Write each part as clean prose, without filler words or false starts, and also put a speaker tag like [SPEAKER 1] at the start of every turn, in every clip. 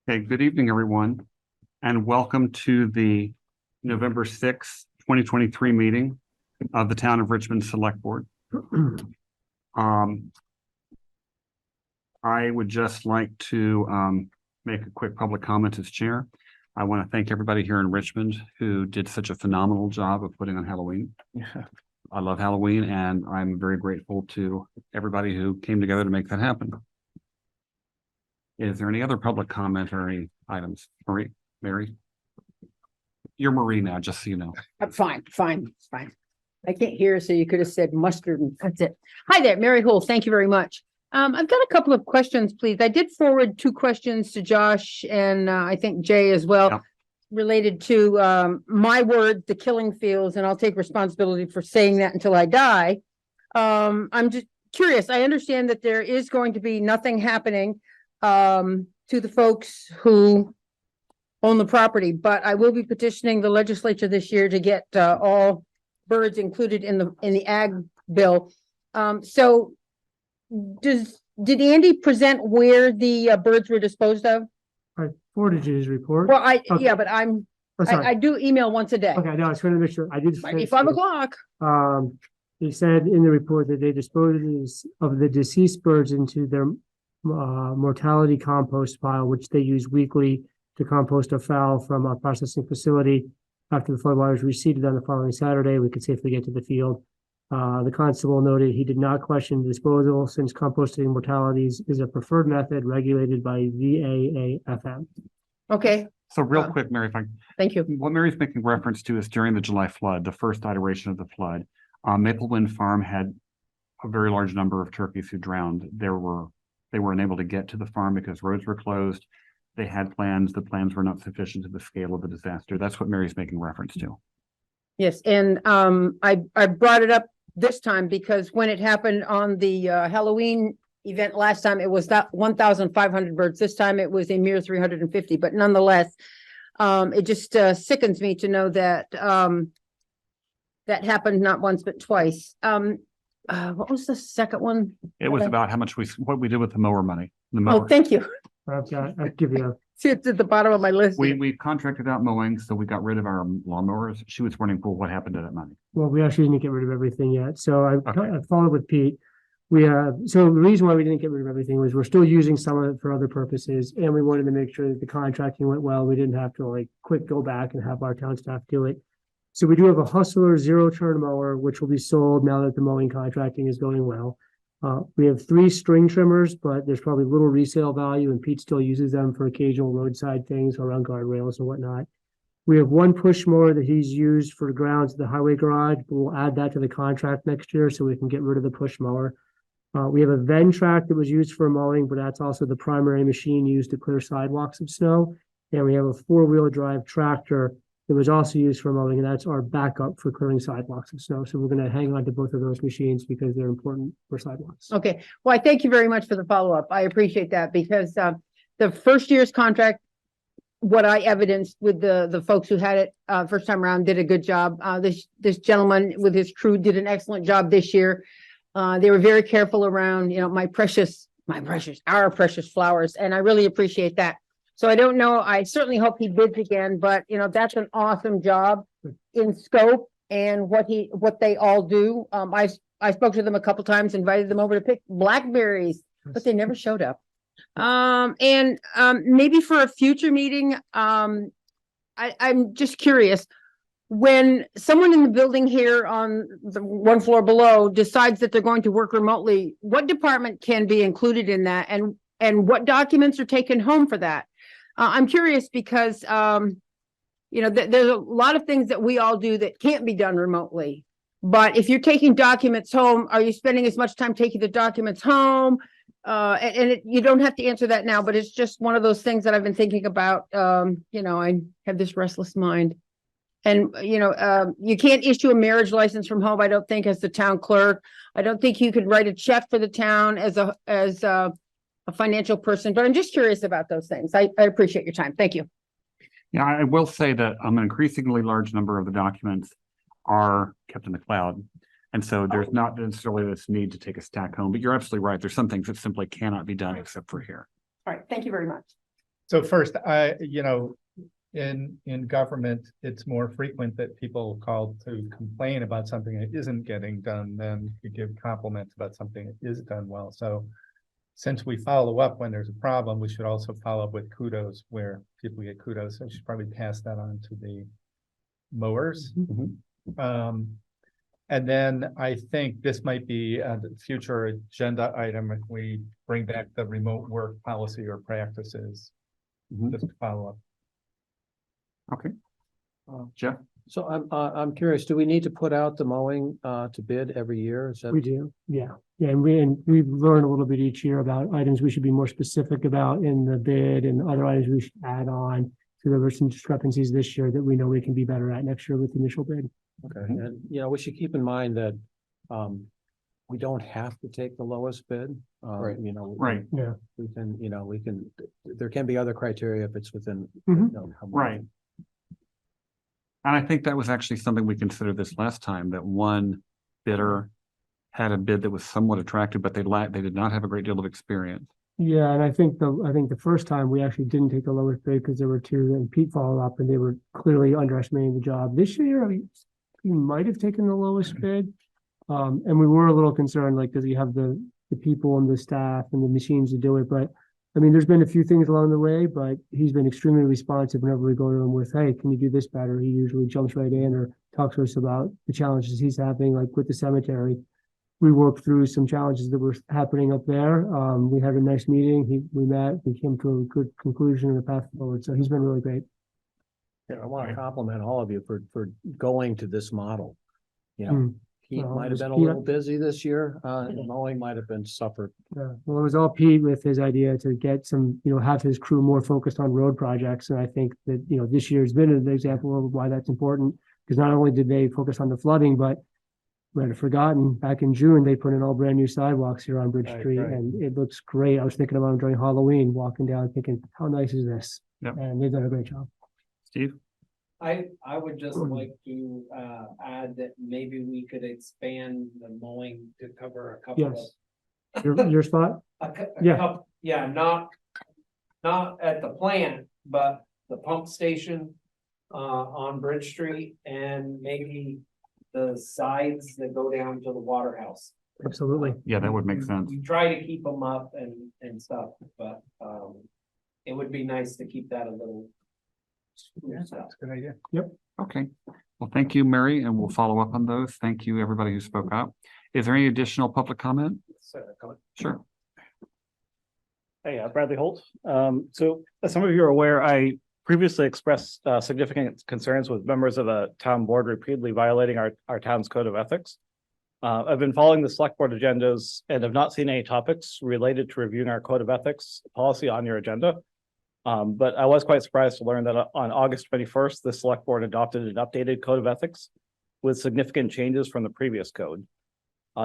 [SPEAKER 1] Okay, good evening, everyone, and welcome to the November 6th, 2023 meeting of the Town of Richmond Selectboard. I would just like to make a quick public comment as chair. I want to thank everybody here in Richmond who did such a phenomenal job of putting on Halloween. I love Halloween, and I'm very grateful to everybody who came together to make that happen. Is there any other public comment or any items? Mary? You're Marie now, just so you know.
[SPEAKER 2] Fine. I can't hear, so you could have said mustard and that's it. Hi there, Mary Hull. Thank you very much. I've got a couple of questions, please. I did forward 2 questions to Josh and I think Jay as well,
[SPEAKER 1] Yep.
[SPEAKER 2] Related to my word, the killing fields, and I'll take responsibility for saying that until I die. I'm just curious. I understand that there is going to be nothing happening to the folks who own the property, but I will be petitioning the legislature this year to get all birds included in the ag bill. So did Andy present where the birds were disposed of?
[SPEAKER 3] I forwarded you his report.
[SPEAKER 2] Well,
[SPEAKER 3] Okay.
[SPEAKER 2] yeah, but
[SPEAKER 3] Sorry.
[SPEAKER 2] I do email once a day.
[SPEAKER 3] Okay, no, I just wanted to make sure. I did.
[SPEAKER 2] Might be 5 o'clock.
[SPEAKER 3] He said in the report that they disposed of the deceased birds into their mortality compost pile, which they use weekly to compost a fowl from our processing facility. After the floodwaters receded on the following Saturday, we could safely get to the field. The constable noted he did not question disposal since composting mortalities is a preferred method regulated by VAAFM.
[SPEAKER 2] Okay,
[SPEAKER 1] So real quick, Mary, if I
[SPEAKER 2] thank you.
[SPEAKER 1] what Mary's making reference to is during the July flood, the first iteration of the flood, Maple Wind Farm had a very large number of turkeys who drowned. They were unable to get to the farm because roads were closed. They had plans. The plans were not sufficient to the scale of the disaster. That's what Mary's making reference to.
[SPEAKER 2] Yes, and I brought it up this time because when it happened on the Halloween event last time, it was that 1,500 birds. This time it was a mere 350, but nonetheless, it just sickens me to know that that happened not once but twice. What was the second one?
[SPEAKER 1] It was about how much what we did with the mower money. The mower.
[SPEAKER 2] Oh, thank you.
[SPEAKER 3] I'll give you a.
[SPEAKER 2] See, it's at the bottom of my list.
[SPEAKER 1] We contracted out mowing, so we got rid of our lawnmowers. She was running for what happened to that money.
[SPEAKER 3] Well, we actually didn't get rid of everything yet. So I
[SPEAKER 1] Okay.
[SPEAKER 3] followed with Pete. So the reason why we didn't get rid of everything was we're still using some of it for other purposes, and we wanted to make sure that the contracting went well. We didn't have to quick go back and have our town staff do it. So we do have a Hustler 0-turn mower, which will be sold now that the mowing contracting is going well. We have 3 string trimmers, but there's probably little resale value, and Pete still uses them for occasional roadside things around guardrails and whatnot. We have 1 push mower that he's used for the grounds of the highway garage, but we'll add that to the contract next year so we can get rid of the push mower. We have a Ventrac that was used for mowing, but that's also the primary machine used to clear sidewalks of snow. And we have a 4-wheel drive tractor that was also used for mowing, and that's our backup for clearing sidewalks of snow. So we're going to hang on to both of those machines because they're important for sidewalks.
[SPEAKER 2] Okay, well, I thank you very much for the follow-up. I appreciate that because the first year's contract, what I evidenced with the folks who had it first time around did a good job. This gentleman with his crew did an excellent job this year. They were very careful around, our precious flowers, and I really appreciate that. So I don't know, I certainly hope he bids again, but that's an awesome job in scope and what they all do. I spoke to them a couple times, invited them over to pick blackberries, but they never showed up. Maybe for a future meeting, I'm just curious. When someone in the building here on the 1 floor below decides that they're going to work remotely, what department can be included in that, and what documents are taken home for that? I'm curious because, there's a lot of things that we all do that can't be done remotely. But if you're taking documents home, are you spending as much time taking the documents home? You don't have to answer that now, but it's just one of those things that I've been thinking about. I have this restless mind. And, you can't issue a marriage license from home, I don't think, as the town clerk. I don't think you could write a check for the town as a financial person, but I'm just curious about those things. I appreciate your time. Thank you.
[SPEAKER 1] Yeah, I will say that an increasingly large number of the documents are kept in the cloud. And so there's not necessarily this need to take a stack home, but you're absolutely right. There's some things that simply cannot be done except for here.
[SPEAKER 2] All right. Thank you very much.
[SPEAKER 4] So first, in government, it's more frequent that people call to complain about something that isn't getting done than to give compliments about something that is done well. So since we follow up when there's a problem, we should also follow up with kudos where people get kudos. So I should probably pass that on to the mowers. And then I think this might be a future agenda item if we bring back the remote work policy or practices, just to follow up.
[SPEAKER 1] Okay. Jeff?
[SPEAKER 5] So I'm curious, do we need to put out the mowing to bid every year? Is that?
[SPEAKER 3] We do, yeah. Yeah, and we've learned a little bit each year about items we should be more specific about in the bid and other items we should add on. So there were some discrepancies this year that we know we can be better at next year with the initial bid.
[SPEAKER 5] Okay, and we should keep in mind that we don't have to take the lowest bid.
[SPEAKER 1] Right.
[SPEAKER 5] Right.
[SPEAKER 3] Yeah.
[SPEAKER 5] We can, there can be other criteria if it's within.
[SPEAKER 3] Mhm.
[SPEAKER 1] Right. And I think that was actually something we considered this last time, that one bidder had a bid that was somewhat attractive, but they did not have a great deal of experience.
[SPEAKER 3] Yeah, and I think the first time we actually didn't take the lowest bid because there were two, and Pete followed up and they were clearly underestimating the job. This year, we might have taken the lowest bid. And we were a little concerned, like, does he have the people and the staff and the machines to do it? But I mean, there's been a few things along the way, but he's been extremely responsive whenever we go to him with, hey, can you do this better? He usually jumps right in or talks to us about the challenges he's having, like with the cemetery. We worked through some challenges that were happening up there. We had a nice meeting. We met, we came to a good conclusion and a path forward. So he's been really great.
[SPEAKER 5] Yeah, I want to compliment all of you for going to this model. Pete
[SPEAKER 3] Well,
[SPEAKER 5] might have been a
[SPEAKER 3] Pete-
[SPEAKER 5] little busy this year, and mowing might have been suffered.
[SPEAKER 3] Yeah, well, it was all Pete with his idea to get some, have his crew more focused on road projects. And I think that, this year's been an example of why that's important. Because not only did they focus on the flooding, but we had forgotten back in June, they put in all brand new sidewalks here on Bridge Street and it looks great. I was thinking about them during Halloween, walking down thinking, how nice is this?
[SPEAKER 1] Yep.
[SPEAKER 3] And they've done a great job.
[SPEAKER 1] Steve?
[SPEAKER 6] I would just like to add that maybe we could expand the mowing to cover a couple of.
[SPEAKER 3] Yes. Your spot? Yeah.
[SPEAKER 6] Yeah, not at the plant, but the pump station on Bridge Street and maybe the sides that go down to the water house.
[SPEAKER 3] Absolutely.
[SPEAKER 1] Yeah, that would make sense.
[SPEAKER 6] We try to keep them up and stuff, but it would be nice to keep that a little.
[SPEAKER 4] That's a good idea.
[SPEAKER 1] Okay. Well, thank you, Mary, and we'll follow up on those. Thank you, everybody who spoke up. Is there any additional public comment? Sure.
[SPEAKER 7] Hey, Bradley Holt. So as some of you are aware, I previously expressed significant concerns with members of the town board repeatedly violating our town's code of ethics. I've been following the select board agendas and have not seen any topics related to reviewing our code of ethics policy on your agenda. But I was quite surprised to learn that on August 21st, the select board adopted an updated code of ethics with significant changes from the previous code.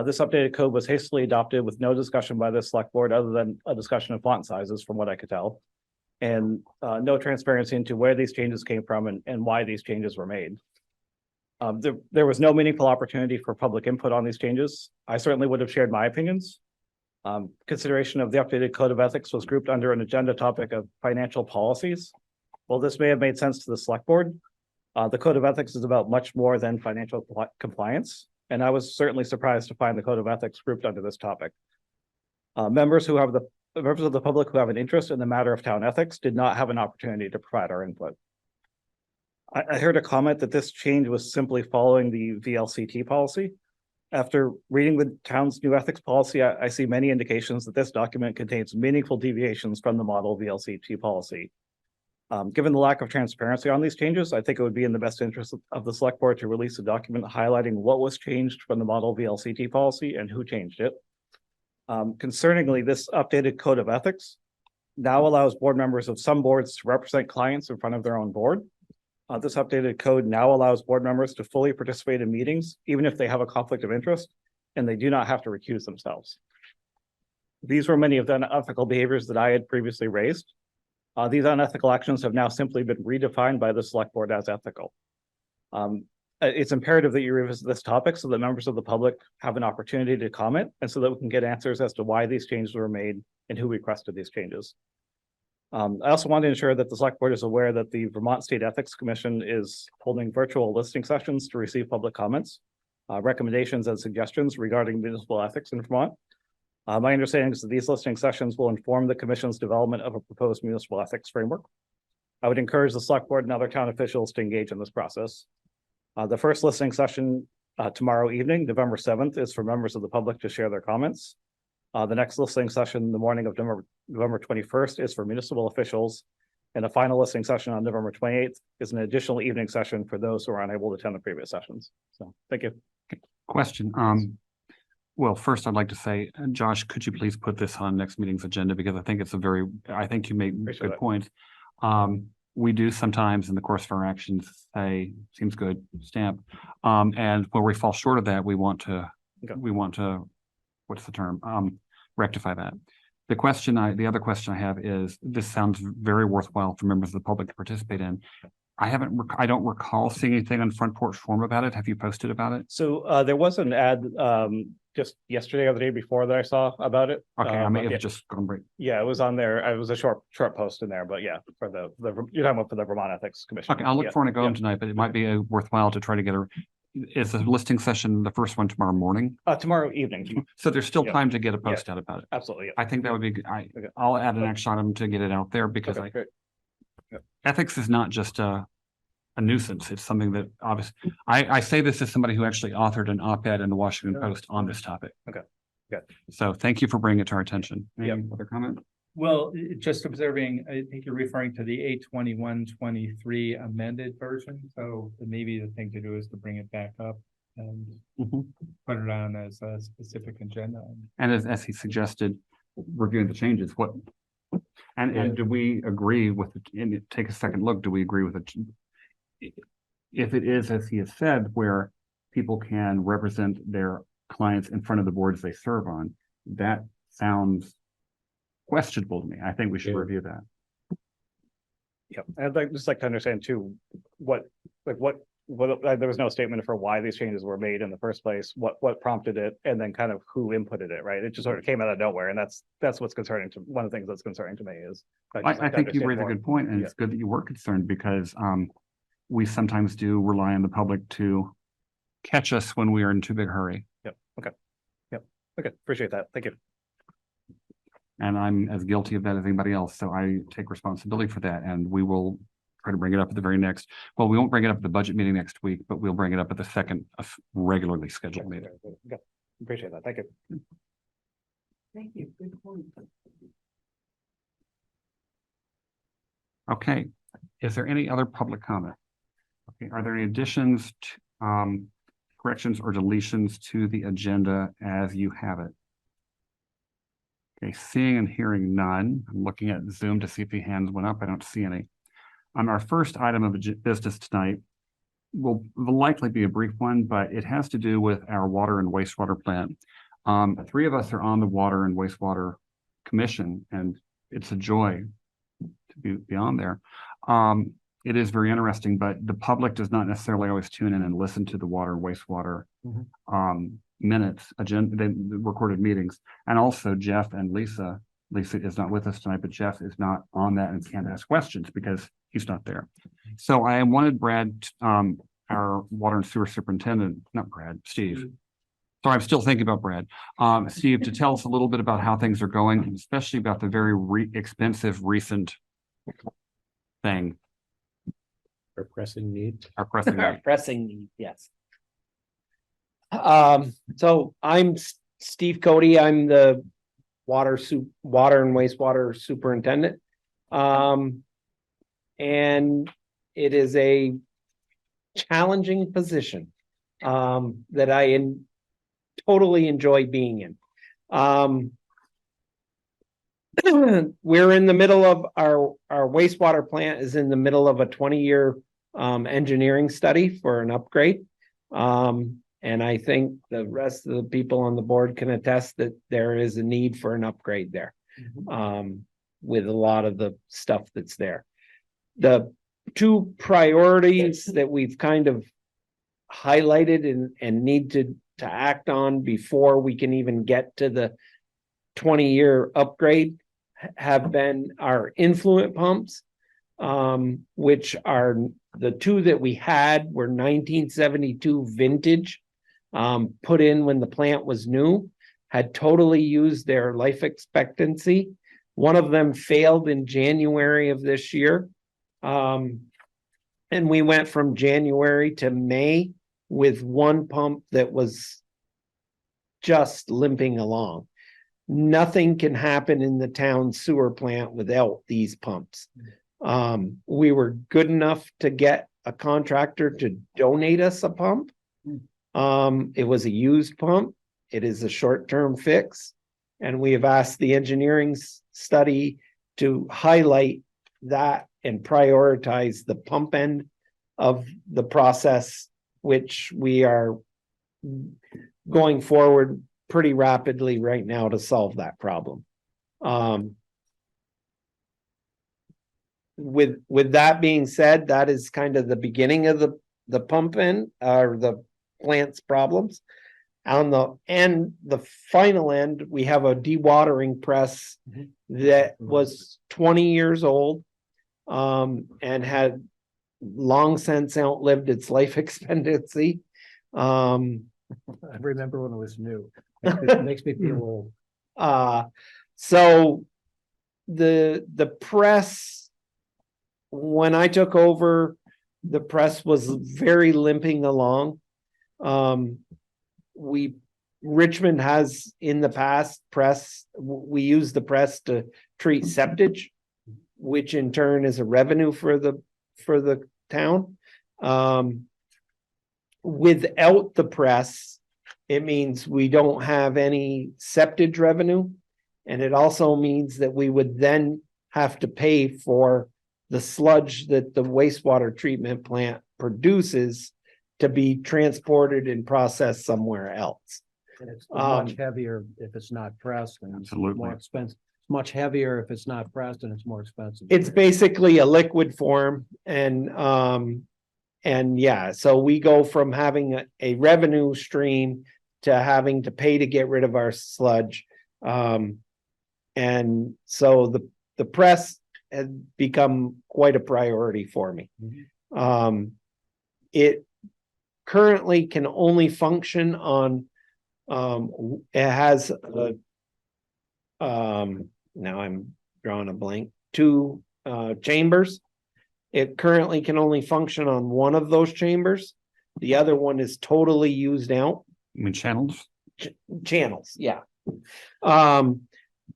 [SPEAKER 7] This updated code was hastily adopted with no discussion by the select board other than a discussion of font sizes, from what I could tell, and no transparency into where these changes came from and why these changes were made. There was no meaningful opportunity for public input on these changes. I certainly would have shared my opinions. Consideration of the updated code of ethics was grouped under an agenda topic of financial policies. While this may have made sense to the select board, the code of ethics is about much more than financial compliance. And I was certainly surprised to find the code of ethics grouped under this topic. Members of the public who have an interest in the matter of town ethics did not have an opportunity to provide our input. I heard a comment that this change was simply following the VLCT policy. After reading the town's new ethics policy, I see many indications that this document contains meaningful deviations from the model VLCT policy. Given the lack of transparency on these changes, I think it would be in the best interest of the select board to release a document highlighting what was changed from the model VLCT policy and who changed it. Concerningly, this updated code of ethics now allows board members of some boards to represent clients in front of their own board. This updated code now allows board members to fully participate in meetings, even if they have a conflict of interest, and they do not have to recuse themselves. These were many of the unethical behaviors that I had previously raised. These unethical actions have now simply been redefined by the select board as ethical. It's imperative that you revisit this topic so that members of the public have an opportunity to comment and so that we can get answers as to why these changes were made and who requested these changes. I also want to ensure that the select board is aware that the Vermont State Ethics Commission is holding virtual listening sessions to receive public comments, recommendations and suggestions regarding municipal ethics in Vermont. My understanding is that these listening sessions will inform the commission's development of a proposed municipal ethics framework. I would encourage the select board and other town officials to engage in this process. The first listening session tomorrow evening, November 7th, is for members of the public to share their comments. The next listening session, the morning of November 21st, is for municipal officials. And the final listening session on November 28th is an additional evening session for those who are unable to attend the previous sessions. So, thank you.
[SPEAKER 1] Question. Well, first I'd like to say, Josh, could you please put this on next meeting's agenda? Because I think it's I think you make
[SPEAKER 7] Appreciate
[SPEAKER 1] good
[SPEAKER 7] that.
[SPEAKER 1] points. We do sometimes in the course of our actions say, seems good, stamp. And where we fall short of that, we want to, what's the term? Rectify that. The other question I have is, this sounds very worthwhile for members of the public to participate in. I don't recall seeing anything on Front Porch Forum about it. Have you posted about it?
[SPEAKER 7] So there was an ad just yesterday or the day before that I saw about it.
[SPEAKER 1] Okay, I may
[SPEAKER 7] yeah.
[SPEAKER 1] have just gone break.
[SPEAKER 7] Yeah, it was on there. It was a short post in there, but yeah, for the you're talking about for the Vermont Ethics Commission.
[SPEAKER 1] Okay, I'll look
[SPEAKER 7] Yeah,
[SPEAKER 1] for it and go
[SPEAKER 7] yeah.
[SPEAKER 1] home tonight, but it might be worthwhile to try to get is the listing session the first one tomorrow morning?
[SPEAKER 7] Tomorrow evening.
[SPEAKER 1] So there's still
[SPEAKER 7] Yeah.
[SPEAKER 1] time to get a post out about it.
[SPEAKER 7] Absolutely. Yeah.
[SPEAKER 1] I think that would be,
[SPEAKER 7] Okay.
[SPEAKER 1] I'll add an action item to get it out there because
[SPEAKER 7] Okay, great.
[SPEAKER 1] ethics is not just a nuisance. It's something that obviously, I say this as somebody who actually authored an op-ed in the Washington Post on this topic.
[SPEAKER 7] Okay. Good.
[SPEAKER 1] So thank you for bringing it to our attention. Any
[SPEAKER 7] Yep.
[SPEAKER 1] other comment?
[SPEAKER 4] Well, just observing, I think you're referring to the 8/21/23 amended version, so maybe the thing to do is to bring it back up and
[SPEAKER 1] Mhm.
[SPEAKER 4] put it on as a specific agenda.
[SPEAKER 1] And as he suggested, reviewing the changes, and do we agree with, and take a second look, do we agree with it? If it is, as he has said, where people can represent their clients in front of the boards they serve on, that sounds questionable to me. I think we should review that.
[SPEAKER 7] Yeah, I'd just like to understand too, what there was no statement for why these changes were made in the first place, what prompted it, and then kind of who inputted it, right? It just sort of came out of nowhere, and that's what's concerning to, one of the things that's concerning to me is.
[SPEAKER 1] I think you raise a good point, and
[SPEAKER 7] Yeah.
[SPEAKER 1] it's good that you were concerned because we sometimes do rely on the public to catch us when we are in too big a hurry.
[SPEAKER 7] Okay, appreciate that. Thank you.
[SPEAKER 1] And I'm as guilty of that as anybody else, so I take responsibility for that, and we will try to bring it up at the very next, well, we won't bring it up at the budget meeting next week, but we'll bring it up at the second regularly scheduled meeting.
[SPEAKER 7] Okay, appreciate that. Thank you.
[SPEAKER 6] Thank you. Good point.
[SPEAKER 1] Okay, is there any other public comment? Okay, are there any additions, corrections or deletions to the agenda as you have it? Okay, seeing and hearing none, I'm looking at Zoom to see if the hands went up. I don't see any. On our first item of business tonight will likely be a brief one, but it has to do with our water and wastewater plant. Three of us are on the Water and Wastewater Commission, and it's a joy to be on there. It is very interesting, but the public does not necessarily always tune in and listen to the water and wastewater minutes, the recorded meetings. And also Jeff and Lisa is not with us tonight, but Jeff is not on that and can't ask questions because he's not there. So I wanted Brad, our water and sewer superintendent, not Brad, Steve. Sorry, I'm still thinking about Brad. Steve, to tell us a little bit about how things are going, and especially about the very expensive recent thing.
[SPEAKER 5] Our pressing need.
[SPEAKER 1] Our pressing need.
[SPEAKER 6] Pressing need, yes. So I'm Steve Cody. I'm the water and wastewater superintendent. And it is a challenging position that I totally enjoy being in. We're in the middle of our wastewater plant is in the middle of a 20-year engineering study for an upgrade. And I think the rest of the people on the board can attest that there is a need for an upgrade there with a lot of the stuff that's there. The two priorities that we've kind of highlighted and need to act on before we can even get to the 20-year upgrade have been our influent pumps, which are the two that we had were 1972 vintage, put in when the plant was new, had totally used their life expectancy. One of them failed in January of this year. And we went from January to May with one pump that was just limping along. Nothing can happen in the town sewer plant without these pumps. We were good enough to get a contractor to donate us a pump. It was a used pump. It is a short-term fix. And we have asked the engineering study to highlight that and prioritize the pump end of the process, which we are going forward pretty rapidly right now to solve that problem. With that being said, that is kind of the beginning of the pump end or the plant's problems. On the end, the final end, we have a dewatering press that was 20 years old, and had long since outlived its life expectancy.
[SPEAKER 5] I remember when it was new. It makes me feel old.
[SPEAKER 6] So the press, when I took over, the press was very limping along. Richmond has in the past we use the press to treat septage, which in turn is a revenue for the town. Without the press, it means we don't have any septage revenue. And it also means that we would then have to pay for the sludge that the wastewater treatment plant produces to be transported and processed somewhere else.
[SPEAKER 5] And it's much heavier if it's not pressed, and it's
[SPEAKER 1] Absolutely.
[SPEAKER 5] more expensive. It's much heavier if it's not pressed, and it's more expensive.
[SPEAKER 6] It's basically a liquid form, and yeah, so we go from having a revenue stream to having to pay to get rid of our sludge. And so the press had become quite a priority for me. It currently can only function on, it has a, now I'm drawing a blank, 2 chambers. It currently can only function on one of those chambers. The other one is totally used out.
[SPEAKER 1] I mean, channels.
[SPEAKER 6] Channels, yeah.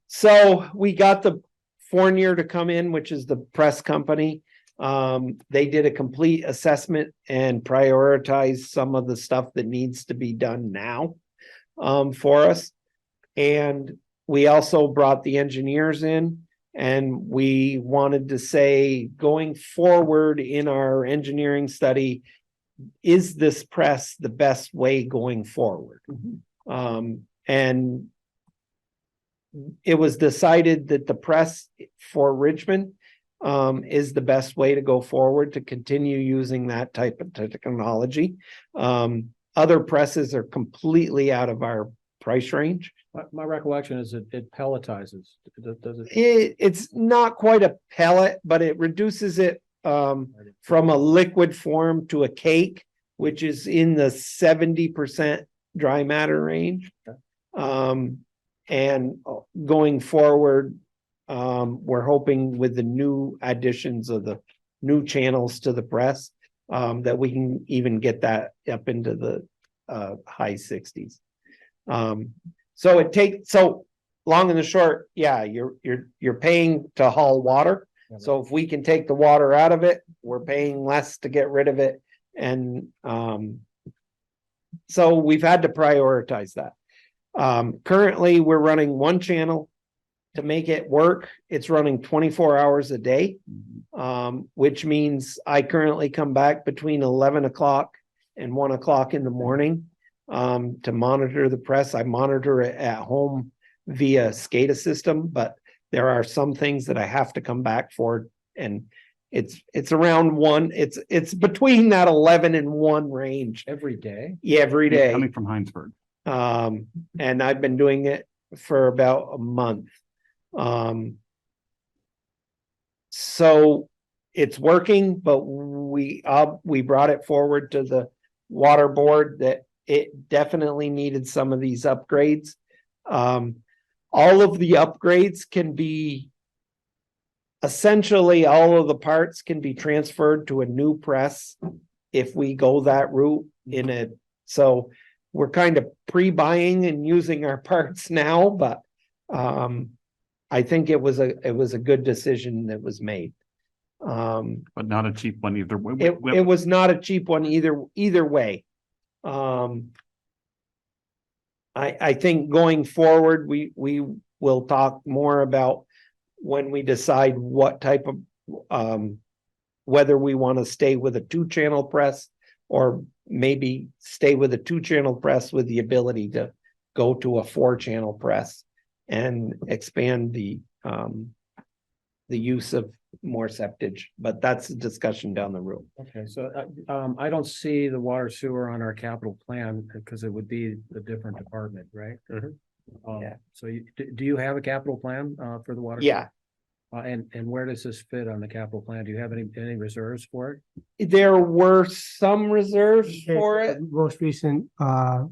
[SPEAKER 6] So we got the Fournier to come in, which is the press company. They did a complete assessment and prioritized some of the stuff that needs to be done now for us. And we also brought the engineers in, and we wanted to say, going forward in our engineering study, is this press the best way going forward? And it was decided that the press for Richmond is the best way to go forward to continue using that type of technology. Other presses are completely out of our price range.
[SPEAKER 5] My recollection is that it pelletizes. Does it?
[SPEAKER 6] It's not quite a pellet, but it reduces it from a liquid form to a cake, which is in the 70% dry matter range. And going forward, we're hoping with the new additions of the new channels to the press, that we can even get that up into the high 60s. So long and the short, yeah, you're paying to haul water. So if we can take the water out of it, we're paying less to get rid of it. And so we've had to prioritize that. Currently, we're running one channel to make it work. It's running 24 hours a day, which means I currently come back between 11 o'clock and 1 o'clock in the morning to monitor the press. I monitor it at home via SCADA system, but there are some things that I have to come back for, and it's around 1. It's between that 11 and 1 range
[SPEAKER 5] Every day?
[SPEAKER 6] Yeah, every day.
[SPEAKER 1] Coming from Hinesburg.
[SPEAKER 6] And I've been doing it for about a month.
[SPEAKER 8] So it's working, but we brought it forward to the water board that it definitely needed some of these upgrades. All of the upgrades can be, essentially, all of the parts can be transferred to a new press if we go that route in it. So we're kind of pre-buying and using our parts now, but I think it was a good decision that was made.
[SPEAKER 1] But not a cheap one either.
[SPEAKER 8] It was not a cheap one either way. I think going forward, we will talk more about when we decide what type of whether we want to stay with a 2-channel press or maybe stay with a 2-channel press with the ability to go to a 4-channel press and expand the use of more septage, but that's a discussion down the road.
[SPEAKER 5] Okay, so I don't see the water sewer on our capital plan because it would be a different department, right?
[SPEAKER 8] Yeah.
[SPEAKER 5] So do you have a capital plan for the water?
[SPEAKER 8] Yeah,
[SPEAKER 5] And where does this fit on the capital plan? Do you have any reserves for it?
[SPEAKER 8] there were some reserves for it.
[SPEAKER 3] Most recent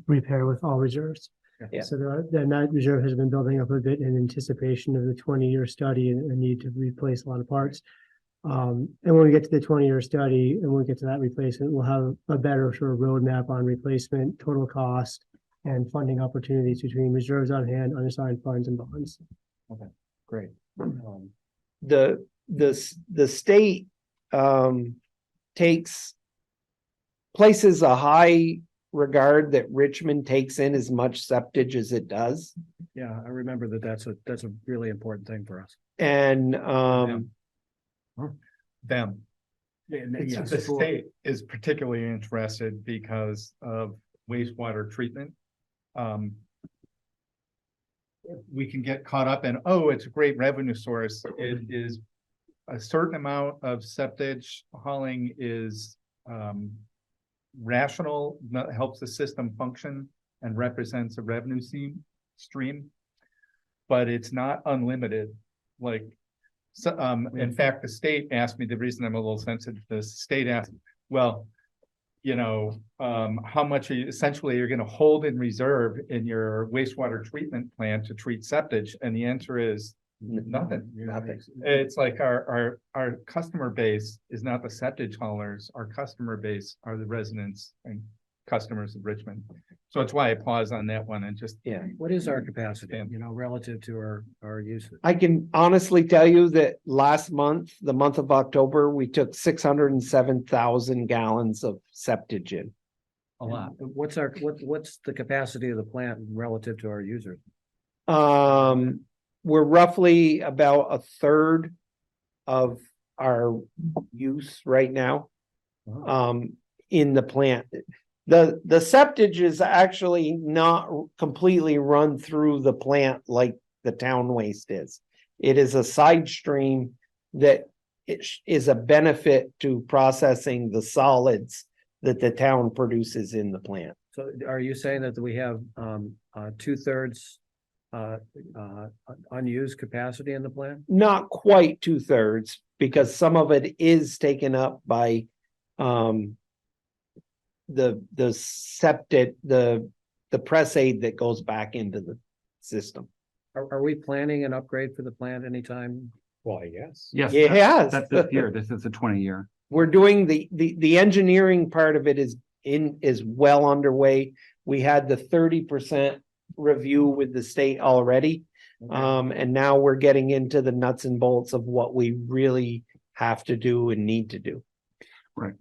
[SPEAKER 3] repair with all reserves.
[SPEAKER 8] Yeah.
[SPEAKER 3] So that reserve has been building up a bit in anticipation of the 20-year study and a need to replace a lot of parts. And when we get to the 20-year study and we get to that replacement, we'll have a better sort of roadmap on replacement, total cost, and funding opportunities between reserves on hand, unassigned funds, and bonds.
[SPEAKER 5] Great.
[SPEAKER 8] The state places a high regard that Richmond takes in as much septage as it does.
[SPEAKER 5] Yeah, I remember that's a really important thing for us.
[SPEAKER 8] And
[SPEAKER 4] Them.
[SPEAKER 5] Yes.
[SPEAKER 4] The state is particularly interested because of wastewater treatment. We can get caught up in, oh, it's a great revenue source. It is a certain amount of septage hauling is rational, helps the system function and represents a revenue stream, but it's not unlimited. Like, so, in fact, the state asked me, the reason I'm a little sensitive, the state asked, well, you know, how much are you, essentially you're going to hold in reserve in your wastewater treatment plant to treat septage? And the answer is nothing. It's like our customer base is not the septage haulers. Our customer base are the residents and customers of Richmond. So that's why I pause on that one and just.
[SPEAKER 8] yeah,
[SPEAKER 5] What is our capacity, relative to our usage?
[SPEAKER 8] I can honestly tell you that last month, the month of October, we took 607,000 gallons of septage in.
[SPEAKER 5] A lot. What's the capacity of the plant relative to our users?
[SPEAKER 8] We're roughly about a third of our use right now. In the plant. The septage is actually not completely run through the plant like the town waste is. It is a side stream that is a benefit to processing the solids that the town produces in the plant.
[SPEAKER 5] So are you saying that we have 2/3 unused capacity in the plant?
[SPEAKER 8] Not quite 2/3, because some of it is taken up by the septic, the press aid that goes back into the system.
[SPEAKER 5] Are we planning an upgrade for the plant anytime?
[SPEAKER 4] Why, yes.
[SPEAKER 1] Yes.
[SPEAKER 8] Yes.
[SPEAKER 1] That's this year. This is the 20-year.
[SPEAKER 8] We're doing the engineering part of it is well underway. We had the 30% review with the state already. And now we're getting into the nuts and bolts of what we really have to do and need to do.
[SPEAKER 1] Right.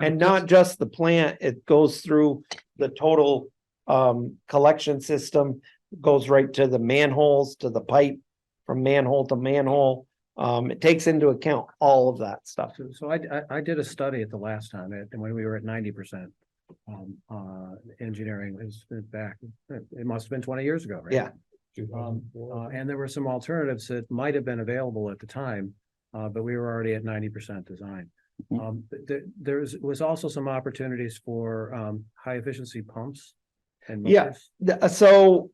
[SPEAKER 8] And not just the plant, it goes through the total collection system, goes right to the manholes, to the pipe, from manhole to manhole. It takes into account all of that stuff.
[SPEAKER 5] So I did a study at the last time, when we were at 90%. Engineering is back, it must have been 20 years ago, right?
[SPEAKER 8] Yeah.
[SPEAKER 5] And there were some alternatives that might have been available at the time, but we were already at 90% design. There was also some opportunities for high efficiency pumps and motors.
[SPEAKER 8] So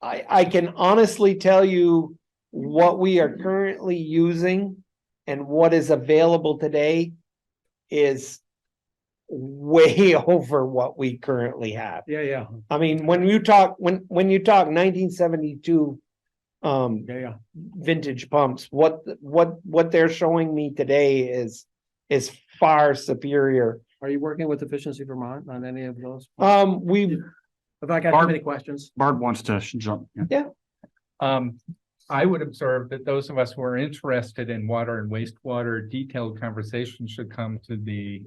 [SPEAKER 8] I can honestly tell you what we are currently using and what is available today is way over what we currently have.
[SPEAKER 5] Yeah.
[SPEAKER 8] I mean, when you talk 1972
[SPEAKER 5] Yeah.
[SPEAKER 8] vintage pumps, what they're showing me today is far superior.
[SPEAKER 5] Are you working with Efficiency Vermont on any of those?
[SPEAKER 8] We've
[SPEAKER 5] Have I got too
[SPEAKER 1] Barb-
[SPEAKER 5] many questions?
[SPEAKER 1] Barb wants to jump. Yeah.
[SPEAKER 4] I would observe that those of us who are interested in water and wastewater detailed conversations should come to the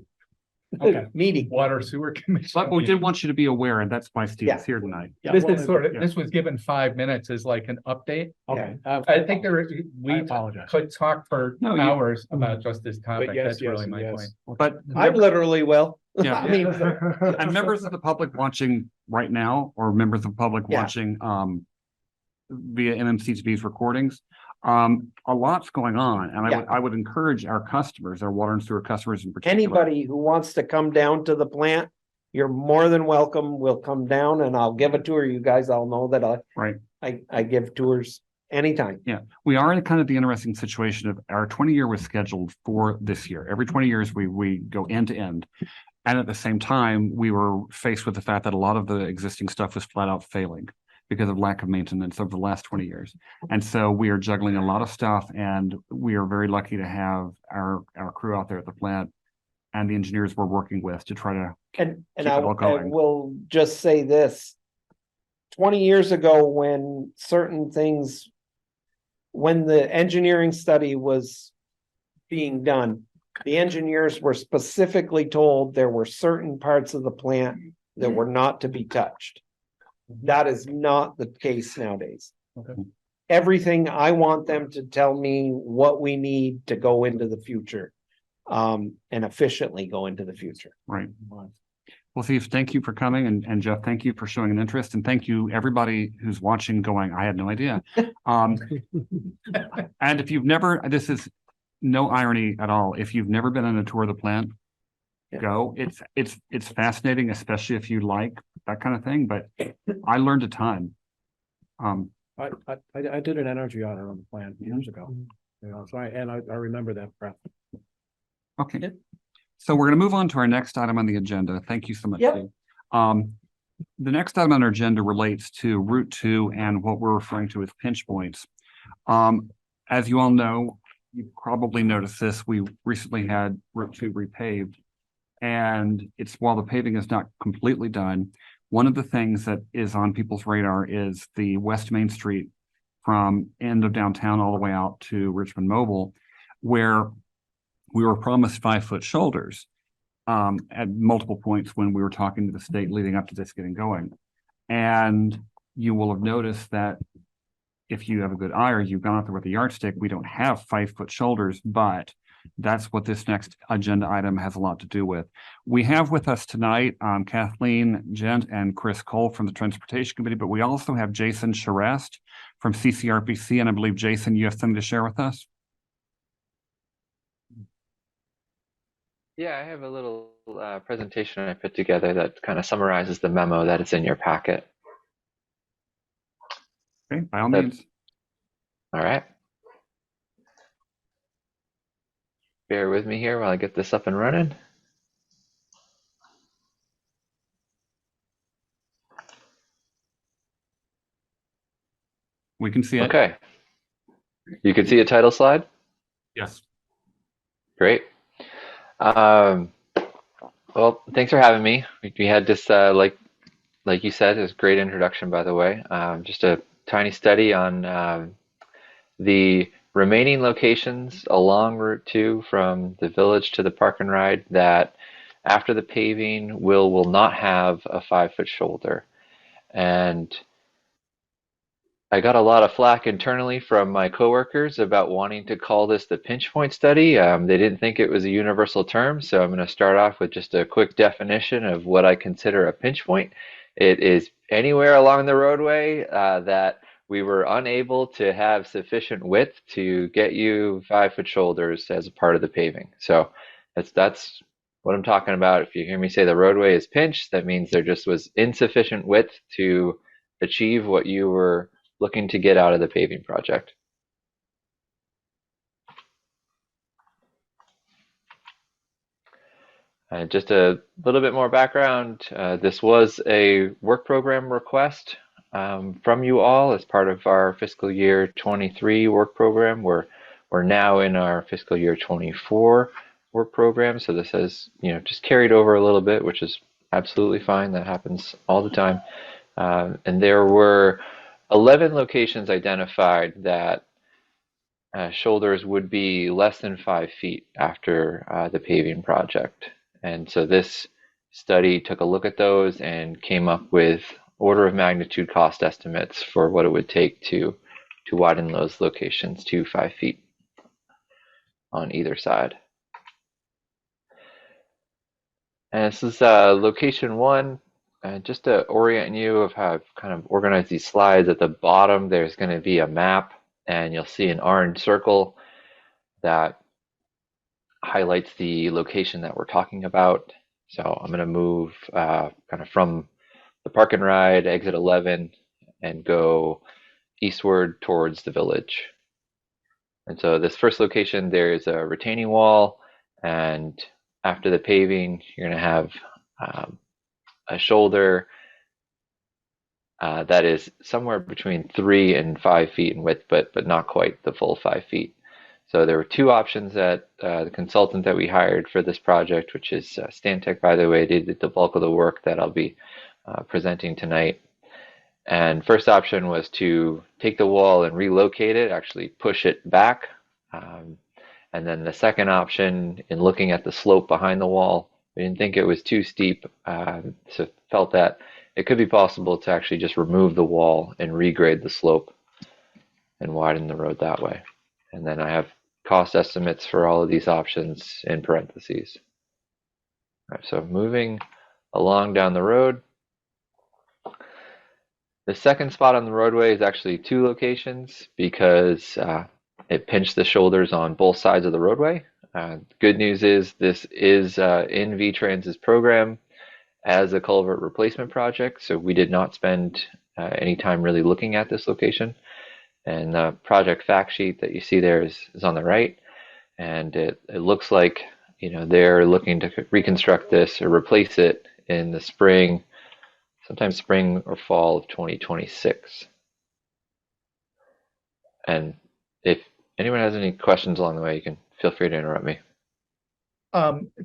[SPEAKER 8] meeting.
[SPEAKER 4] Water Sewer Commission.
[SPEAKER 1] But we did want you to be aware, and that's why Steve's here tonight.
[SPEAKER 5] Yeah,
[SPEAKER 4] This
[SPEAKER 5] well,
[SPEAKER 4] is sort of,
[SPEAKER 1] yeah.
[SPEAKER 4] this was given 5 minutes as like an update.
[SPEAKER 5] Okay.
[SPEAKER 4] I think
[SPEAKER 5] I
[SPEAKER 4] we
[SPEAKER 5] apologize.
[SPEAKER 4] could talk for
[SPEAKER 1] No, you-
[SPEAKER 4] hours about just this topic.
[SPEAKER 5] yes,
[SPEAKER 4] That's really
[SPEAKER 5] yes,
[SPEAKER 4] my
[SPEAKER 5] yes.
[SPEAKER 4] point.
[SPEAKER 1] But
[SPEAKER 8] I literally will.
[SPEAKER 1] Yeah.
[SPEAKER 8] I mean,
[SPEAKER 1] and members of the public watching right now, or members of the public
[SPEAKER 8] Yeah.
[SPEAKER 1] watching via MMCTV's recordings, a lot's going on, and
[SPEAKER 8] Yeah.
[SPEAKER 1] I would encourage our customers, our water and sewer customers in particular.
[SPEAKER 8] anybody who wants to come down to the plant, you're more than welcome. We'll come down and I'll give a tour. You guys all know that
[SPEAKER 1] Right.
[SPEAKER 8] I give tours anytime.
[SPEAKER 1] Yeah, we are in kind of the interesting situation of our 20-year was scheduled for this year. Every 20 years, we go end to end. And at the same time, we were faced with the fact that a lot of the existing stuff was flat out failing because of lack of maintenance over the last 20 years. And so we are juggling a lot of stuff, and we are very lucky to have our crew out there at the plant and the engineers we're working with to try to,
[SPEAKER 8] And
[SPEAKER 1] Keep
[SPEAKER 8] I
[SPEAKER 1] it all going.
[SPEAKER 8] will just say this. 20 years ago, when certain things, when the engineering study was being done, the engineers were specifically told there were certain parts of the plant that were not to be touched. That is not the case nowadays.
[SPEAKER 5] Okay.
[SPEAKER 8] Everything, I want them to tell me what we need to go into the future. And efficiently go into the future.
[SPEAKER 1] right. Well, Steve, thank you for coming, and Jeff, thank you for showing an interest, and thank you everybody who's watching going, I had no idea. And if you've never, this is no irony at all, if you've never been on a tour of the plant,
[SPEAKER 8] Yeah.
[SPEAKER 1] go. It's fascinating, especially if you like that kind of thing, but I learned a ton.
[SPEAKER 5] I did an energy audit on the plant years ago. You know, so I remember that breath.
[SPEAKER 1] Okay. So we're going to move on to our next item on the agenda. Thank you so much,
[SPEAKER 8] Yep.
[SPEAKER 1] Steve. The next item on our agenda relates to Route 2 and what we're referring to as pinch points. As you all know, you probably noticed this, we recently had Route 2 repaved. And it's, while the paving is not completely done, one of the things that is on people's radar is the West Main Street from end of downtown all the way out to Richmond Mobile, where we were promised 5-foot shoulders at multiple points when we were talking to the state leading up to this getting going. And you will have noticed that if you have a good eye or you've gone out there with a yardstick, we don't have 5-foot shoulders, but that's what this next agenda item has a lot to do with. We have with us tonight Kathleen Gent and Chris Cole from the Transportation Committee, but we also have Jason Charest from CCRPC, and I believe, Jason, you have something to share with us?
[SPEAKER 9] Yeah, I have a little presentation I put together that kind of summarizes the memo that is in your packet.
[SPEAKER 1] Okay, by all
[SPEAKER 9] That-
[SPEAKER 1] means.
[SPEAKER 9] All right. Bear with me here while I get this up and running.
[SPEAKER 1] We can see it.
[SPEAKER 9] Okay. You can see a title slide?
[SPEAKER 1] Yes.
[SPEAKER 9] Great. Well, thanks for having me. We had this, like you said, it was a great introduction, by the way. Just a tiny study on the remaining locations along Route 2 from the village to the park and ride that after the paving will not have a 5-foot shoulder. And I got a lot of flack internally from my coworkers about wanting to call this the pinch point study. They didn't think it was a universal term, so I'm going to start off with just a quick definition of what I consider a pinch point. It is anywhere along the roadway that we were unable to have sufficient width to get you 5-foot shoulders as a part of the paving. So that's what I'm talking about. If you hear me say the roadway is pinched, that means there just was insufficient width to achieve what you were looking to get out of the paving project. Just a little bit more background. This was a work program request from you all as part of our fiscal year 23 work program. We're now in our fiscal year 24 work program. So this has, just carried over a little bit, which is absolutely fine. That happens all the time. And there were 11 locations identified that shoulders would be less than 5 feet after the paving project. And so this study took a look at those and came up with order of magnitude cost estimates for what it would take to widen those locations to 5 feet on either side. And this is location 1. Just to orient you of how I've kind of organized these slides, at the bottom there's going to be a map, and you'll see an orange circle that highlights the location that we're talking about. So I'm going to move kind of from the park and ride, exit 11, and go eastward towards the village. And so this first location, there's a retaining wall, and after the paving, you're going to have a shoulder that is somewhere between 3 and 5 feet in width, but not quite the full 5 feet. So there were 2 options that the consultant that we hired for this project, which is Stantec, by the way, did the bulk of the work that I'll be presenting tonight. And first option was to take the wall and relocate it, actually push it back. And then the second option, in looking at the slope behind the wall, we didn't think it was too steep, so felt that it could be possible to actually just remove the wall and regrade the slope and widen the road that way. And then I have cost estimates for all of these options in parentheses. All right, so moving along down the road. The second spot on the roadway is actually 2 locations because it pinched the shoulders on both sides of the roadway. Good news is this is in VTrans' program as a culvert replacement project, so we did not spend any time really looking at this location. And the project fact sheet that you see there is on the right, and it looks like they're looking to reconstruct this or replace it in the spring, sometime spring or fall of 2026. And if anyone has any questions along the way, you can feel free to interrupt me.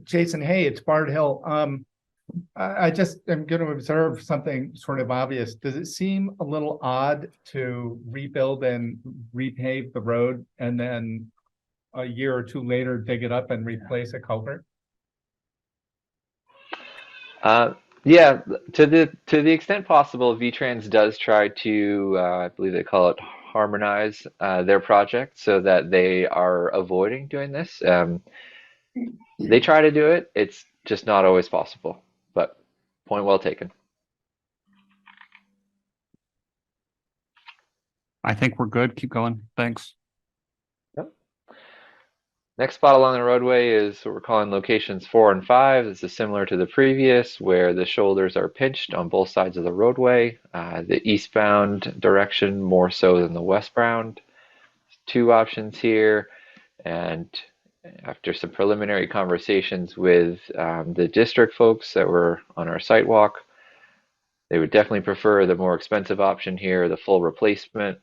[SPEAKER 4] Jason, hey, it's Bard Hill. I just am going to observe something sort of obvious. Does it seem a little odd to rebuild and repave the road and then a year or 2 later dig it up and replace a culvert?
[SPEAKER 9] Yeah, to the extent possible, VTrans does try to, I believe they call it harmonize their project so that they are avoiding doing this. They try to do it. It's just not always possible. But point well taken.
[SPEAKER 1] I think we're good. Keep going. Thanks.
[SPEAKER 9] Yep. Next spot along the roadway is what we're calling locations 4 and 5. This is similar to the previous, where the shoulders are pinched on both sides of the roadway. The eastbound direction more so than the westbound. 2 options here, and after some preliminary conversations with the district folks that were on our site walk, they would definitely prefer the more expensive option here, the full replacement,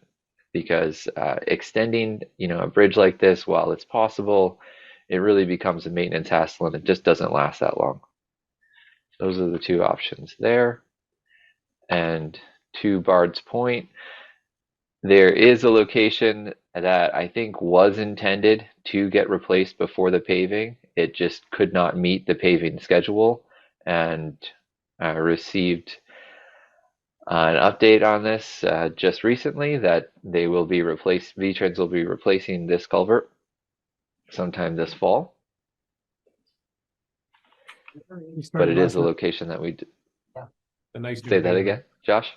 [SPEAKER 9] because extending a bridge like this, while it's possible, it really becomes a maintenance hassle and it just doesn't last that long. Those are the 2 options there. And to Bard's point, there is a location that I think was intended to get replaced before the paving. It just could not meet the paving schedule, and received an update on this just recently that they will be VTrans will be replacing this culvert sometime this fall. But it is a location that we say that again, Josh.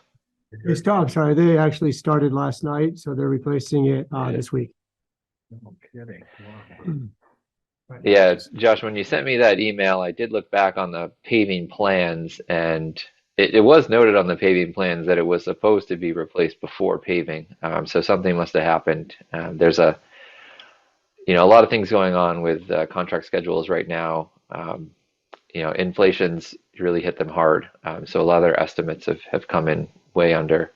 [SPEAKER 3] I'm sorry, they actually started last night, so they're replacing it this week.
[SPEAKER 5] No kidding. Wow.
[SPEAKER 9] Yeah, Josh, when you sent me that email, I did look back on the paving plans, and it was noted on the paving plans that it was supposed to be replaced before paving. So something must have happened. There's a lot of things going on with contract schedules right now. inflation's really hit them hard. So a lot of their estimates have come in way under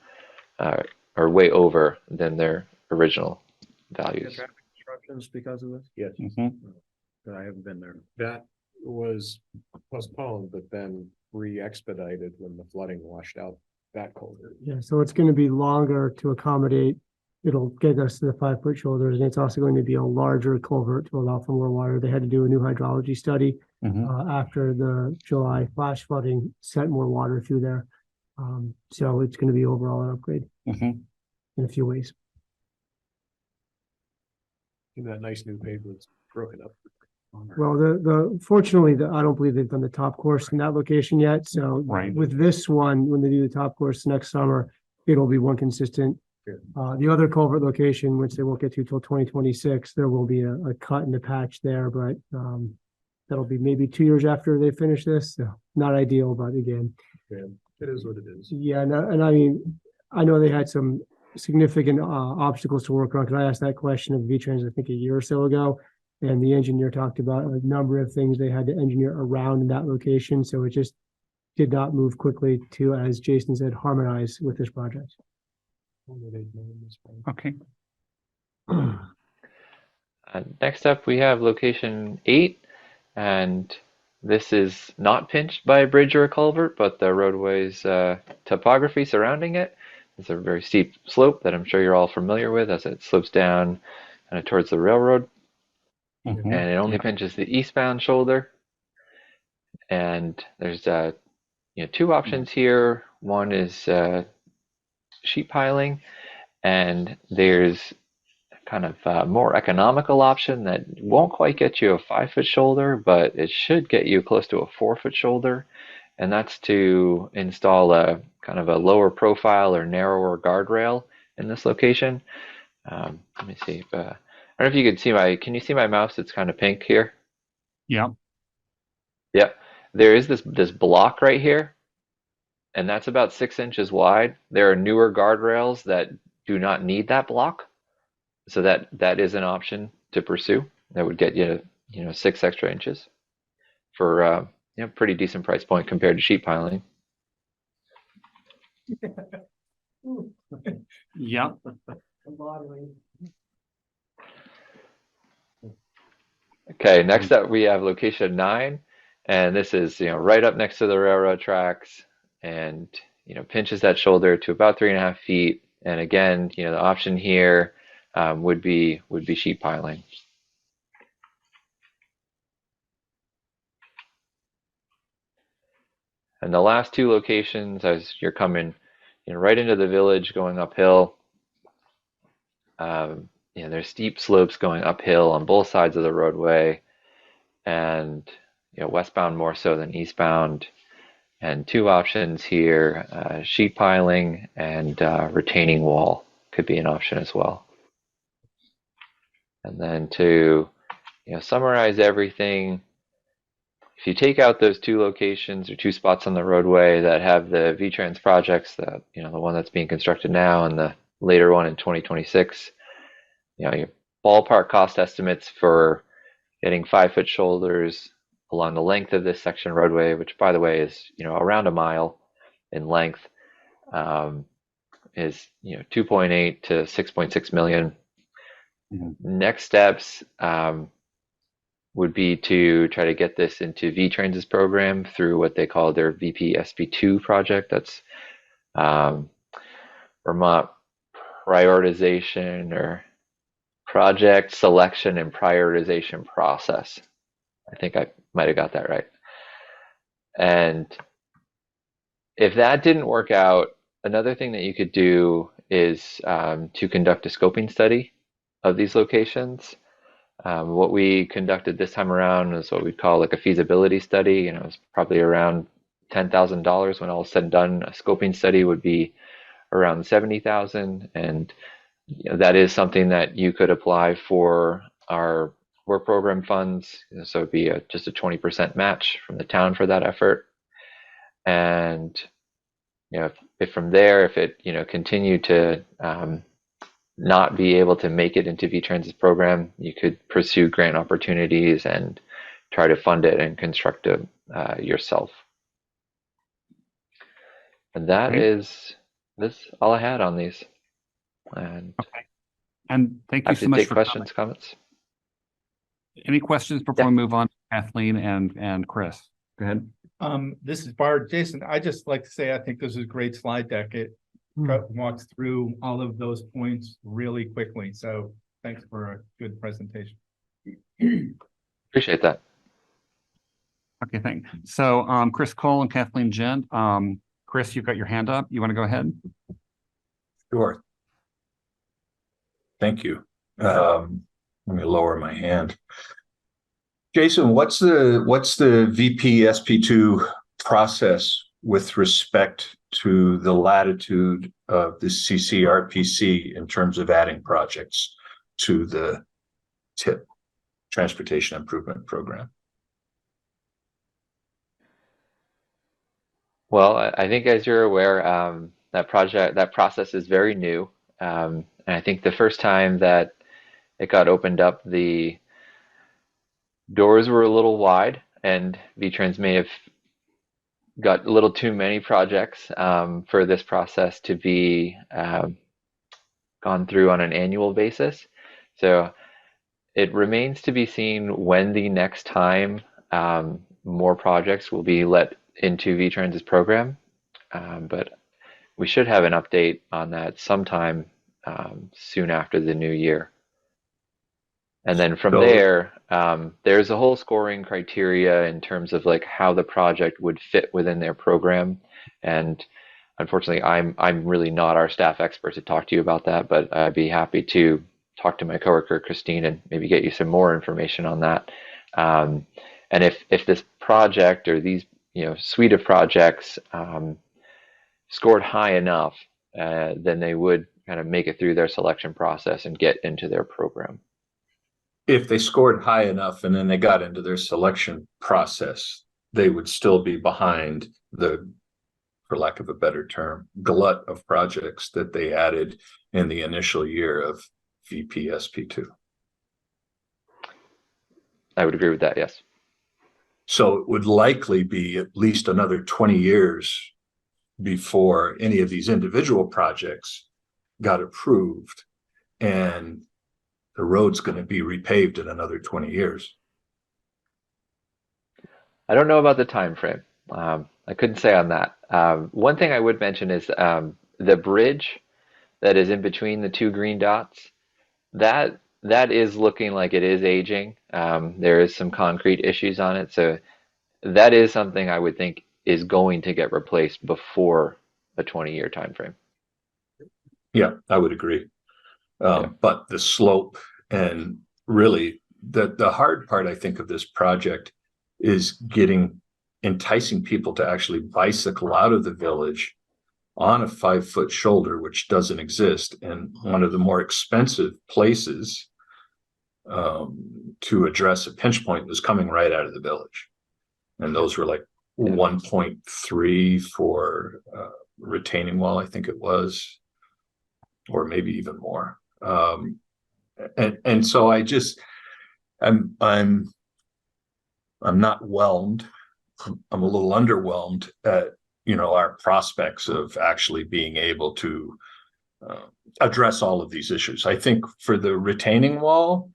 [SPEAKER 9] or way over than their original values.
[SPEAKER 5] Traffic disruptions because of this?
[SPEAKER 10] Yes,
[SPEAKER 5] But I haven't been there.
[SPEAKER 10] that was postponed, but then re-expedited when the flooding washed out that culvert.
[SPEAKER 3] Yeah, so it's gonna be longer to accommodate. It'll get us to the 5-foot shoulders, and it's also going to be a larger culvert to allow for more water. They had to do a new hydrology study after the July flash flooding, sent more water through there. So it's gonna be overall an upgrade in a few ways.
[SPEAKER 10] And that nice new pavement's broken up.
[SPEAKER 3] Well, fortunately, I don't believe they've done the top course in that location yet, so
[SPEAKER 1] Right.
[SPEAKER 3] with this one, when they do the top course next summer, it'll be one consistent. The other culvert location, which they won't get to till 2026, there will be a cut and a patch there, but that'll be maybe 2 years after they finish this, so not ideal, but again.
[SPEAKER 10] Yeah, it is what it is.
[SPEAKER 3] Yeah, and I mean, I know they had some significant obstacles to work on, because I asked that question of VTrans, I think a year or so ago. And the engineer talked about a number of things they had to engineer around in that location, so it just did not move quickly to, as Jason said, harmonize with this project.
[SPEAKER 1] Okay.
[SPEAKER 9] Next up, we have location 8, and this is not pinched by a bridge or a culvert, but the roadway's topography surrounding it. It's a very steep slope that I'm sure you're all familiar with as it slopes down kind of towards the railroad. And it only pinches the eastbound shoulder. And there's 2 options here. One is sheet piling, and there's kind of a more economical option that won't quite get you a 5-foot shoulder, but it should get you close to a 4-foot shoulder. And that's to install a kind of a lower profile or narrower guardrail in this location. Let me see. I don't know if you can you see my mouse? It's kind of pink here.
[SPEAKER 1] Yeah.
[SPEAKER 9] Yep. There is this block right here, and that's about 6 inches wide. There are newer guardrails that do not need that block. So that is an option to pursue. That would get you, 6 extra inches for pretty decent price point compared to sheet piling.
[SPEAKER 1] Yeah.
[SPEAKER 9] Okay, next up we have location 9, and this is right up next to the railroad tracks, and pinches that shoulder to about 3.5 feet. And again, the option here would be sheet piling. And the last 2 locations, as you're coming right into the village going uphill, there's steep slopes going uphill on both sides of the roadway, and westbound more so than eastbound. And 2 options here: sheet piling and retaining wall could be an option as well. And then to summarize everything, if you take out those 2 locations or 2 spots on the roadway that have the VTrans projects, the one that's being constructed now and the later one in 2026, your ballpark cost estimates for getting 5-foot shoulders along the length of this section roadway, which by the way is around a mile in length, is 2.8 to 6.6 million. Next steps would be to try to get this into VTrans' program through what they call their VPSP2 project. That's Vermont Prioritization or Project Selection and Prioritization Process. I think I might have got that right. And if that didn't work out, another thing that you could do is to conduct a scoping study of these locations. What we conducted this time around is what we'd call like a feasibility study. It was probably around $10,000 when all is said and done. A scoping study would be around $70,000, and that is something that you could apply for our work program funds. So it'd be just a 20% match from the town for that effort. And if from there, if it continued to not be able to make it into VTrans' program, you could pursue grant opportunities and try to fund it and construct it yourself. And that
[SPEAKER 1] Great.
[SPEAKER 9] is all I had on these. And
[SPEAKER 1] Okay. And thank you
[SPEAKER 9] happy
[SPEAKER 1] so
[SPEAKER 9] to
[SPEAKER 1] much
[SPEAKER 9] take
[SPEAKER 1] for
[SPEAKER 9] questions, comments.
[SPEAKER 1] Any questions before we move on to Kathleen and Chris? Go ahead.
[SPEAKER 4] This is Bart. Jason, I just like to say, I think this is a great slide deck. It walks through all of those points really quickly. So thanks for a good presentation.
[SPEAKER 9] Appreciate that.
[SPEAKER 1] Okay, thanks. So Chris Cole and Kathleen Gent. Chris, you've got your hand up. You want to go ahead?
[SPEAKER 11] Sure. Thank you. Let me lower my hand. Jason, what's the VP SP2 process with respect to the latitude of the CCRPC in terms of adding projects to the TIP, Transportation Improvement Program?
[SPEAKER 9] Well, I think as you're aware, that process is very new. And I think the first time that it got opened up, the doors were a little wide, and VTrans may have got a little too many projects for this process to be gone through on an annual basis. So it remains to be seen when the next time more projects will be let into VTrans' program. But we should have an update on that sometime soon after the new year. And then from there, there's a whole scoring criteria in terms of like how the project would fit within their program. And unfortunately, I'm really not our staff expert to talk to you about that, but I'd be happy to talk to my coworker Christine and maybe get you some more information on that. And if this project or these suite of projects scored high enough, then they would kind of make it through their selection process and get into their program.
[SPEAKER 11] If they scored high enough and then they got into their selection process, they would still be behind the, for lack of a better term, glut of projects that they added in the initial year of VPSP2.
[SPEAKER 9] I would agree with that, yes.
[SPEAKER 11] So it would likely be at least another 20 years before any of these individual projects got approved, and the road's going to be repaved in another 20 years.
[SPEAKER 9] I don't know about the time frame. I couldn't say on that. One thing I would mention is the bridge that is in between the two green dots. That is looking like it is aging. There is some concrete issues on it, so that is something I would think is going to get replaced before a 20-year time frame.
[SPEAKER 11] Yeah, I would agree. But the slope, and really the hard part, I think, of this project is enticing people to actually bicycle out of the village on a 5-foot shoulder, which doesn't exist. And one of the more expensive places to address a pinch point was coming right out of the village. And those were like 1.3 for retaining wall, I think it was, or maybe even more. And so I'm not whelmed. I'm a little underwhelmed at our prospects of actually being able to address all of these issues. I think for the retaining wall,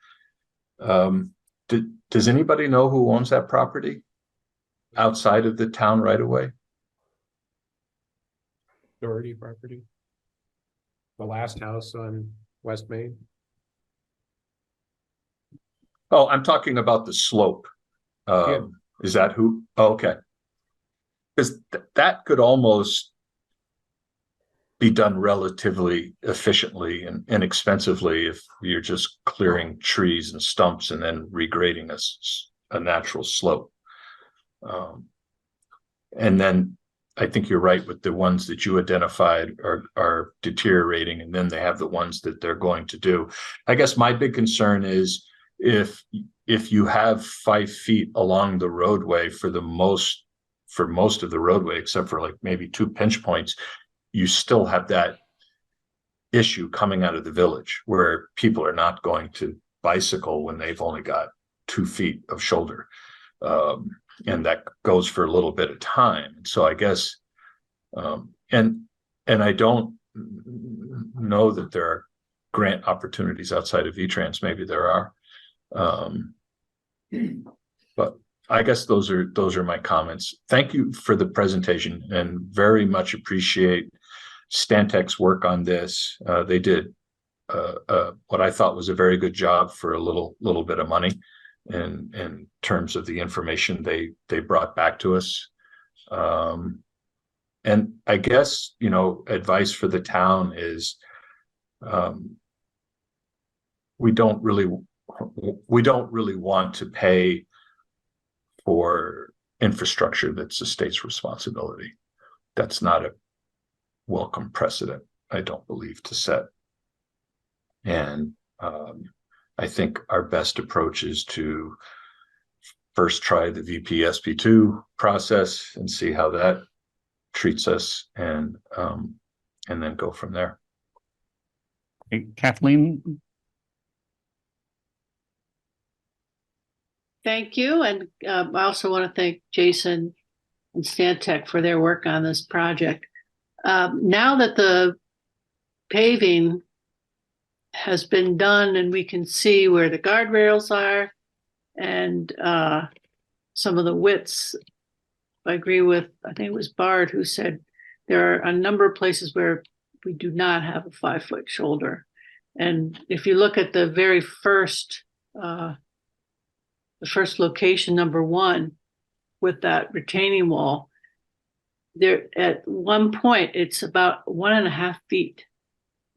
[SPEAKER 11] does anybody know who owns that property outside of the town right away?
[SPEAKER 10] Doherty property. The last house on West Main.
[SPEAKER 11] Oh, I'm talking about the slope. Is that who? Oh, okay. Because that could almost be done relatively efficiently and inexpensively if you're just clearing trees and stumps and then regrading a natural slope. And then I think you're right with the ones that you identified are deteriorating, and then they have the ones that they're going to do. I guess my big concern is if you have 5 feet along the roadway for most of the roadway, except for like maybe 2 pinch points, you still have that issue coming out of the village where people are not going to bicycle when they've only got 2 feet of shoulder. And that goes for a little bit of time. So I guess, and I don't know that there are grant opportunities outside of VTrans. Maybe there are. But I guess those are my comments. Thank you for the presentation and very much appreciate Stantec's work on this. They did what I thought was a very good job for a little bit of money in terms of the information they brought back to us. And I guess, advice for the town is we don't really want to pay for infrastructure that's the state's responsibility. That's not a welcome precedent, I don't believe, to set. And I think our best approach is to first try the VPSP2 process and see how that treats us, and then go from there.
[SPEAKER 1] Okay, Kathleen?
[SPEAKER 12] Thank you, and I also want to thank Jason and Stantec for their work on this project. Now that the paving has been done and we can see where the guardrails are and some of the widths, I agree with, I think it was Bard who said there are a number of places where we do not have a 5-foot shoulder. And if you look at the very first location, number 1, with that retaining wall, there at one point it's about 1.5 feet,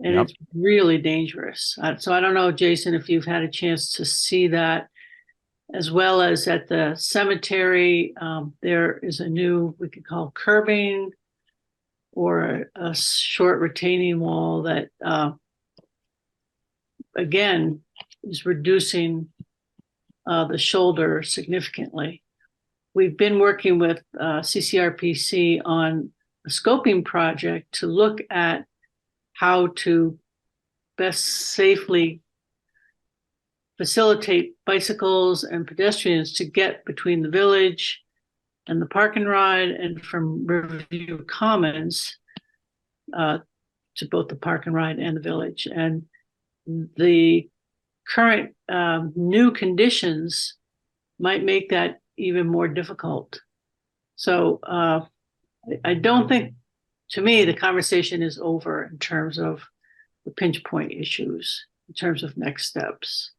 [SPEAKER 12] and
[SPEAKER 1] Yep.
[SPEAKER 12] it's really dangerous. So I don't know, Jason, if you've had a chance to see that, as well as at the cemetery. There is a new, we could call curbing, or a short retaining wall that again is reducing the shoulder significantly. We've been working with CCRPC on a scoping project to look at how to best safely facilitate bicycles and pedestrians to get between the village and the park and ride, and from Riverview Commons to both the park and ride and the village. And the current new conditions might make that even more difficult. So I don't think, to me, the conversation is over in terms of the pinch point issues, in terms of next steps,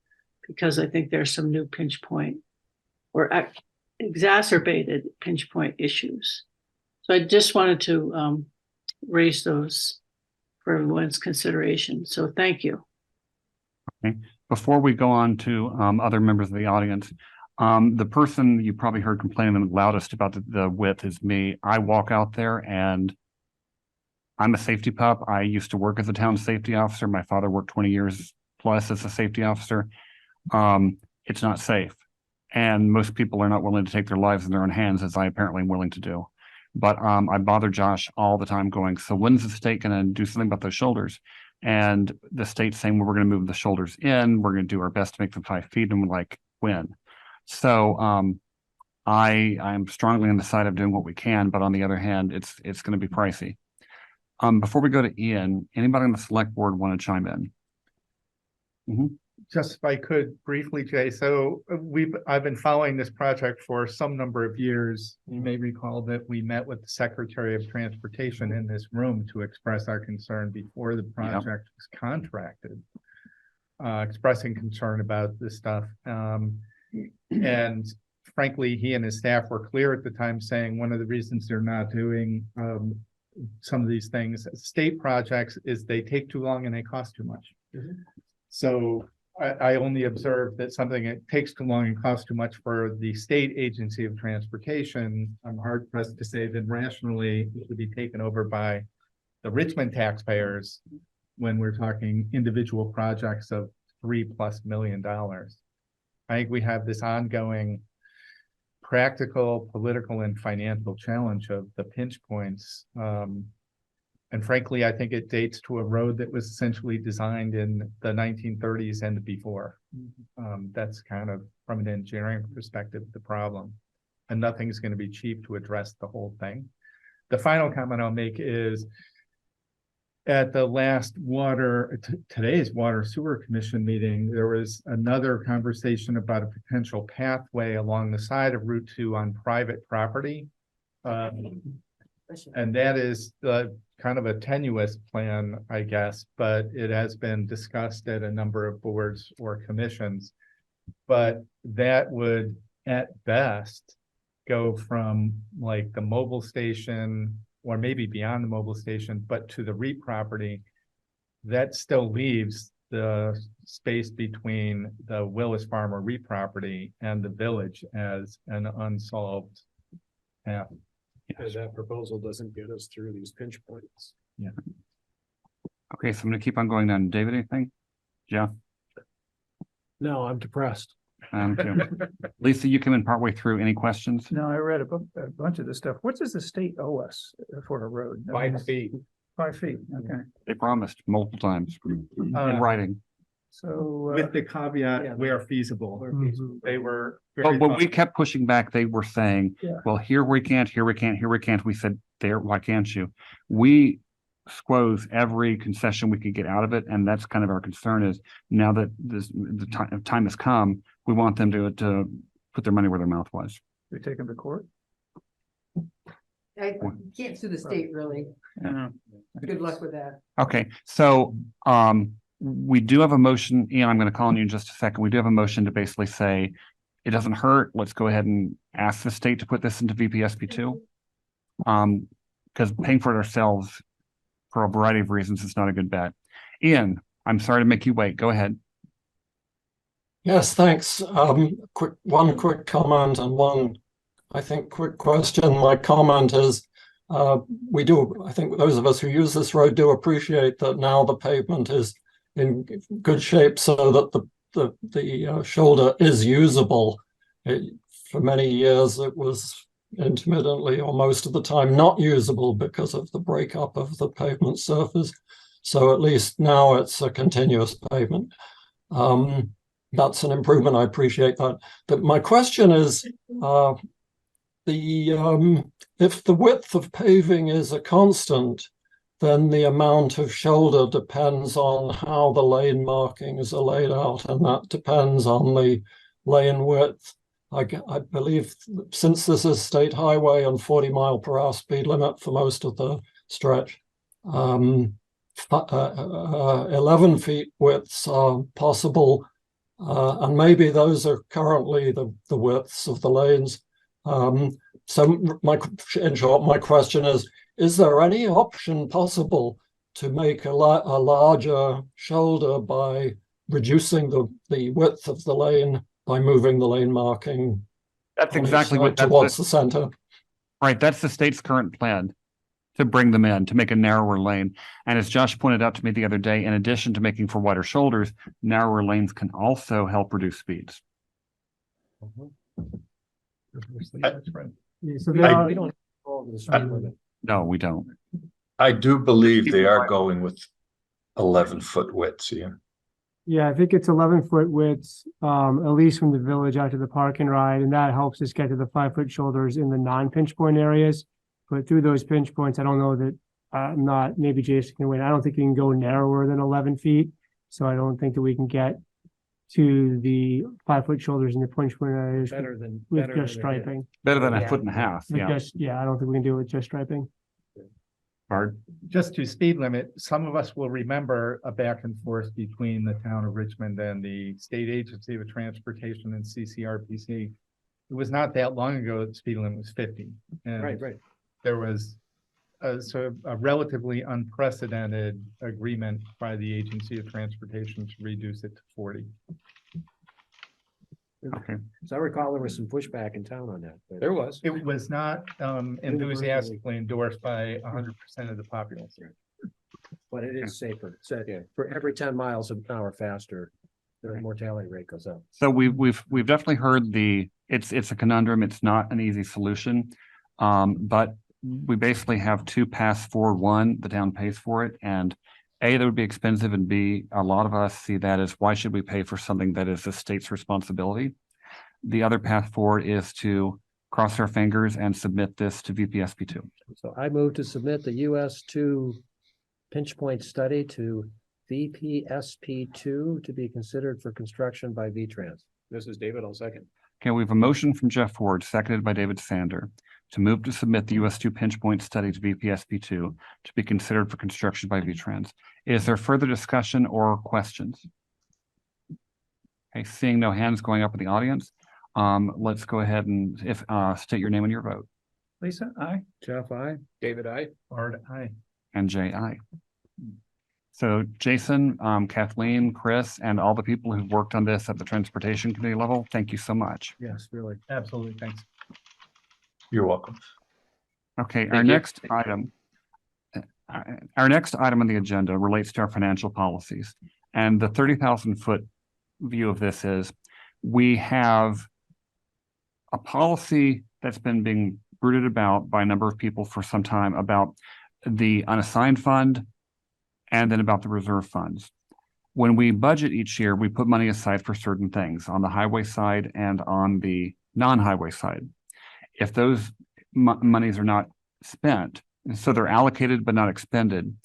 [SPEAKER 12] because I think there's some new pinch point or exacerbated pinch point issues. So I just wanted to raise those for everyone's consideration. So thank you.
[SPEAKER 1] Okay. Before we go on to other members of the audience, the person you probably heard complaining the loudest about the width is me. I walk out there and I'm a safety pup. I used to work as a town safety officer. My father worked 20 years plus as a safety officer. It's not safe. And most people are not willing to take their lives in their own hands, as I apparently am willing to do. But I bother Josh all the time going, so when's the state going to do something about those shoulders? And the state's saying, well, we're going to move the shoulders in. We're going to do our best to make them 5 feet. And we're like, when? So I'm strongly on the side of doing what we can. But on the other hand, it's going to be pricey. Before we go to Ian, anybody on the select board want to chime in? Mm-hmm.
[SPEAKER 4] Just if I could briefly, Jay. So I've been following this project for some number of years. You may recall that we met with the Secretary of Transportation in this room to express our concern before the project was contracted, expressing concern about this stuff. And frankly, he and his staff were clear at the time, saying one of the reasons they're not doing some of these things, state projects, is they take too long and they cost too much. So I only observed that something that takes too long and costs too much for the state agency of transportation, I'm hard pressed to say that rationally it would be taken over by the Richmond taxpayers when we're talking individual projects of $3+ million. I think we have this ongoing practical, political, and financial challenge of the pinch points. And frankly, I think it dates to a road that was essentially designed in the 1930s and before. That's kind of, from an engineering perspective, the problem. And nothing's going to be cheap to address the whole thing. The final comment I'll make is at the last today's Water Sewer Commission meeting, there was another conversation about a potential pathway along the side of Route 2 on private property. And that is kind of a tenuous plan, I guess, but it has been discussed at a number of boards or commissions. But that would, at best, go from like the mobile station or maybe beyond the mobile station, but to the REIT property. That still leaves the space between the Willis Farm or REIT property and the village as an unsolved path.
[SPEAKER 10] And that proposal doesn't get us through these pinch points.
[SPEAKER 4] Yeah.
[SPEAKER 1] Okay, so I'm gonna keep on going down. David, anything? Jeff?
[SPEAKER 10] No, I'm depressed.
[SPEAKER 1] Okay. Lisa, you came in partway through. Any questions?
[SPEAKER 13] No, I read a bunch of this stuff. What does the state owe us for a road?
[SPEAKER 10] 5 feet.
[SPEAKER 13] 5 feet, okay.
[SPEAKER 1] They promised multiple times in writing.
[SPEAKER 13] So.
[SPEAKER 4] With the caveat, where feasible, they were.
[SPEAKER 1] But when we kept pushing back, they were saying,
[SPEAKER 13] Yeah.
[SPEAKER 1] well, here we can't, here we can't, here we can't. We said, there, why can't you? We squoze every concession we could get out of it. And that's kind of our concern is now that the time has come, we want them to put their money where their mouth was.
[SPEAKER 13] We take them to court?
[SPEAKER 2] I can't sue the state, really. Good luck with that.
[SPEAKER 1] Okay, so we do have a motion, Ian, I'm going to call on you in just a second. We do have a motion to basically say it doesn't hurt. Let's go ahead and ask the state to put this into VPSP2. Because paying for it ourselves for a variety of reasons is not a good bet. Ian, I'm sorry to make you wait. Go ahead.
[SPEAKER 14] Yes, thanks. One quick comment and one, I think, quick question. My comment is, I think those of us who use this road do appreciate that now the pavement is in good shape so that the shoulder is usable. For many years, it was intermittently or most of the time not usable because of the breakup of the pavement surface. So at least now it's a continuous pavement. That's an improvement. I appreciate that. But my question is, if the width of paving is a constant, then the amount of shoulder depends on how the lane markings are laid out, and that depends on the lane width. I believe since this is state highway and 40-mile-per-hour speed limit for most of the stretch, 11 feet widths are possible. And maybe those are currently the widths of the lanes. So in short, my question is there any option possible to make a larger shoulder by reducing the width of the lane by moving the lane marking?
[SPEAKER 1] That's exactly what
[SPEAKER 14] towards the center.
[SPEAKER 1] Right, that's the state's current plan, to bring them in, to make a narrower lane. And as Josh pointed out to me the other day, in addition to making for wider shoulders, narrower lanes can also help reduce speeds.
[SPEAKER 3] So there are,
[SPEAKER 10] We don't involve the speed limit.
[SPEAKER 1] No, we don't.
[SPEAKER 11] I do believe they are going with 11-foot widths, Ian.
[SPEAKER 3] yeah, I think it's 11-foot widths, at least from the village out to the park and ride, and that helps us get to the 5-foot shoulders in the non-pinch point areas. But through those pinch points, I don't know that, maybe Jason can wait. I don't think you can go narrower than 11 feet. So I don't think that we can get to the 5-foot shoulders in the pinch point areas with just striping.
[SPEAKER 1] Better than a foot and a half,
[SPEAKER 3] With
[SPEAKER 1] yeah.
[SPEAKER 3] I don't think we can do it with just striping.
[SPEAKER 1] Bard?
[SPEAKER 4] Just to speed limit, some of us will remember a back and forth between the town of Richmond and the State Agency of Transportation and CCRPC. It was not that long ago that the speed limit was 50. And
[SPEAKER 10] Right.
[SPEAKER 4] there was a relatively unprecedented agreement by the Agency of Transportation to reduce it to 40.
[SPEAKER 1] Okay.
[SPEAKER 5] As I recall, there was some pushback in town on that. but-
[SPEAKER 10] There was.
[SPEAKER 4] It was not enthusiastically endorsed by 100% of the populace.
[SPEAKER 5] But it is safer. So for every 10 miles an hour faster, the mortality rate goes up.
[SPEAKER 1] So we've definitely heard it's a conundrum. It's not an easy solution. But we basically have two paths forward. One, the town pays for it, and A, that would be expensive, and B, a lot of us see that as why should we pay for something that is the state's responsibility? The other path forward is to cross our fingers and submit this to VPSP2.
[SPEAKER 5] So I move to submit the US2 pinch point study to VPSP2 to be considered for construction by VTrans.
[SPEAKER 10] This is David, I'll second.
[SPEAKER 1] Okay, we have a motion from Jeff Ford, seconded by David Sander, to move to submit the US2 pinch point study to VPSP2 to be considered for construction by VTrans. Is there further discussion or questions? Okay, seeing no hands going up in the audience, let's go ahead and state your name and your vote.
[SPEAKER 13] Lisa, aye.
[SPEAKER 5] Jeff, I.
[SPEAKER 10] David, I.
[SPEAKER 13] Art, aye.
[SPEAKER 1] And Jay, aye. So Jason, Kathleen, Chris, and all the people who've worked on this at the Transportation Committee level, thank you so much.
[SPEAKER 5] Yes, really.
[SPEAKER 4] Absolutely, thanks.
[SPEAKER 11] You're welcome.
[SPEAKER 1] Okay,
[SPEAKER 9] Thank
[SPEAKER 1] our
[SPEAKER 9] you.
[SPEAKER 1] next item. Our next item on the agenda relates to our financial policies. And the 30,000 foot view of this is we have a policy that's been being brooded about by a number of people for some time about the unassigned fund and then about the reserve funds. When we budget each year, we put money aside for certain things on the highway side and on the non-highway side. If those monies are not spent, so they're allocated but not expended,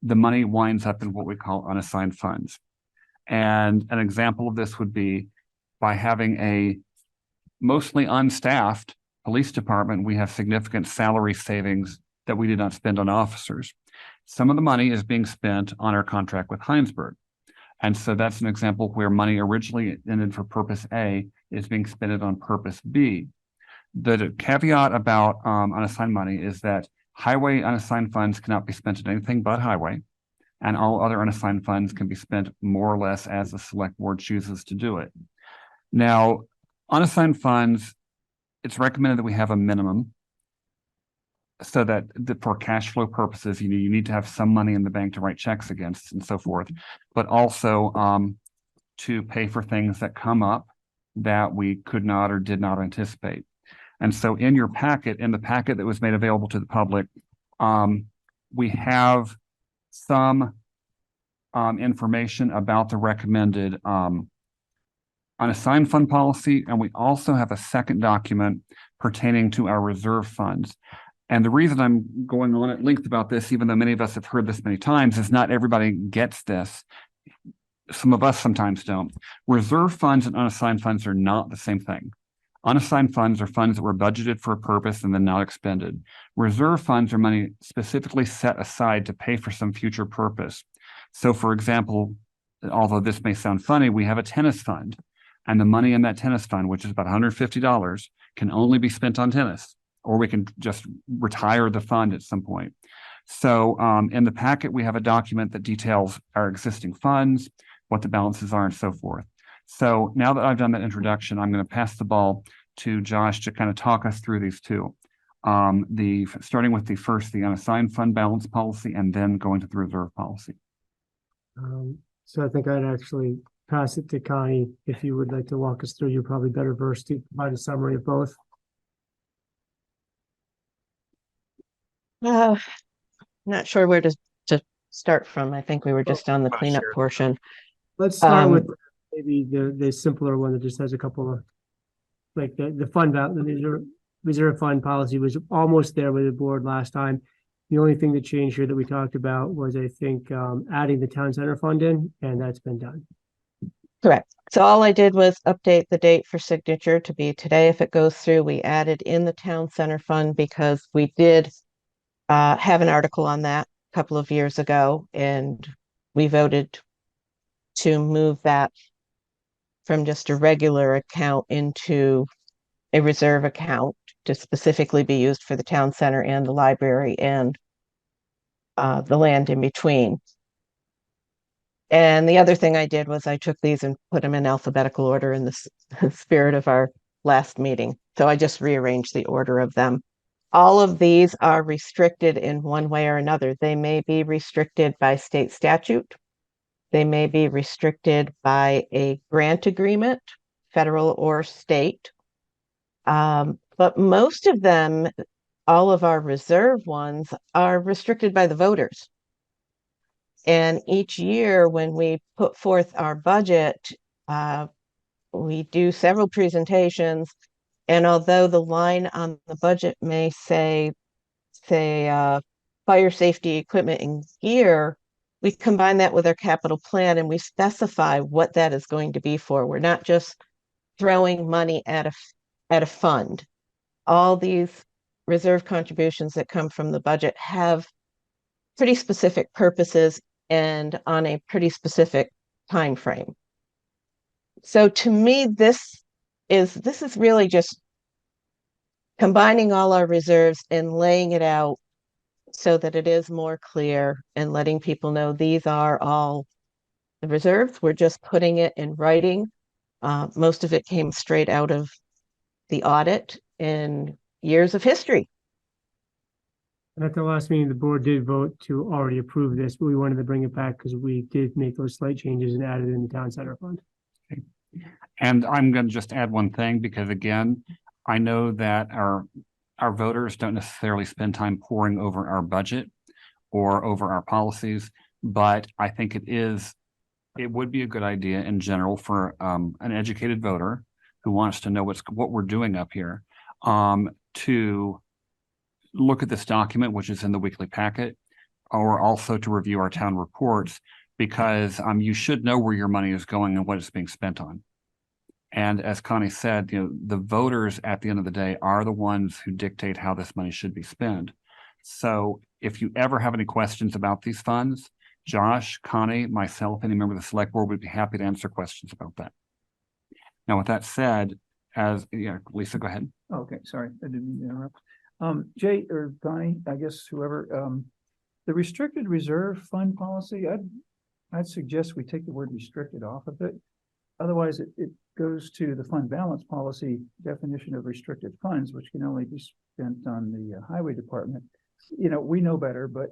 [SPEAKER 1] the money winds up in what we call unassigned funds. And an example of this would be by having a mostly unstaffed police department, we have significant salary savings that we did not spend on officers. Some of the money is being spent on our contract with Hinesburg. And so that's an example where money originally intended for purpose A is being spent on purpose B. The caveat about unassigned money is that highway unassigned funds cannot be spent on anything but highway, and all other unassigned funds can be spent more or less as the select board chooses to do it. Now, unassigned funds, it's recommended that we have a minimum so that for cash flow purposes, you need to have some money in the bank to write checks against and so forth, but also to pay for things that come up that we could not or did not anticipate. And so in your packet, in the packet that was made available to the public, we have some information about the recommended unassigned fund policy, and we also have a second document pertaining to our reserve funds. And the reason I'm going on at length about this, even though many of us have heard this many times, is not everybody gets this. Some of us sometimes don't. Reserve funds and unassigned funds are not the same thing. Unassigned funds are funds that were budgeted for a purpose and then not expended. Reserve funds are money specifically set aside to pay for some future purpose. So for example, although this may sound funny, we have a tennis fund, and the money in that tennis fund, which is about $150, can only be spent on tennis, or we can just retire the fund at some point. So in the packet, we have a document that details our existing funds, what the balances are, and so forth. So now that I've done that introduction, I'm going to pass the ball to Josh to kind of talk us through these two. Starting with the unassigned fund balance policy, and then going to the reserve policy.
[SPEAKER 3] So I think I'd actually pass it to Connie. If you would like to walk us through, you're probably better versed to provide a summary of both.
[SPEAKER 15] Not sure where to start from. I think we were just on the cleanup portion.
[SPEAKER 3] Let's start with maybe the simpler one that just has a couple of, like the fund the reserve fund policy was almost there with the board last time. The only thing that changed here that we talked about was, I think, adding the town center fund in, and that's been done.
[SPEAKER 15] Correct. So all I did was update the date for signature to be today. If it goes through, we added in the town center fund because we did have an article on that a couple of years ago, and we voted to move that from just a regular account into a reserve account to specifically be used for the town center and the library and the land in between. And the other thing I did was I took these and put them in alphabetical order in the spirit of our last meeting. So I just rearranged the order of them. All of these are restricted in one way or another. They may be restricted by state statute. They may be restricted by a grant agreement, federal or state. But most of them all of our reserve ones are restricted by the voters. And each year when we put forth our budget, we do several presentations. And although the line on the budget may say fire safety equipment and gear, we combine that with our capital plan and we specify what that is going to be for. We're not just throwing money at a fund. All these reserve contributions that come from the budget have pretty specific purposes and on a pretty specific time frame. So to me, this is really just combining all our reserves and laying it out so that it is more clear and letting people know these are all the reserves. We're just putting it in writing. Most of it came straight out of the audit in years of history.
[SPEAKER 3] And at the last meeting, the board did vote to already approve this, but we wanted to bring it back because we did make those slight changes and added in the town center fund.
[SPEAKER 1] Okay. And I'm going to just add one thing, because again, I know that our voters don't necessarily spend time poring over our budget or over our policies, but I think it would be a good idea in general for an educated voter who wants to know what we're doing up here, to look at this document, which is in the weekly packet, or also to review our town reports, because you should know where your money is going and what it's being spent on. And as Connie said, the voters at the end of the day are the ones who dictate how this money should be spent. So if you ever have any questions about these funds, Josh, Connie, myself, any member of the select board would be happy to answer questions about that. Now, with that said, Lisa, go ahead.
[SPEAKER 13] Okay, sorry, I didn't mean to interrupt. Jay or Connie, I guess whoever, the restricted reserve fund policy, I'd suggest we take the word restricted off of it. Otherwise, it goes to the fund balance policy definition of restricted funds, which can only be spent on the highway department. We know better, but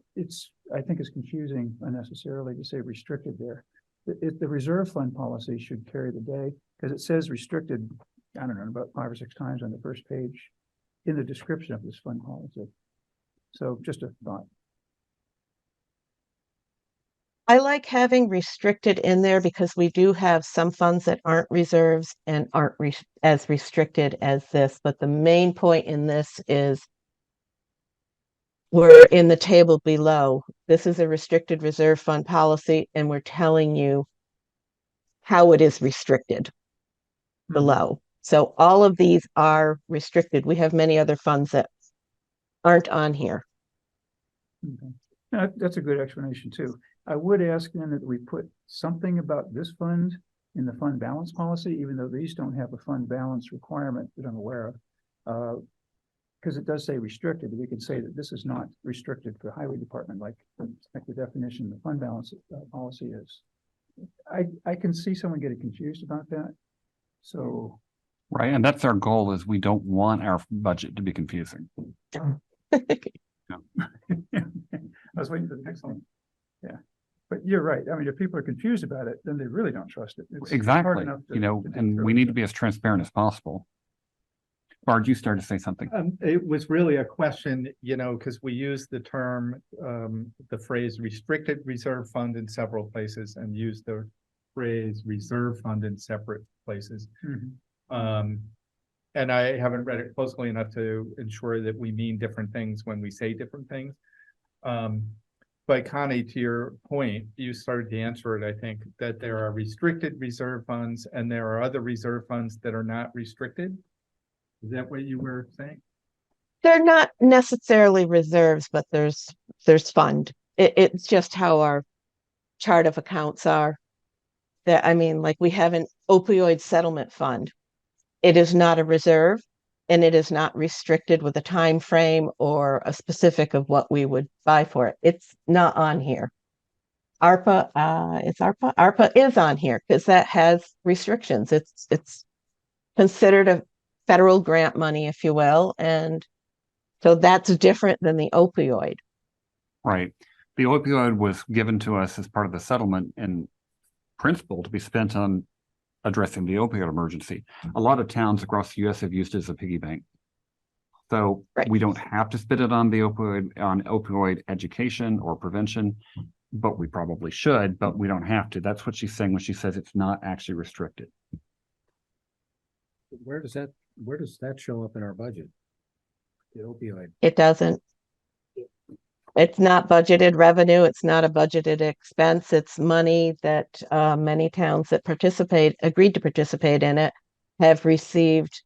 [SPEAKER 13] I think it's confusing unnecessarily to say restricted there. The reserve fund policy should carry the day, because it says restricted, I don't know, about 5 or 6 times on the first page in the description of this fund policy. So just a thought.
[SPEAKER 15] I like having restricted in there because we do have some funds that aren't reserves and aren't as restricted as this. But the main point in this is we're in the table below. This is a restricted reserve fund policy, and we're telling you how it is restricted below. So all of these are restricted. We have many other funds that aren't on here.
[SPEAKER 13] Okay. That's a good explanation too. I would ask then that we put something about this fund in the fund balance policy, even though these don't have a fund balance requirement that I'm aware of. Because it does say restricted. We could say that this is not restricted for highway department, like the definition of the fund balance policy is. I can see someone getting confused about that. So.
[SPEAKER 1] Right, and that's our goal, is we don't want our budget to be confusing.
[SPEAKER 13] I was waiting for the next one. Yeah, but you're right. I mean, if people are confused about it, then they really don't trust it. It's
[SPEAKER 1] Exactly,
[SPEAKER 13] hard enough to
[SPEAKER 1] and we need to be as transparent as possible. Bard, you started to say something.
[SPEAKER 4] It was really a question, because we use the term, the phrase restricted reserve fund in several places and use the phrase reserve fund in separate places. And I haven't read it closely enough to ensure that we mean different things when we say different things. But Connie, to your point, you started to answer it, I think, that there are restricted reserve funds and there are other reserve funds that are not restricted. Is that what you were saying?
[SPEAKER 15] They're not necessarily reserves, but there's fund. It's just how our chart of accounts are. That, I mean, like we have an opioid settlement fund. It is not a reserve, and it is not restricted with a time frame or a specific of what we would buy for it. It's not on here. ARPA, ARPA is on here because that has restrictions. It's considered a federal grant money, if you will, and so that's different than the opioid.
[SPEAKER 1] Right. The opioid was given to us as part of the settlement in principle to be spent on addressing the opioid emergency. A lot of towns across the U.S. have used it as a piggy bank. So
[SPEAKER 15] Right.
[SPEAKER 1] we don't have to spend it on the opioid education or prevention, but we probably should, but we don't have to. That's what she's saying when she says it's not actually restricted.
[SPEAKER 5] Where does that show up in our budget? The opioid.
[SPEAKER 15] It doesn't. It's not budgeted revenue. It's not a budgeted expense. It's money that many towns that agreed to participate in it have received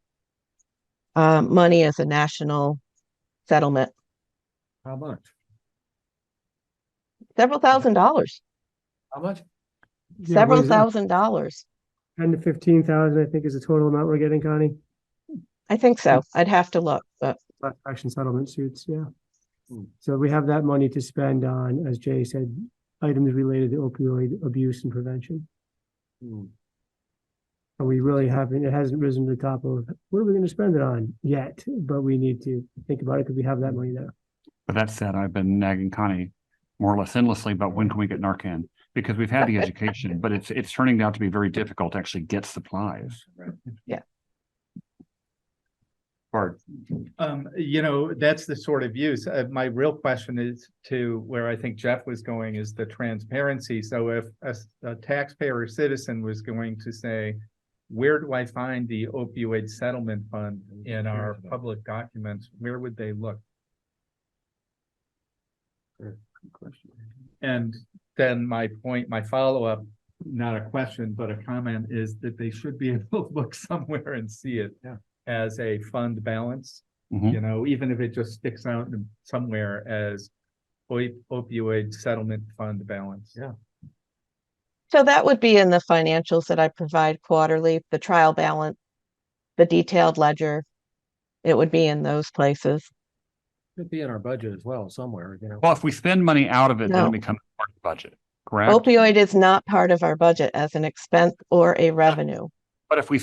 [SPEAKER 15] money as a national settlement.
[SPEAKER 5] How much?
[SPEAKER 15] Several $1,000s.
[SPEAKER 5] How much?
[SPEAKER 3] Yeah,
[SPEAKER 15] Several
[SPEAKER 3] what is that?
[SPEAKER 15] $1,000s.
[SPEAKER 3] 10 to 15,000, I think, is the total amount we're getting, Connie.
[SPEAKER 15] I think so. I'd have to look, but
[SPEAKER 3] Class action settlement suits, yeah.
[SPEAKER 5] Hmm.
[SPEAKER 3] So we have that money to spend on, as Jay said, items related to opioid abuse and prevention.
[SPEAKER 5] Hmm.
[SPEAKER 3] And we really haven't, it hasn't risen to the top of, what are we gonna spend it on yet? But we need to think about it because we have that money there.
[SPEAKER 1] But that said, I've been nagging Connie more or less endlessly about when can we get Narcan? Because we've had the education, but it's turning out to be very difficult to actually get supplies.
[SPEAKER 5] Right.
[SPEAKER 15] Yeah.
[SPEAKER 1] Bart,
[SPEAKER 4] You know, that's the sort of use. My real question is to where I think Jeff was going is the transparency. So if a taxpayer or citizen was going to say, where do I find the opioid settlement fund in our public documents? Where would they look?
[SPEAKER 5] Good question.
[SPEAKER 4] And then my follow-up, not a question, but a comment, is that they should be able to look somewhere and see it as a fund balance.
[SPEAKER 1] Mhm.
[SPEAKER 4] You know, even if it just sticks out somewhere as opioid settlement fund balance.
[SPEAKER 5] Yeah.
[SPEAKER 15] so that would be in the financials that I provide quarterly, the trial balance, the detailed ledger. It would be in those places.
[SPEAKER 5] Could be in our budget as well, somewhere, you know.
[SPEAKER 1] well, if we spend money out of it, then
[SPEAKER 15] No.
[SPEAKER 1] it becomes part of the budget, correct?
[SPEAKER 15] Opioid is not part of our budget as an expense or a revenue.
[SPEAKER 1] But if we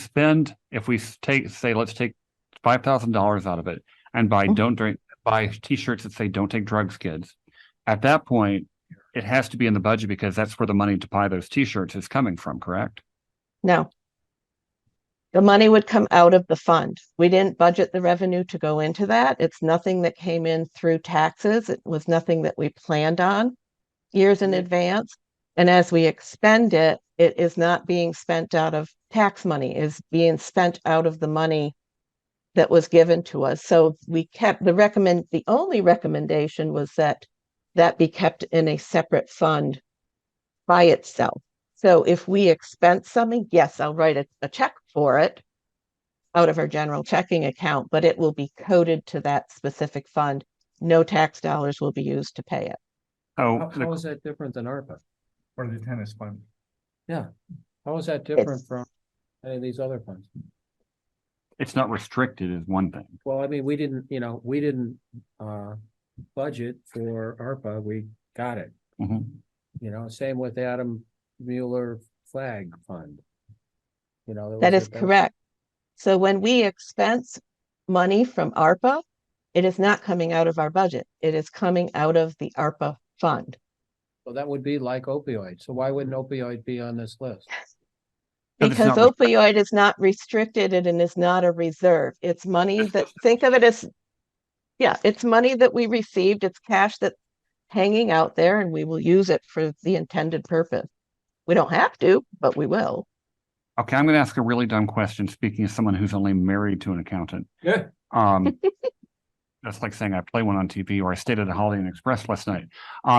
[SPEAKER 1] take, say, let's take $5,000 out of it and
[SPEAKER 15] Mhm.
[SPEAKER 1] buy T-shirts that say "Don't take drugs, kids." At that point, it has to be in the budget because that's where the money to buy those T-shirts is coming from, correct?
[SPEAKER 15] No. The money would come out of the fund. We didn't budget the revenue to go into that. It's nothing that came in through taxes. It was nothing that we planned on years in advance. And as we expend it, it is not being spent out of tax money, is being spent out of the money that was given to us. So we kept the only recommendation was that be kept in a separate fund by itself. So if we expense something, yes, I'll write a check for it out of our general checking account, but it will be coded to that specific fund. No tax dollars will be used to pay it.
[SPEAKER 1] Oh,
[SPEAKER 5] How is that different than ARPA?
[SPEAKER 4] Or the tennis fund.
[SPEAKER 5] Yeah. How is that different from any of these other funds?
[SPEAKER 1] it's not restricted is one thing.
[SPEAKER 5] Well, I mean, we didn't budget for ARPA. We got it.
[SPEAKER 1] Mhm.
[SPEAKER 5] You know, same with Adam Mueller Flag Fund. You know,
[SPEAKER 15] That is correct. So when we expense money from ARPA, it is not coming out of our budget. It is coming out of the ARPA fund.
[SPEAKER 5] Well, that would be like opioid. So why wouldn't opioid be on this list?
[SPEAKER 15] Because opioid is not restricted and is not a reserve. It's money that, think of it as, it's money that we received. It's cash that's hanging out there and we will use it for the intended purpose. We don't have to, but we will.
[SPEAKER 1] Okay, I'm going to ask a really dumb question, speaking as someone who's only married to an accountant.
[SPEAKER 5] Yeah.
[SPEAKER 1] That's like saying I play one on TV or I stayed at a Holiday Inn Express last night.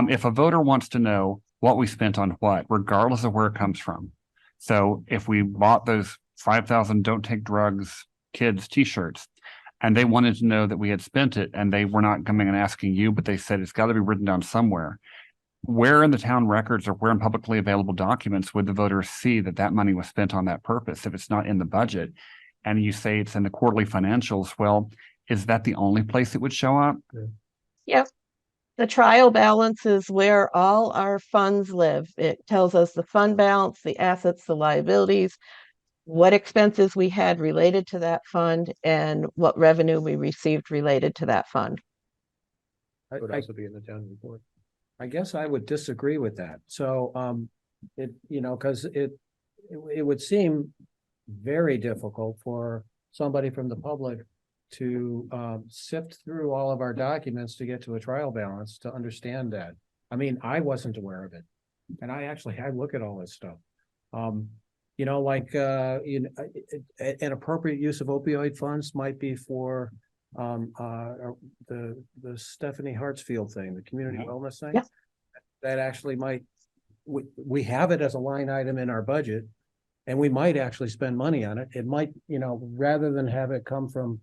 [SPEAKER 1] If a voter wants to know what we spent on what, regardless of where it comes from. So if we bought those 5,000 Don't Take Drugs kids T-shirts and they wanted to know that we had spent it and they were not coming and asking you, but they said it's got to be written down somewhere. Where in the town records or where in publicly available documents would the voters see that that money was spent on that purpose if it's not in the budget? And you say it's in the quarterly financials, well, is that the only place it would show up?
[SPEAKER 15] Yep. The trial balance is where all our funds live. It tells us the fund balance, the assets, the liabilities, what expenses we had related to that fund, and what revenue we received related to that fund.
[SPEAKER 5] Would also be in the town report. I guess I would disagree with that. So, because it would seem very difficult for somebody from the public to sift through all of our documents to get to a trial balance to understand that. I mean, I wasn't aware of it. And I look at all this stuff. You know, like, an appropriate use of opioid funds might be for the Stephanie Hartsfield thing, the community wellness thing.
[SPEAKER 15] Yeah.
[SPEAKER 5] That actually might, we have it as a line item in our budget, and we might actually spend money on it. It might, you know, rather than have it come from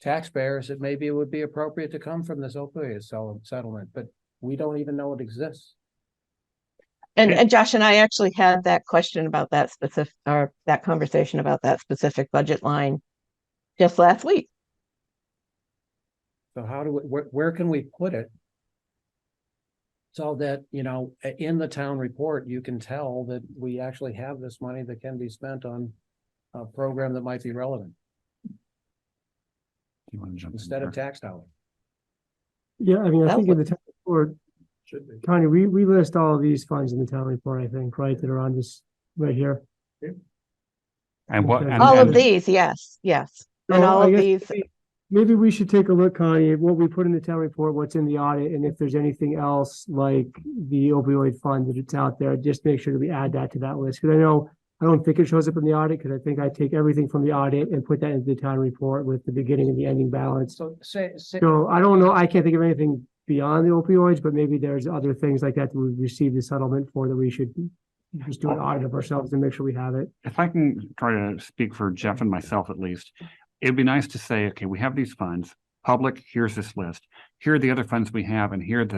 [SPEAKER 5] taxpayers, it would be appropriate to come from this opioid settlement, but we don't even know it exists.
[SPEAKER 15] And Josh and I actually had that question about that specific, or that conversation about that specific budget line just last week.
[SPEAKER 5] So how do we, where can we put it? So that, you know, in the town report, you can tell that we actually have this money that can be spent on a program that might be relevant
[SPEAKER 1] You want to jump in
[SPEAKER 5] instead of
[SPEAKER 1] there?
[SPEAKER 5] tax dollars.
[SPEAKER 3] Yeah, I mean, I
[SPEAKER 15] That
[SPEAKER 3] think in the
[SPEAKER 15] would-
[SPEAKER 3] town report,
[SPEAKER 10] Should be.
[SPEAKER 3] Connie, we list all of these funds in the town report, I think, right, that are on this right here.
[SPEAKER 1] And what?
[SPEAKER 3] Okay.
[SPEAKER 1] and-
[SPEAKER 15] All of
[SPEAKER 1] and-
[SPEAKER 15] these, yes, yes. And
[SPEAKER 3] So
[SPEAKER 15] all
[SPEAKER 3] I
[SPEAKER 15] of
[SPEAKER 3] guess
[SPEAKER 15] these,
[SPEAKER 3] maybe we should take a look, Connie, at what we put in the town report, what's in the audit, and if there's anything else like the opioid fund that it's out there, just make sure that we add that to that list. Because I don't think it shows up in the audit, because I think I take everything from the audit and put that into the town report with the beginning and the ending balance.
[SPEAKER 5] So say,
[SPEAKER 3] So I don't know, I can't think of anything beyond the opioids, but maybe there's other things like that that we've received the settlement for that we should just do an audit of ourselves and make sure we have it.
[SPEAKER 1] If I can try to speak for Jeff and myself at least, it'd be nice to say, okay, we have these funds, public, here's this list. Here are the other funds we have, and here's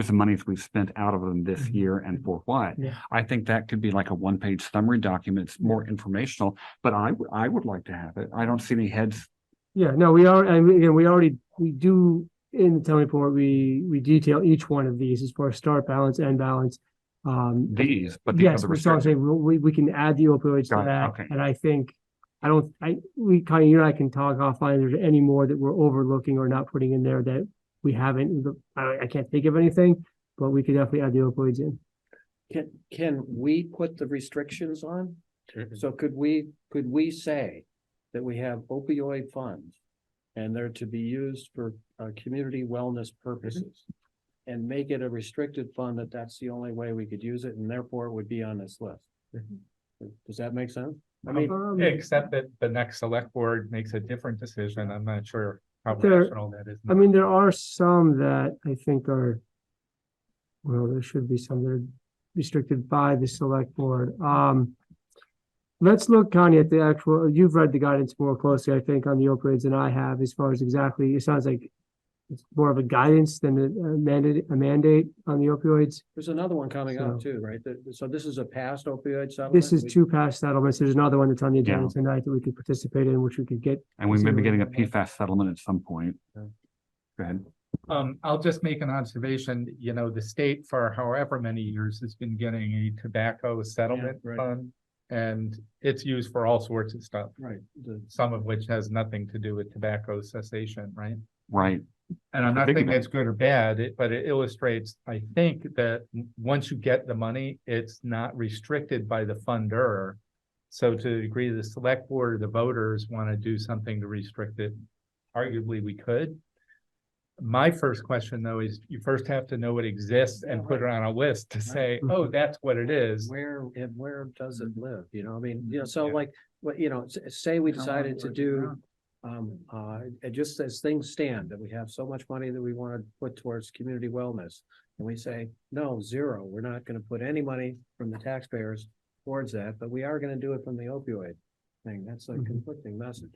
[SPEAKER 1] the monies we've spent out of them this year and for what.
[SPEAKER 3] Yeah.
[SPEAKER 1] I think that could be like a one-page summary document. It's more informational, but I would like to have it. I don't see any heads.
[SPEAKER 3] Yeah, no, we are, and again, we do, in the town report, we detail each one of these as far as start balance, end balance.
[SPEAKER 1] These, but the
[SPEAKER 3] Yes,
[SPEAKER 1] other
[SPEAKER 3] so I'm saying, we can add the opioids to
[SPEAKER 1] Got it,
[SPEAKER 3] that,
[SPEAKER 1] okay.
[SPEAKER 3] and I think, we kind of, you and I can talk offline, if there's any more that we're overlooking or not putting in there that we haven't, I can't think of anything, but we could definitely add the opioids in.
[SPEAKER 5] can we put the restrictions on? So could we say that we have opioid funds and they're to be used for community wellness purposes? And make it a restricted fund that's the only way we could use it, and therefore it would be on this list. Does that make sense? I mean,
[SPEAKER 4] Except that the next select board makes a different decision. I'm not sure how
[SPEAKER 3] There-
[SPEAKER 4] rational that is.
[SPEAKER 3] I mean, there are some that I think are, well, there should be some that are restricted by the select board. Let's look, Connie, at the actual, you've read the guidance more closely, I think, on the opioids than I have, as far as exactly, it sounds like it's more of a guidance than a mandate on the opioids.
[SPEAKER 5] there's another one coming up
[SPEAKER 3] So-
[SPEAKER 5] too, right? So this is a past opioid settlement?
[SPEAKER 3] This is two past settlements. There's another one that's on the agenda
[SPEAKER 1] Yeah.
[SPEAKER 3] tonight that we could participate in, which we could get.
[SPEAKER 1] And we may be getting a
[SPEAKER 3] Yeah.
[SPEAKER 1] PFAS settlement at some point.
[SPEAKER 5] Yeah.
[SPEAKER 1] Go ahead.
[SPEAKER 4] I'll just make an observation, you know, the state for however many years has been getting a tobacco settlement
[SPEAKER 5] right.
[SPEAKER 4] fund. And it's used for all sorts of stuff,
[SPEAKER 5] Right.
[SPEAKER 4] some of which has nothing to do with tobacco cessation, right?
[SPEAKER 1] Right.
[SPEAKER 4] And I'm not saying
[SPEAKER 1] Ridiculous.
[SPEAKER 4] it's good or bad, but it illustrates, I think, that once you get the money, it's not restricted by the funder. So to the degree the select board or the voters want to do something to restrict it, arguably we could. My first question though is you first have to know it exists and put it on a list to say, oh, that's what it is.
[SPEAKER 5] Where does it live? You know, I mean, you know, so like, what, you know, say we decided to do. Just as things stand, that we have so much money that we want to put towards community wellness. And we say, no, zero, we're not gonna put any money from the taxpayers towards that, but we are gonna do it from the opioid thing. That's a conflicting message.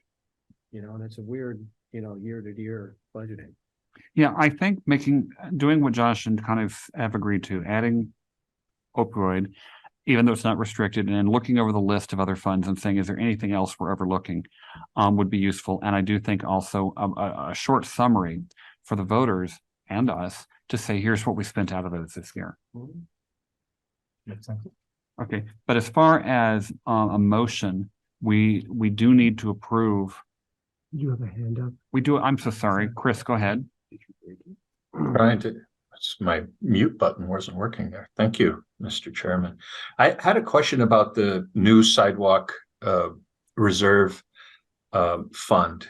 [SPEAKER 5] You know, and it's a weird, you know, year to year budgeting.
[SPEAKER 1] Yeah, I think doing what Josh and kind of have agreed to, adding opioid, even though it's not restricted, and then looking over the list of other funds and saying, is there anything else we're overlooking, would be useful. And I do think also a short summary for the voters and us to say, here's what we spent out of it this year.
[SPEAKER 4] Makes sense.
[SPEAKER 1] Okay, but as far as a motion, we do need to approve.
[SPEAKER 3] You have a hand up.
[SPEAKER 1] We do, I'm so sorry. Chris, go ahead.
[SPEAKER 11] My mute button wasn't working there. Thank you, Mr. Chairman. I had a question about the new sidewalk reserve fund.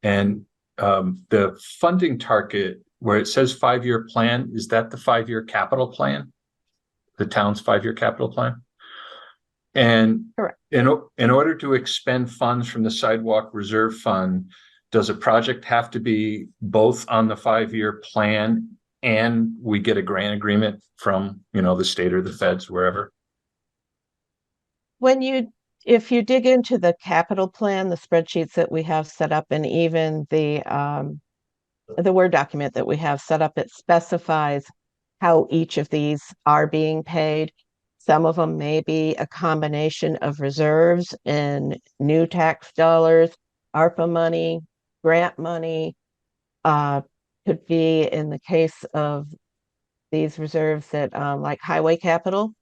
[SPEAKER 11] And the funding target where it says 5-year plan, is that the 5-year capital plan? The town's 5-year capital plan? And
[SPEAKER 15] Correct.
[SPEAKER 11] in order to expend funds from the sidewalk reserve fund, does a project have to be both on the 5-year plan and we get a grant agreement from, the state or the feds, wherever?
[SPEAKER 15] If you dig into the capital plan, the spreadsheets that we have set up, and even the Word document that we have set up, it specifies how each of these are being paid. Some of them may be a combination of reserves and new tax dollars, ARPA money, grant money. Could be in the case of these reserves that like highway capital,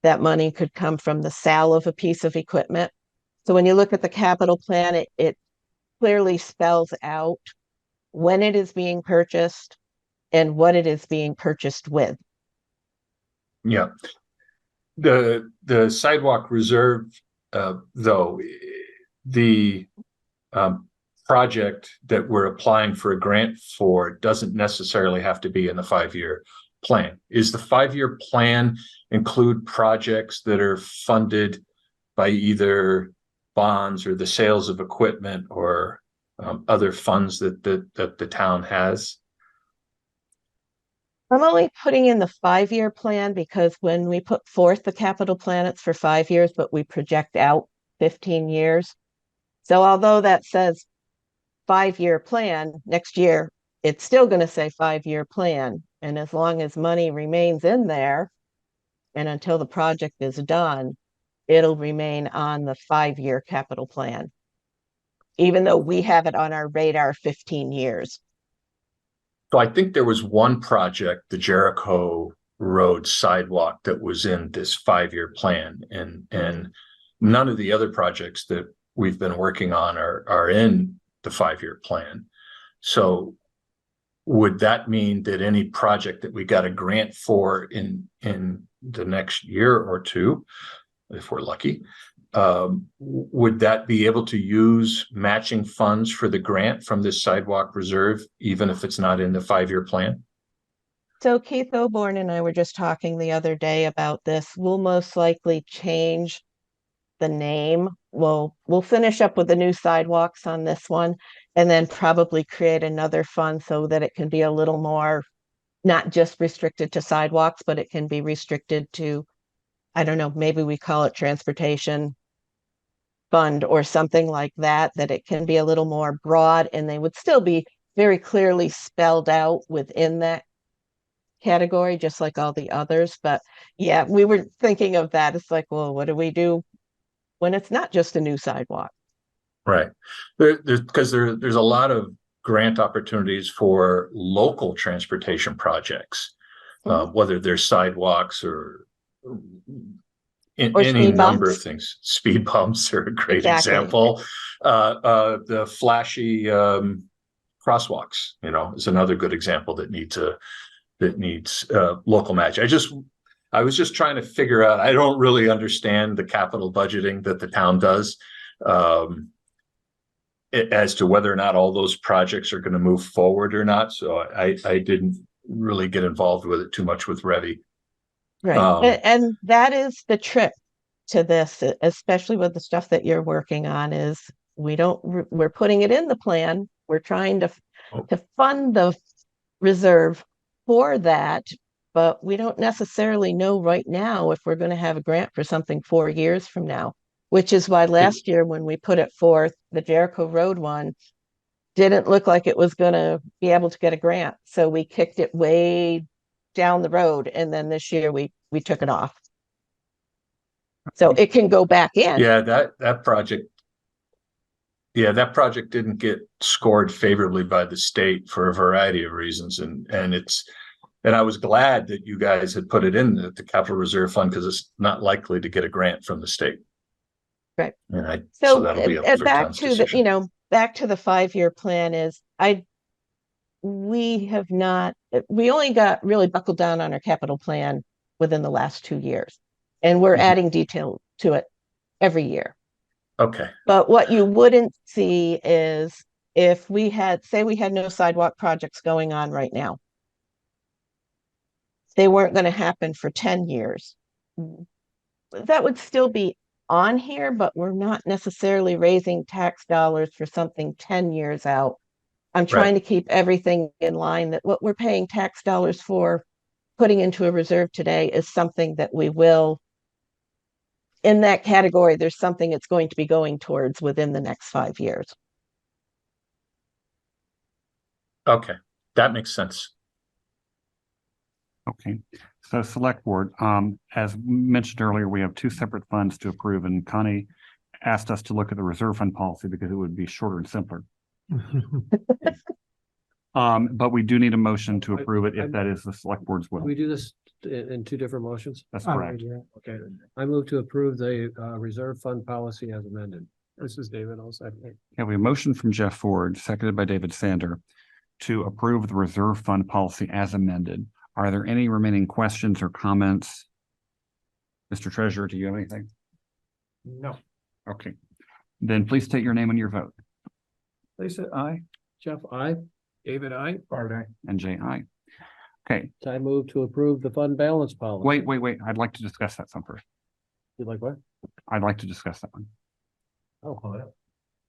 [SPEAKER 15] that money could come from the sale of a piece of equipment. So when you look at the capital plan, it clearly spells out when it is being purchased and what it is being purchased with.
[SPEAKER 11] Yeah. The sidewalk reserve, though, the project that we're applying for a grant for doesn't necessarily have to be in the 5-year plan. Is the 5-year plan include projects that are funded by either bonds or the sales of equipment or other funds that the town has?
[SPEAKER 15] I'm only putting in the 5-year plan because when we put forth the capital plan, it's for 5 years, but we project out 15 years. So although that says 5-year plan, next year, it's still going to say 5-year plan. And as long as money remains in there and until the project is done, it'll remain on the 5-year capital plan, even though we have it on our radar 15 years.
[SPEAKER 11] So I think there was one project, the Jericho Road sidewalk, that was in this 5-year plan, and none of the other projects that we've been working on are in the 5-year plan. So would that mean that any project that we got a grant for in the next year or two, if we're lucky, would that be able to use matching funds for the grant from this sidewalk reserve, even if it's not in the 5-year plan?
[SPEAKER 15] So Keith Oborn and I were just talking the other day about this. We'll most likely change the name. We'll finish up with the new sidewalks on this one and then probably create another fund so that it can be a little more, not just restricted to sidewalks, but it can be restricted to, I don't know, maybe we call it transportation fund or something like that, that it can be a little more broad and they would still be very clearly spelled out within that category, just like all the others. But yeah, we were thinking of that. It's like, well, what do we do when it's not just a new sidewalk?
[SPEAKER 11] Right. There's a lot of grant opportunities for local transportation projects, whether they're sidewalks or any number of things. Speed bumps are a great example. The flashy crosswalks, is another good example that needs local match. I was just trying to figure out. I don't really understand the capital budgeting that the town does, as to whether or not all those projects are going to move forward or not. So I didn't really get involved with it too much with Revy.
[SPEAKER 15] Right. And that is the trick to this, especially with the stuff that you're working on, is we're putting it in the plan. We're trying to fund the reserve for that, but we don't necessarily know right now if we're going to have a grant for something 4 years from now, which is why last year when we put it forth, the Jericho Road one didn't look like it was going to be able to get a grant. So we kicked it way down the road. And then this year we took it off. So it can go back in.
[SPEAKER 11] Yeah, that project didn't get scored favorably by the state for a variety of reasons. And I was glad that you guys had put it in the capital reserve fund, because it's not likely to get a grant from the state.
[SPEAKER 15] Right.
[SPEAKER 11] So that'll be up for
[SPEAKER 15] back
[SPEAKER 11] town's
[SPEAKER 15] to
[SPEAKER 11] decision.
[SPEAKER 15] back to the 5-year plan is we only got really buckled down on our capital plan within the last 2 years, and we're adding detail to it every year.
[SPEAKER 11] Okay.
[SPEAKER 15] But what you wouldn't see is if we had, say we had no sidewalk projects going on right now, they weren't going to happen for 10 years. That would still be on here, but we're not necessarily raising tax dollars for something 10 years out. I'm trying to keep everything in line that what we're paying tax dollars for, putting into a reserve today is something that we will, in that category, there's something it's going to be going towards within the next 5 years.
[SPEAKER 11] Okay, that makes sense.
[SPEAKER 1] Okay, so select board, as mentioned earlier, we have 2 separate funds to approve, and Connie asked us to look at the reserve fund policy because it would be shorter and simpler. But we do need a motion to approve it if that is the select board's will.
[SPEAKER 5] We do this in 2 different motions?
[SPEAKER 1] That's correct.
[SPEAKER 5] Okay, I move to approve the reserve fund policy as amended. This is David, I'll second.
[SPEAKER 1] Okay, we have a motion from Jeff Ford, seconded by David Sander, to approve the reserve fund policy as amended. Are there any remaining questions or comments? Mr. Treasurer, do you have anything?
[SPEAKER 13] No.
[SPEAKER 1] Okay, then please state your name and your vote.
[SPEAKER 13] Lisa, aye.
[SPEAKER 5] Jeff, aye.
[SPEAKER 13] David, aye. Bart, aye.
[SPEAKER 1] And Jay, aye. Okay,
[SPEAKER 5] I move to approve the fund balance policy.
[SPEAKER 1] wait. I'd like to discuss that some first.
[SPEAKER 5] You like what?
[SPEAKER 1] I'd like to discuss that one.
[SPEAKER 5] Oh,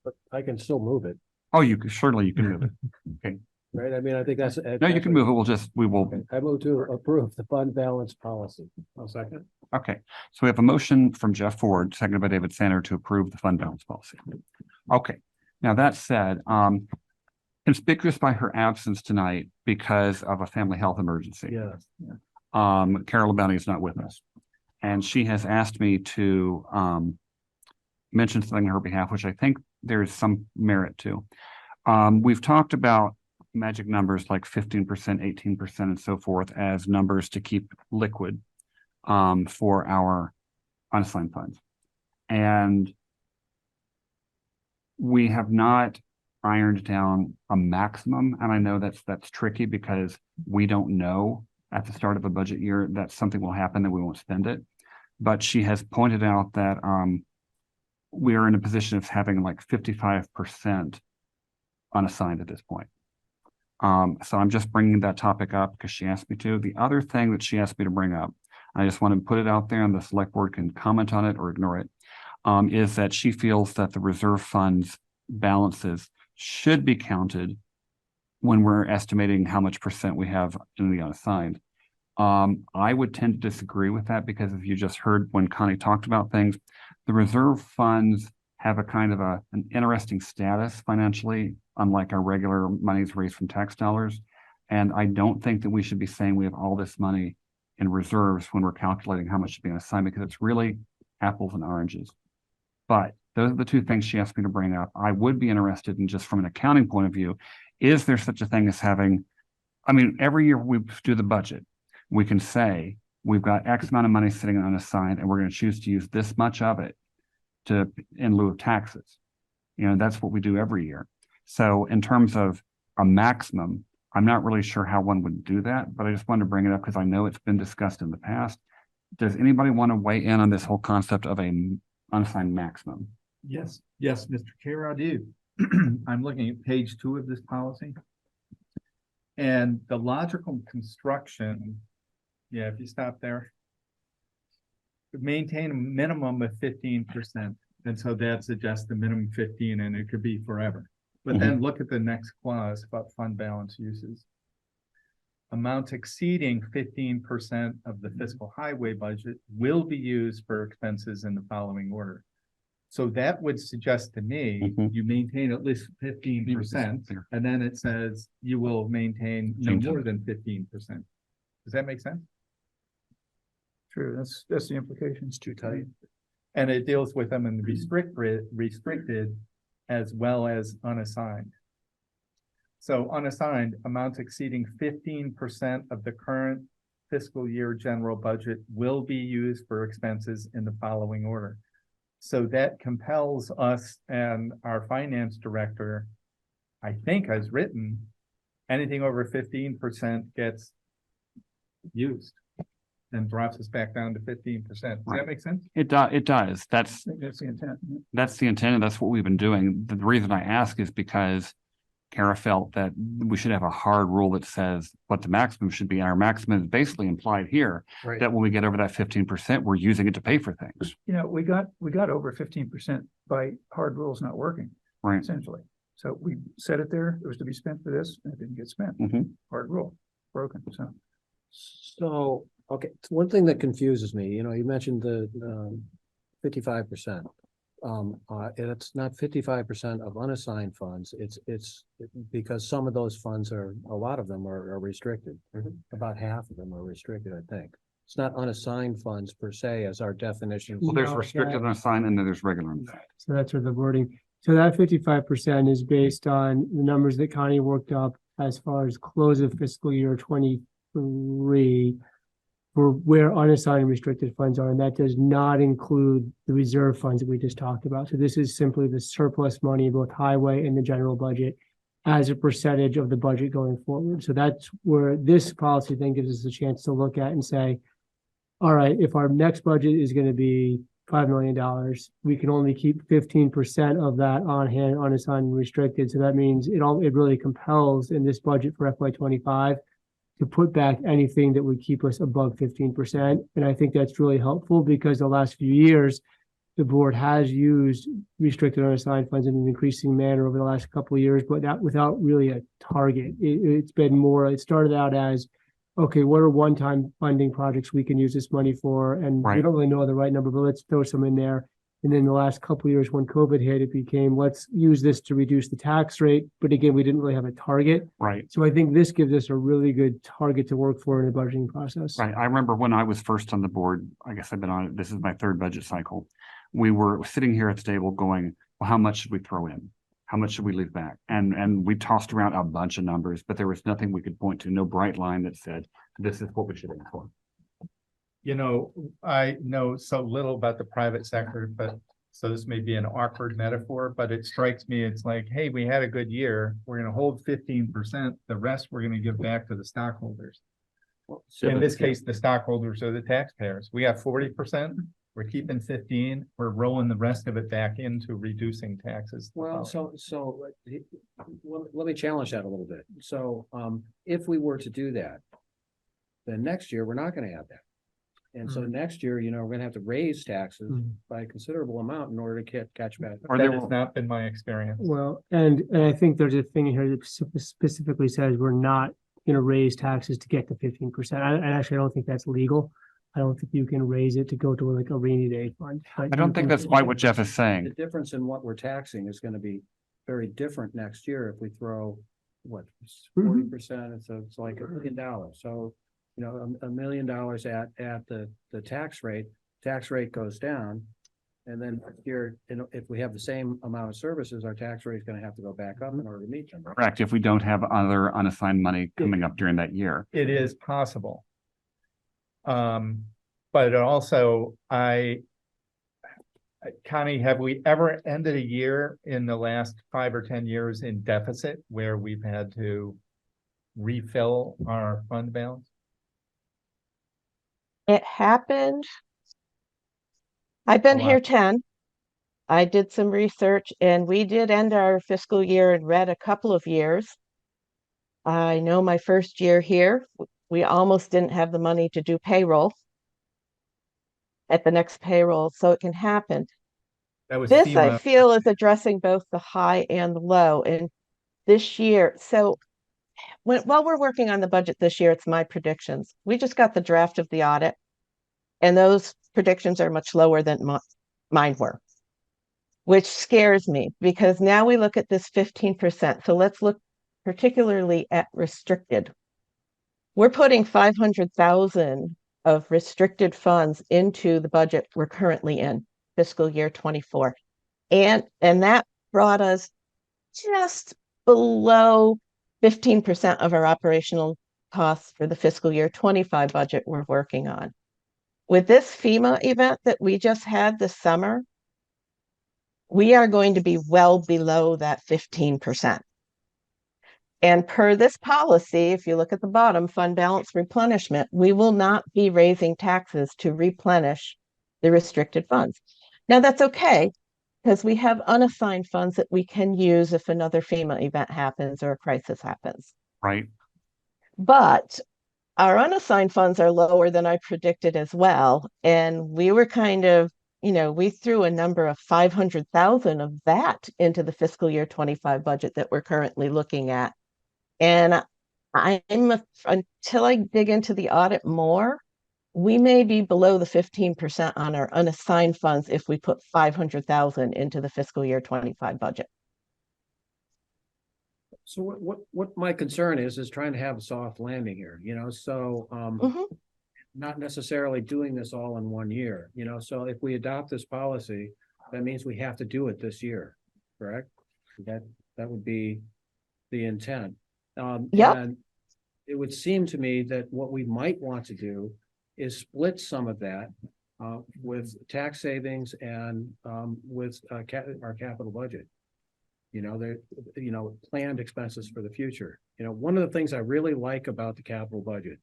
[SPEAKER 5] but I can still move it,
[SPEAKER 1] Oh, certainly you can move it. Okay,
[SPEAKER 5] right? I mean, I think that's.
[SPEAKER 1] no, you can move it. We will.
[SPEAKER 5] Okay. I move to approve the fund balance policy. I'll second.
[SPEAKER 1] Okay, so we have a motion from Jeff Ford, seconded by David Sander, to approve the fund balance policy. Okay, now that said, conspicuous by her absence tonight because of a family health emergency.
[SPEAKER 5] Yeah.
[SPEAKER 1] Carol LeBounty is not with us, and she has asked me to mention something on her behalf, which I think there's some merit to. We've talked about magic numbers like 15%, 18%, and so forth as numbers to keep liquid for our unassigned funds. And we have not ironed down a maximum. And I know that's tricky because we don't know at the start of a budget year that something will happen that we won't spend it. But she has pointed out that we are in a position of having like 55% unassigned at this point. So I'm just bringing that topic up because she asked me to. The other thing that she asked me to bring up, I just want to put it out there and the select board can comment on it or ignore it, is that she feels that the reserve funds balances should be counted when we're estimating how much percent we have in the unassigned. I would tend to disagree with that because if you just heard when Connie talked about things, the reserve funds have a kind of an interesting status financially, unlike our regular monies raised from tax dollars. And I don't think that we should be saying we have all this money in reserves when we're calculating how much should be unassigned because it's really apples and oranges. But those are the 2 things she asked me to bring up. I would be interested in just from an accounting point of view, is there such a thing as having, I mean, every year we do the budget, we can say we've got X amount of money sitting unassigned and we're going to choose to use this much of it in lieu of taxes. You know, that's what we do every year. So in terms of a maximum, I'm not really sure how one would do that, but I just wanted to bring it up because I know it's been discussed in the past. Does anybody want to weigh in on this whole concept of a unassigned maximum?
[SPEAKER 4] Yes, Mr. Chair, I do. I'm looking at page 2 of this policy. And the logical construction, if you stop there, maintain a minimum of 15%. And so that suggests the minimum 15 and it could be forever. But then look at the next clause about fund balance uses. Amounts exceeding 15% of the fiscal highway budget will be used for expenses in the following order. So that would suggest to me, you maintain at least 15%, and then it says you will maintain no more than 15%. Does that make sense?
[SPEAKER 13] True, that's the implication. It's too tight.
[SPEAKER 4] And it deals with them in the restricted as well as unassigned. So unassigned, amounts exceeding 15% of the current fiscal year general budget will be used for expenses in the following order. So that compels us and our finance director, I think has written, anything over 15% gets used and drops us back down to 15%. Does that make sense?
[SPEAKER 1] It does.
[SPEAKER 13] That's the intent.
[SPEAKER 1] That's the intent, and that's what we've been doing. The reason I ask is because Kara felt that we should have a hard rule that says what the maximum should be. And our maximum is basically implied here,
[SPEAKER 5] Right.
[SPEAKER 1] that when we get over that 15%, we're using it to pay for things.
[SPEAKER 13] You know, we got over 15% by hard rules not working,
[SPEAKER 1] Right.
[SPEAKER 13] essentially. So we set it there, it was to be spent for this, and it didn't get spent. Hard rule, broken, so.
[SPEAKER 5] So, okay, one thing that confuses me, you know, you mentioned the 55%. And it's not 55% of unassigned funds, it's because some of those funds a lot of them are restricted. About half of them are restricted, I think. It's not unassigned funds per se as our definition.
[SPEAKER 1] Well, there's restricted unassigned and then there's regular unassigned.
[SPEAKER 3] So that's where the wording, so that 55% is based on the numbers that Connie worked up as far as close of fiscal year 23 for where unassigned and restricted funds are, and that does not include the reserve funds that we just talked about. So this is simply the surplus money in both highway and the general budget as a percentage of the budget going forward. So that's where this policy then gives us a chance to look at and say, all right, if our next budget is going to be $5 million, we can only keep 15% of that on hand, unassigned and restricted. So that means it really compels in this budget for FY25 to put back anything that would keep us above 15%. And I think that's really helpful because the last few years, the board has used restricted unassigned funds in an increasing manner over the last couple of years, but not without really a target. It's been more, it started out as, okay, what are one-time funding projects we can use this money for? And we don't really know the right number, but let's throw some in there. And then the last couple of years when COVID hit, it became, let's use this to reduce the tax rate. But again, we didn't really have a target.
[SPEAKER 1] Right.
[SPEAKER 3] So I think this gives us a really good target to work for in the budgeting process.
[SPEAKER 1] Right. I remember when I was first on the board, I guess I've been on it, this is my third budget cycle. We were sitting here at the table going, well, how much should we throw in? How much should we leave back? And we tossed around a bunch of numbers, but there was nothing we could point to, no bright line that said, this is what we should aim for.
[SPEAKER 4] You know, I know so little about the private sector, but so this may be an awkward metaphor, but it strikes me, it's like, hey, we had a good year. We're going to hold 15%. The rest we're going to give back to the stockholders. In this case, the stockholders are the taxpayers. We have 40%. We're keeping 15. We're rolling the rest of it back into reducing taxes.
[SPEAKER 5] Well, let me challenge that a little bit. So, if we were to do that, then next year, we're not going to have that. And so next year, you know, we're gonna have to raise taxes by a considerable amount in order to catch back.
[SPEAKER 4] Or that has not been my experience.
[SPEAKER 3] Well, and I think there's a thing here that specifically says we're not going to raise taxes to get to 15%. And actually, I don't think that's legal. I don't think you can raise it to go to like a rainy day fund.
[SPEAKER 1] I don't think that's quite what Jeff is saying.
[SPEAKER 5] The difference in what we're taxing is going to be very different next year if we throw what 40%. It's like $1 million. So, you know, $1 million at the tax rate goes down. And then here, if we have the same amount of services, our tax rate is going to have to go back up in order to meet them. Right?
[SPEAKER 1] Correct. If we don't have other unassigned money coming up during that year.
[SPEAKER 4] It is possible. But also Connie, have we ever ended a year in the last 5 or 10 years in deficit where we've had to refill our fund balance?
[SPEAKER 15] It happened. I've been here 10. I did some research and we did end our fiscal year in red a couple of years. I know my first year here, we almost didn't have the money to do payroll at the next payroll, so it can happen. This FEMA. I feel is addressing both the high and the low. And this year, so while we're working on the budget this year, it's my predictions. We just got the draft of the audit, and those predictions are much lower than mine were, which scares me because now we look at this 15%. So let's look particularly at restricted. We're putting 500,000 of restricted funds into the budget we're currently in fiscal year 24. And that brought us just below 15% of our operational costs for the fiscal year 25 budget we're working on. With this FEMA event that we just had this summer, we are going to be well below that 15%. And per this policy, if you look at the bottom, fund balance replenishment, we will not be raising taxes to replenish the restricted funds. Now that's okay, because we have unassigned funds that we can use if another FEMA event happens or a crisis happens.
[SPEAKER 1] Right.
[SPEAKER 15] But our unassigned funds are lower than I predicted as well. And we were kind of, we threw a number of 500,000 of that into the fiscal year 25 budget that we're currently looking at. And until I dig into the audit more, we may be below the 15% on our unassigned funds if we put 500,000 into the fiscal year 25 budget.
[SPEAKER 5] So what my concern is trying to have a soft landing here, so not necessarily doing this all in 1 year, so if we adopt this policy, that means we have to do it this year, correct? That would be the intent.
[SPEAKER 15] Yep.
[SPEAKER 5] And it would seem to me that what we might want to do is split some of that with tax savings and with our capital budget. Planned expenses for the future. One of the things I really like about the capital budget,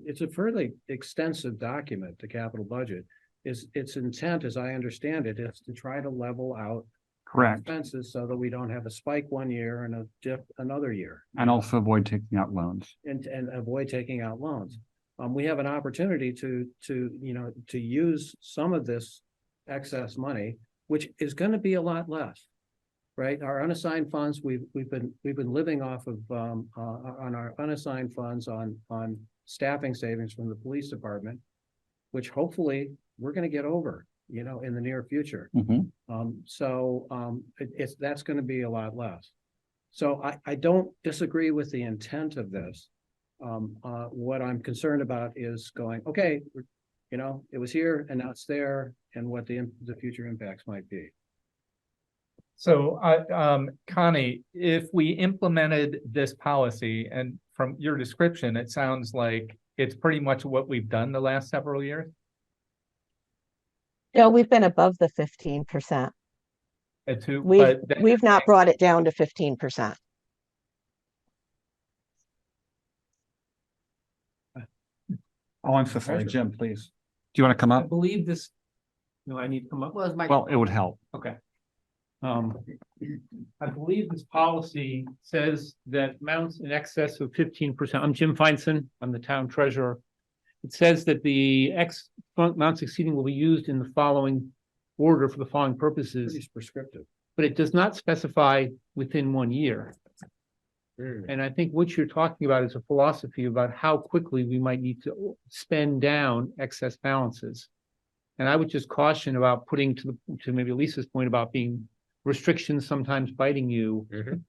[SPEAKER 5] it's a fairly extensive document, the capital budget, is its intent, as I understand it, is to try to level out
[SPEAKER 1] Correct.
[SPEAKER 5] expenses so that we don't have a spike 1 year and a dip another year.
[SPEAKER 1] And also avoid taking out loans.
[SPEAKER 5] And avoid taking out loans. We have an opportunity to use some of this excess money, which is going to be a lot less, right? Our unassigned funds, we've been living off of on our unassigned funds on staffing savings from the police department, which hopefully we're going to get over, in the near future. That's going to be a lot less. So I don't disagree with the intent of this. What I'm concerned about is going, okay, it was here and now it's there, and what the future impacts might be.
[SPEAKER 4] So, Connie, if we implemented this policy, and from your description, it sounds like it's pretty much what we've done the last several years.
[SPEAKER 15] No, we've been above the 15%. We've not brought it down to 15%.
[SPEAKER 1] Oh, I'm so sorry, Jim, please. Do you want to come
[SPEAKER 6] I
[SPEAKER 1] up?
[SPEAKER 6] believe this, no, I need to come up.
[SPEAKER 1] Well, it would help.
[SPEAKER 6] Okay. I believe this policy says that amounts in excess of 15%. I'm Jim Feinson. I'm the town treasurer. It says that the amounts exceeding will be used in the following order for the following purposes.
[SPEAKER 5] Pretty prescriptive.
[SPEAKER 6] But it does not specify within 1 year. And I think what you're talking about is a philosophy about how quickly we might need to spend down excess balances. And I would just caution about putting to maybe Lisa's point about being restrictions sometimes biting you,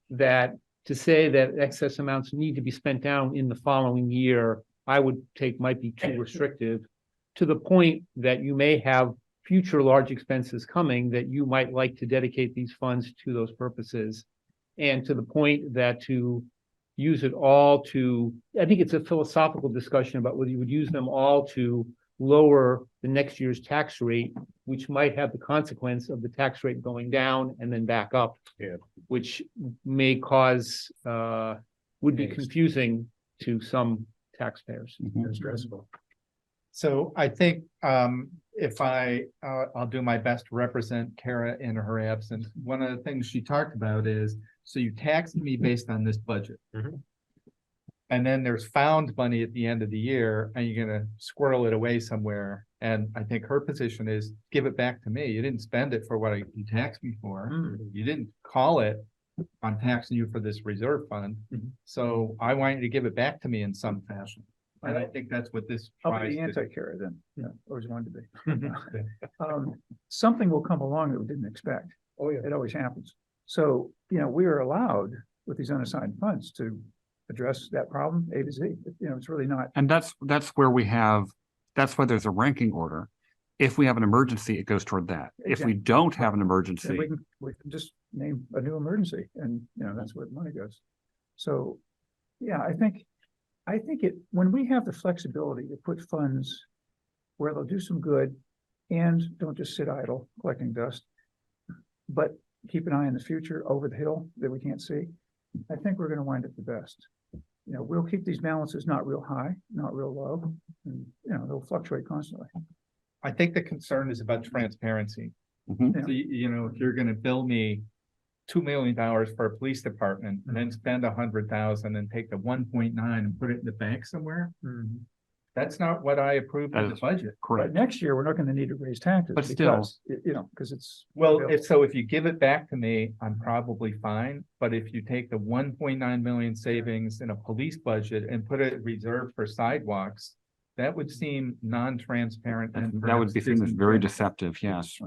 [SPEAKER 6] that to say that excess amounts need to be spent down in the following year, I would take might be too restrictive, to the point that you may have future large expenses coming that you might like to dedicate these funds to those purposes. And to the point that to use it all to, I think it's a philosophical discussion about whether you would use them all to lower the next year's tax rate, which might have the consequence of the tax rate going down and then back up, which may cause, would be confusing to some taxpayers.
[SPEAKER 4] Stressful. So I think if I'll do my best to represent Kara in her absence. One of the things she talked about is, so you taxed me based on this budget. And then there's found money at the end of the year and you're gonna squirrel it away somewhere. And I think her position is give it back to me. You didn't spend it for what you taxed me for. You didn't call it, I'm taxing you for this reserve fund. So I want you to give it back to me in some fashion. And I think that's what this
[SPEAKER 13] I'll
[SPEAKER 4] tries
[SPEAKER 13] be
[SPEAKER 4] to
[SPEAKER 13] anti-Kara then, always wanted to be. Something will come along that we didn't expect.
[SPEAKER 5] Oh, yeah.
[SPEAKER 13] It always happens. So, we are allowed with these unassigned funds to address that problem A to Z. It's really not.
[SPEAKER 1] And that's where that's why there's a ranking order. If we have an emergency, it goes toward that. If we don't have an emergency.
[SPEAKER 13] We can just name a new emergency and, that's where the money goes. So, yeah, I think when we have the flexibility to put funds where they'll do some good and don't just sit idle collecting dust, but keep an eye on the future over the hill that we can't see, I think we're going to wind up the best. We'll keep these balances not real high, not real low, and, they'll fluctuate constantly.
[SPEAKER 4] I think the concern is about transparency.
[SPEAKER 1] Mhm.
[SPEAKER 4] So, you know, if you're gonna bill me $2 million for a police department and then spend 100,000 and take the 1.9 and put it in the bank somewhere, that's not what I approved
[SPEAKER 1] That
[SPEAKER 4] in the
[SPEAKER 1] is
[SPEAKER 4] budget.
[SPEAKER 13] But
[SPEAKER 1] correct.
[SPEAKER 13] next year, we're not gonna need to raise taxes.
[SPEAKER 1] But still-
[SPEAKER 13] because, you know, because it's.
[SPEAKER 4] Well, if you give it back to me, I'm probably fine, but if you take the 1.9 million savings in a police budget and put it reserved for sidewalks, that would seem non-transparent and
[SPEAKER 1] That would be seen as very deceptive, yes.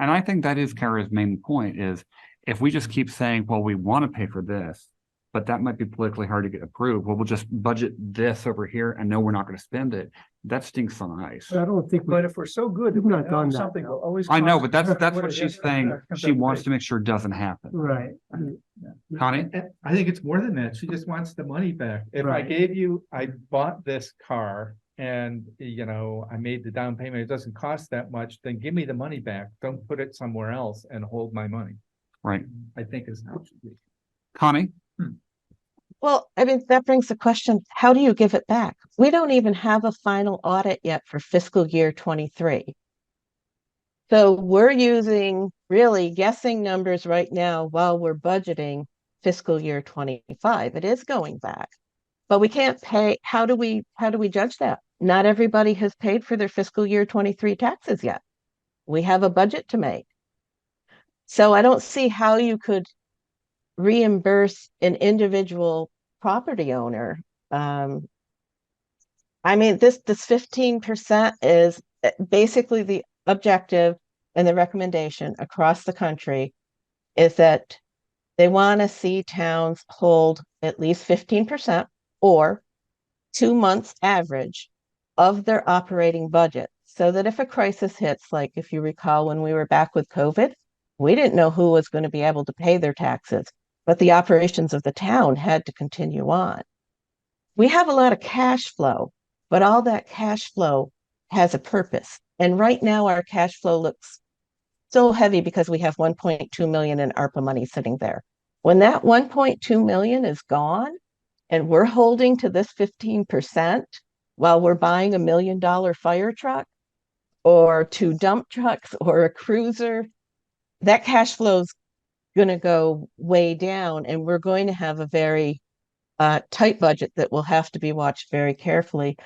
[SPEAKER 1] And I think that is Kara's main point is if we just keep saying, well, we want to pay for this, but that might be politically hard to get approved. Well, we'll just budget this over here and know we're not going to spend it. That stinks on ice.
[SPEAKER 3] But I don't think,
[SPEAKER 13] But if we're so good,
[SPEAKER 3] We've not done that,
[SPEAKER 13] something will always.
[SPEAKER 1] I know,
[SPEAKER 13] cost-
[SPEAKER 1] but that's
[SPEAKER 13] what
[SPEAKER 1] what
[SPEAKER 13] it
[SPEAKER 1] she's
[SPEAKER 13] is,
[SPEAKER 1] saying.
[SPEAKER 13] comes
[SPEAKER 1] She
[SPEAKER 13] up
[SPEAKER 1] wants
[SPEAKER 13] big.
[SPEAKER 1] to make sure it doesn't happen.
[SPEAKER 3] right.
[SPEAKER 1] Connie?
[SPEAKER 4] I think it's more than that. She just wants the money back. If I
[SPEAKER 3] Right.
[SPEAKER 4] I bought this car and, you know, I made the down payment, it doesn't cost that much, then give me the money back. Don't put it somewhere else and hold my money,
[SPEAKER 1] Right.
[SPEAKER 4] I think is how it should be.
[SPEAKER 1] Connie?
[SPEAKER 15] Well, I mean, that brings the question, how do you give it back? We don't even have a final audit yet for fiscal year 23. So we're using really guessing numbers right now while we're budgeting fiscal year 25. It is going back. But we can't pay, how do we judge that? Not everybody has paid for their fiscal year 23 taxes yet. We have a budget to make. So I don't see how you could reimburse an individual property owner. I mean, this 15% is basically the objective and the recommendation across the country is that they want to see towns hold at least 15% or 2 months average of their operating budget. So that if a crisis hits, like if you recall when we were back with COVID, we didn't know who was going to be able to pay their taxes, but the operations of the town had to continue on. We have a lot of cash flow, but all that cash flow has a purpose. And right now our cash flow looks so heavy because we have 1.2 million in ARPA money sitting there. When that 1.2 million is gone and we're holding to this 15% while we're buying $1 million fire truck or 2 dump trucks or a cruiser, that cash flow is going to go way down and we're going to have a very tight budget that will have to be watched very carefully.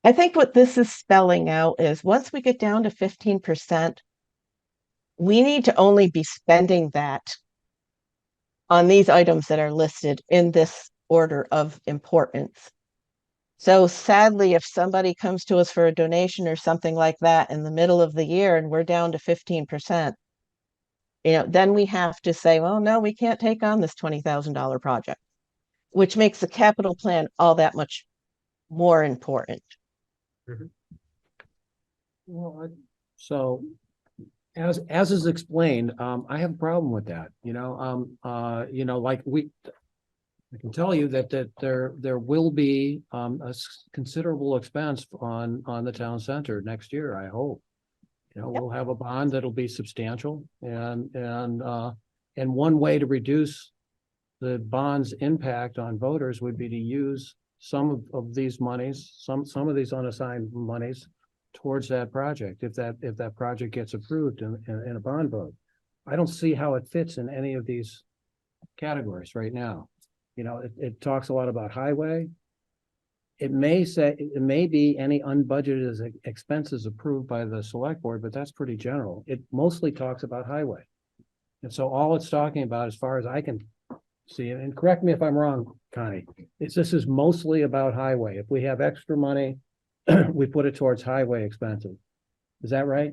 [SPEAKER 15] I think what this is spelling out is once we get down to 15%, we need to only be spending that on these items that are listed in this order of importance. So sadly, if somebody comes to us for a donation or something like that in the middle of the year and we're down to 15%, you know, then we have to say, well, no, we can't take on this $20,000 project, which makes the capital plan all that much more important.
[SPEAKER 5] Well, so as is explained, I have a problem with that, like I can tell you that there will be considerable expense on the town center next year, I hope. We'll have a bond that'll be substantial and one way to reduce the bond's impact on voters would be to use some of these monies, some of these unassigned monies towards that project, if that project gets approved in a bond vote. I don't see how it fits in any of these categories right now. It talks a lot about highway. It may be any unbudgeted expenses approved by the select board, but that's pretty general. It mostly talks about highway. And so all it's talking about, as far as I can see, and correct me if I'm wrong, Connie, this is mostly about highway. If we have extra money, we put it towards highway expenses. Is that right?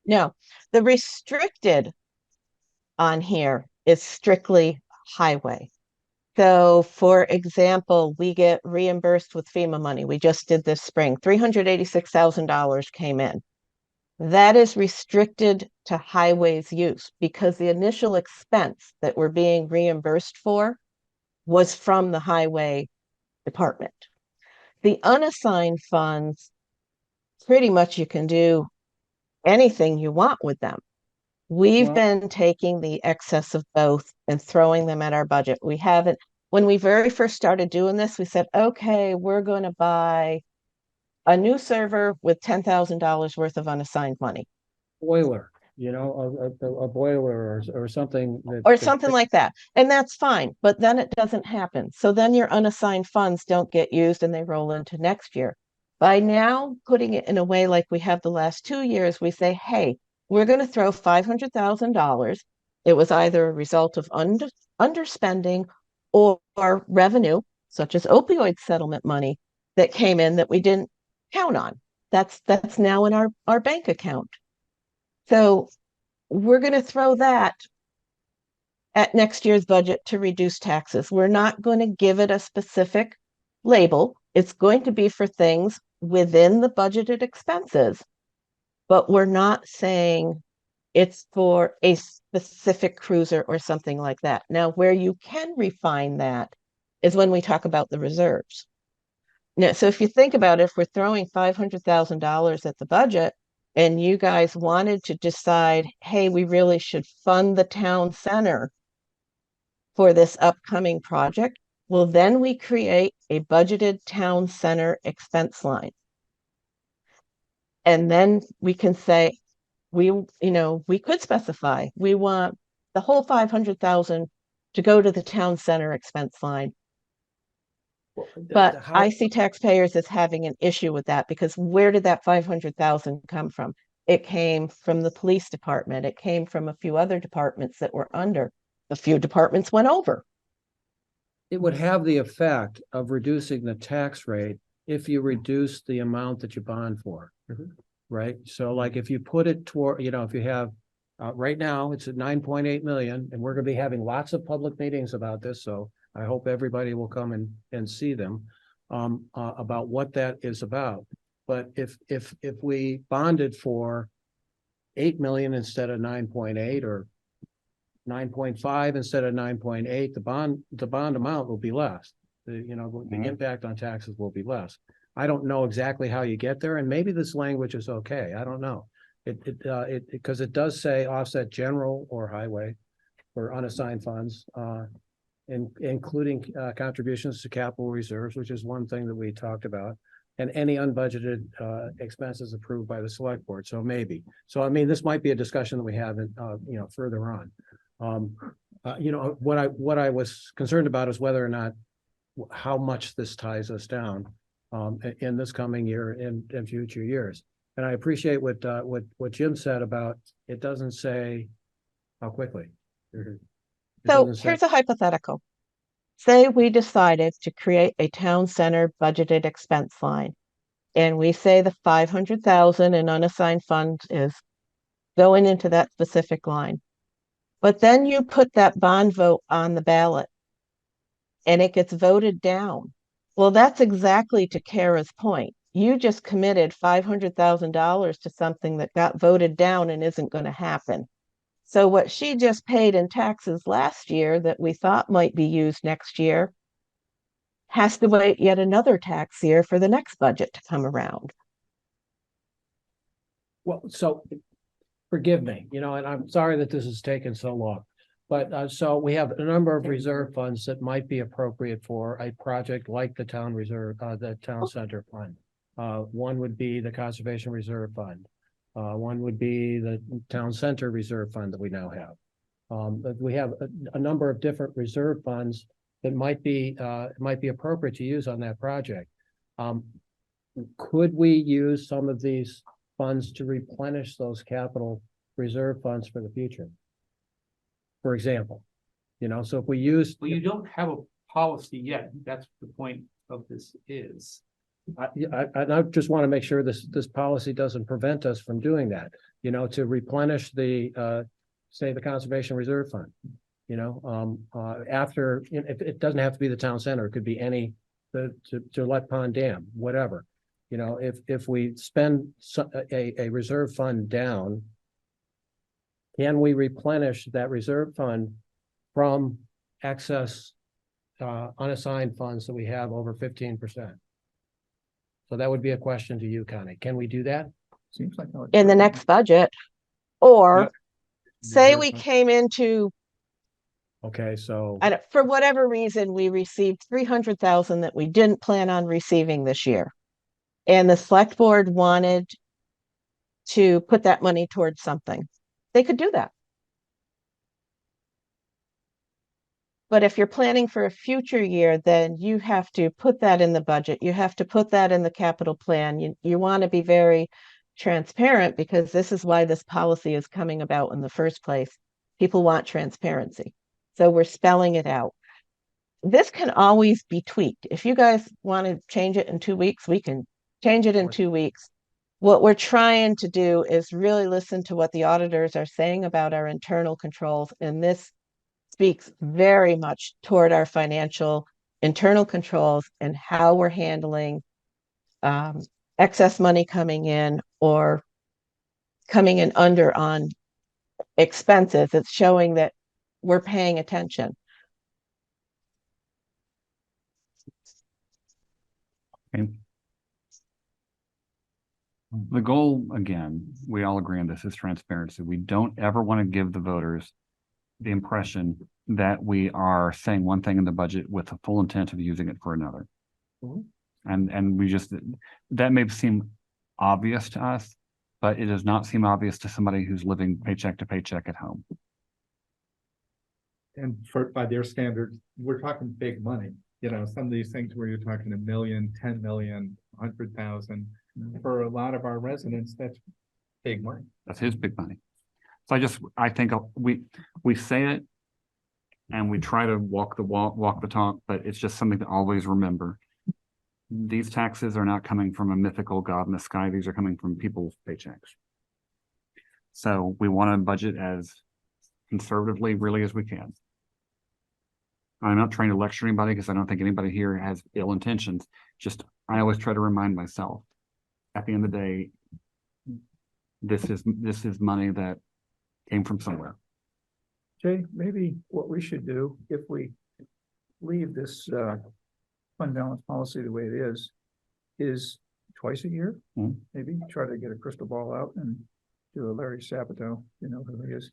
[SPEAKER 15] No, the restricted on here is strictly highway. So for example, we get reimbursed with FEMA money. We just did this spring, $386,000 came in. That is restricted to highways use because the initial expense that we're being reimbursed for was from the highway department. The unassigned funds, pretty much you can do anything you want with them. We've been taking the excess of both and throwing them at our budget. We haven't, when we very first started doing this, we said, okay, we're going to buy a new server with $10,000 worth of unassigned money.
[SPEAKER 5] boiler, a boiler or something that.
[SPEAKER 15] or something like that. And that's fine, but then it doesn't happen. So then your unassigned funds don't get used and they roll into next year. By now putting it in a way like we have the last 2 years, we say, hey, we're going to throw $500,000. It was either a result of underspending or revenue, such as opioid settlement money that came in that we didn't count on. That's now in our bank account. So we're going to throw that at next year's budget to reduce taxes. We're not going to give it a specific label. It's going to be for things within the budgeted expenses, but we're not saying it's for a specific cruiser or something like that. Now, where you can refine that is when we talk about the reserves. Now, so if you think about it, if we're throwing $500,000 at the budget and you guys wanted to decide, hey, we really should fund the town center for this upcoming project, well, then we create a budgeted town center expense line. And then we can say, we could specify, we want the whole 500,000 to go to the town center expense line. But I see taxpayers as having an issue with that because where did that 500,000 come from? It came from the police department. It came from a few other departments that were under. A few departments went over.
[SPEAKER 5] It would have the effect of reducing the tax rate if you reduce the amount that you bond for. Right? So like if you put it toward, if you have, right now it's at 9.8 million and we're going to be having lots of public meetings about this. So I hope everybody will come and see them about what that is about. But if we bonded for 8 million instead of 9.8 or 9.5 instead of 9.8, the bond amount will be less. The impact on taxes will be less. I don't know exactly how you get there, and maybe this language is okay. I don't know. Because it does say offset general or highway for unassigned funds, including contributions to capital reserves, which is one thing that we talked about, and any unbudgeted expenses approved by the select board. So maybe. So I mean, this might be a discussion that we have, further on. What I was concerned about is whether or not how much this ties us down in this coming year and future years. And I appreciate what Jim said about it doesn't say how quickly.
[SPEAKER 15] So here's a hypothetical. Say we decided to create a town center budgeted expense line, and we say the 500,000 in unassigned funds is going into that specific line. But then you put that bond vote on the ballot and it gets voted down. Well, that's exactly to Kara's point. You just committed $500,000 to something that got voted down and isn't going to happen. So what she just paid in taxes last year that we thought might be used next year has to wait yet another tax year for the next budget to come around.
[SPEAKER 5] Well, so forgive me, and I'm sorry that this has taken so long. But so we have a number of reserve funds that might be appropriate for a project like the town reserve, the town center fund. One would be the conservation reserve fund. One would be the town center reserve fund that we now have. But we have a number of different reserve funds that might be appropriate to use on that project. Could we use some of these funds to replenish those capital reserve funds for the future? For example, so if we use.
[SPEAKER 16] Well, you don't have a policy yet. That's the point of this is.
[SPEAKER 5] I just want to make sure this policy doesn't prevent us from doing that, to replenish the, say, the conservation reserve fund, after, it doesn't have to be the town center. It could be any, to let pond dam, whatever, if we spend a reserve fund down, can we replenish that reserve fund from excess unassigned funds that we have over 15%? So that would be a question to you, Connie. Can we do that?
[SPEAKER 13] Seems like
[SPEAKER 15] in the next budget, or say we came into.
[SPEAKER 5] Okay, so
[SPEAKER 15] for whatever reason, we received 300,000 that we didn't plan on receiving this year. And the select board wanted to put that money towards something. They could do that. But if you're planning for a future year, then you have to put that in the budget. You have to put that in the capital plan. You want to be very transparent, because this is why this policy is coming about in the first place. People want transparency. So we're spelling it out. This can always be tweaked. If you guys want to change it in 2 weeks, we can change it in 2 weeks. What we're trying to do is really listen to what the auditors are saying about our internal controls, and this speaks very much toward our financial internal controls and how we're handling excess money coming in or coming in under on expenses. It's showing that we're paying attention.
[SPEAKER 1] Okay. The goal, again, we all agree on this, is transparency. We don't ever want to give the voters the impression that we are saying one thing in the budget with the full intent of using it for another. And we just, that may seem obvious to us, but it does not seem obvious to somebody who's living paycheck to paycheck at home.
[SPEAKER 4] And by their standards, we're talking big money. You know, some of these things where you're talking 1 million, 10 million, 100,000, for a lot of our residents, that's big money.
[SPEAKER 1] That's his big money. So I think we say it and we try to walk the talk, but it's just something to always remember. These taxes are not coming from a mythical God in the sky. These are coming from people's paychecks. So we want to budget as conservatively really as we can. I'm not trying to lecture anybody, because I don't think anybody here has ill intentions. Just, I always try to remind myself, at the end of the day, this is money that came from somewhere.
[SPEAKER 13] Jay, maybe what we should do, if we leave this fund balance policy the way it is twice a year, maybe try to get a crystal ball out and do a Larry Sabato, you know who he is.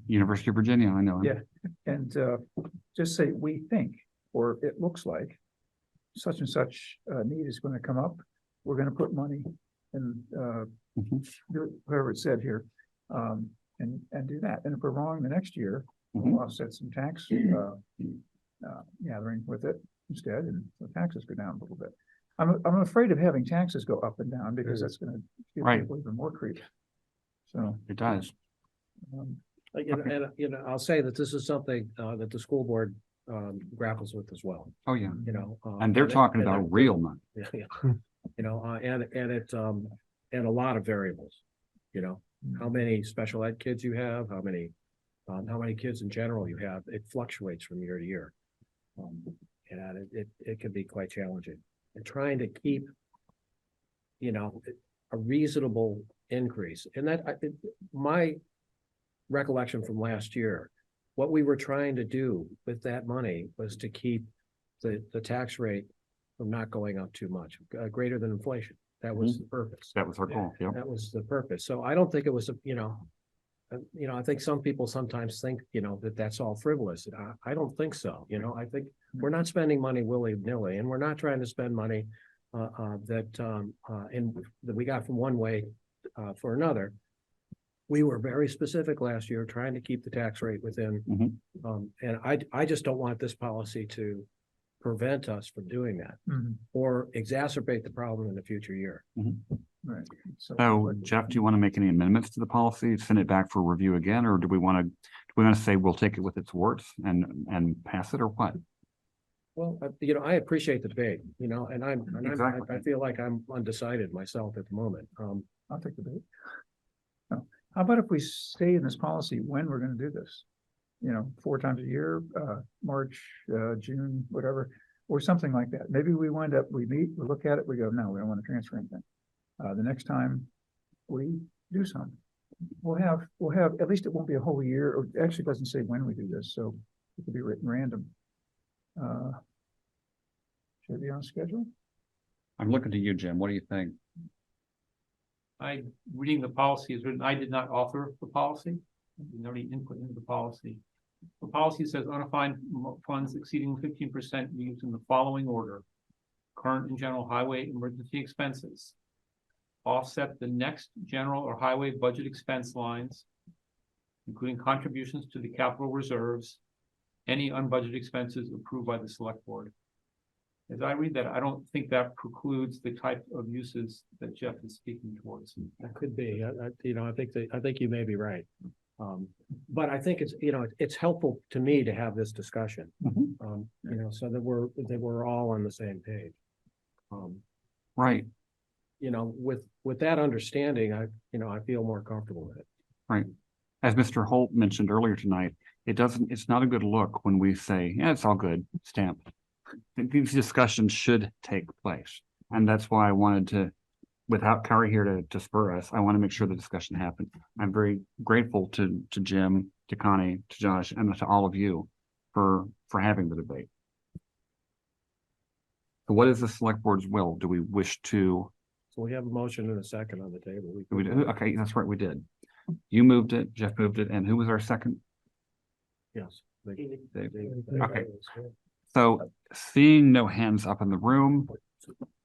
[SPEAKER 1] University of Virginia, I know him.
[SPEAKER 13] Yeah, and just say, we think, or it looks like such and such need is going to come up. We're going to put money in, whoever it said here, and do that. And if we're wrong the next year, we'll offset some tax gathering with it instead, and the taxes go down a little bit. I'm afraid of having taxes go up and down, because that's going to give people even more creep. So
[SPEAKER 1] it does.
[SPEAKER 5] And I'll say that this is something that the school board grapples with as well.
[SPEAKER 1] Oh yeah.
[SPEAKER 5] You know,
[SPEAKER 1] and they're talking about real money.
[SPEAKER 5] Yeah. You know, and it's and a lot of variables. You know, how many special ed kids you have, how many kids in general you have. It fluctuates from year to year, and it can be quite challenging. And trying to keep, you know, a reasonable increase, and my recollection from last year, what we were trying to do with that money was to keep the tax rate from not going up too much, greater than inflation. That was the purpose.
[SPEAKER 1] That was our goal. Yeah,
[SPEAKER 5] that was the purpose. So I don't think it was, I think some people sometimes think, that that's all frivolous. I don't think so. I think we're not spending money willy-nilly, and we're not trying to spend money that we got from one way for another. We were very specific last year, trying to keep the tax rate within, and I just don't want this policy to prevent us from doing that or exacerbate the problem in the future year.
[SPEAKER 13] Right.
[SPEAKER 1] So Jeff, do you want to make any amendments to the policy, send it back for review again, or do we want to say we'll take it with its warts and pass it, or what?
[SPEAKER 5] Well, I appreciate the debate, and I feel like I'm undecided myself at the moment.
[SPEAKER 13] I'll take the debate. No. How about if we stay in this policy when we're going to do this? 4 times a year, March, June, whatever, or something like that. Maybe we meet, we look at it, we go, no, we don't want to transfer anything. The next time we do something, we'll have, at least it won't be a whole year, or actually it doesn't say when we do this, so it could be written random. Should it be on schedule?
[SPEAKER 1] I'm looking to you, Jim. What do you think?
[SPEAKER 16] Reading the policy is written. I did not author the policy. No input into the policy. The policy says unassigned funds exceeding 15% used in the following order: current and general highway emergency expenses, offset the next general or highway budget expense lines, including contributions to the capital reserves, any unbudgeted expenses approved by the select board. As I read that, I don't think that precludes the type of uses that Jeff is speaking towards.
[SPEAKER 5] That could be, I think you may be right. But I think it's helpful to me to have this discussion, so that we're all on the same page.
[SPEAKER 1] Right,
[SPEAKER 5] With that understanding, I feel more comfortable with it.
[SPEAKER 1] right. As Mr. Holt mentioned earlier tonight, it's not a good look when we say, yeah, it's all good, stamp. These discussions should take place. And that's why I wanted to, without Kari here to spur us, I want to make sure the discussion happened. I'm very grateful to Jim, to Connie, to Josh, and to all of you for having the debate. So what is the select board's will? Do we wish to?
[SPEAKER 5] So we have a motion and a second on the table.
[SPEAKER 1] We do? Okay, that's right, we did. You moved it, Jeff moved it, and who was our second?
[SPEAKER 5] Yes.
[SPEAKER 1] Dave. Okay. So seeing no hands up in the room,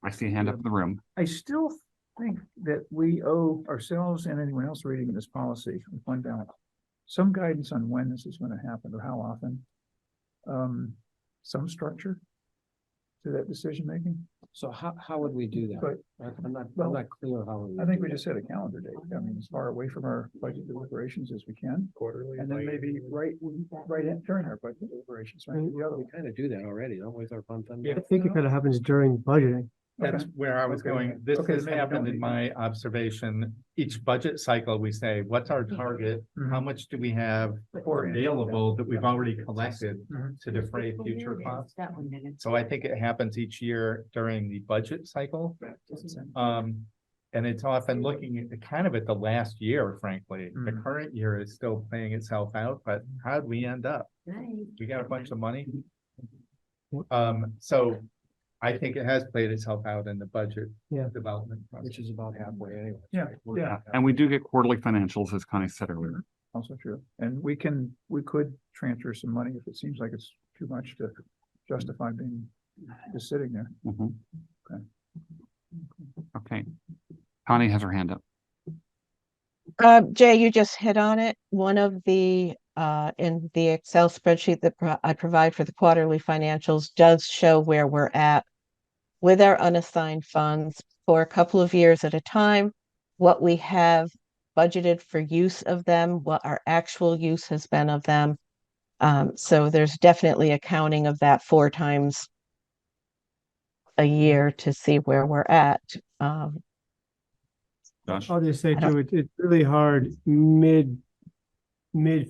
[SPEAKER 1] I see a hand up in the room.
[SPEAKER 13] I still think that we owe ourselves and anyone else reading this policy with fund balance some guidance on when this is going to happen or how often. Some structure to that decision making.
[SPEAKER 5] So how would we do that?
[SPEAKER 13] But
[SPEAKER 5] I'm not clear how.
[SPEAKER 13] I think we just set a calendar date. I mean, as far away from our budget deliberations as we can. Quarterly. And then maybe right during our budget deliberations, right?
[SPEAKER 5] We kind of do that already, don't we, with our fund?
[SPEAKER 3] I think it kind of happens during budgeting.
[SPEAKER 4] That's where I was going. This has happened in my observation. Each budget cycle, we say, what's our target? How much do we have available that we've already collected to defray future costs? So I think it happens each year during the budget cycle. And it's often looking at kind of at the last year, frankly. The current year is still playing itself out, but how'd we end up? We got a bunch of money. So I think it has played itself out in the budget development process.
[SPEAKER 5] Which is about halfway anyway.
[SPEAKER 13] Yeah.
[SPEAKER 1] And we do get quarterly financials, as Connie said earlier.
[SPEAKER 13] Also true. And we could transfer some money if it seems like it's too much to justify being just sitting there. Okay.
[SPEAKER 1] Okay. Connie has her hand up.
[SPEAKER 15] Jay, you just hit on it. One of the in the Excel spreadsheet that I provide for the quarterly financials does show where we're at with our unassigned funds for a couple of years at a time, what we have budgeted for use of them, what our actual use has been of them. So there's definitely a counting of that 4 times a year to see where we're at.
[SPEAKER 1] Josh?
[SPEAKER 3] I'll just say too, it's really hard mid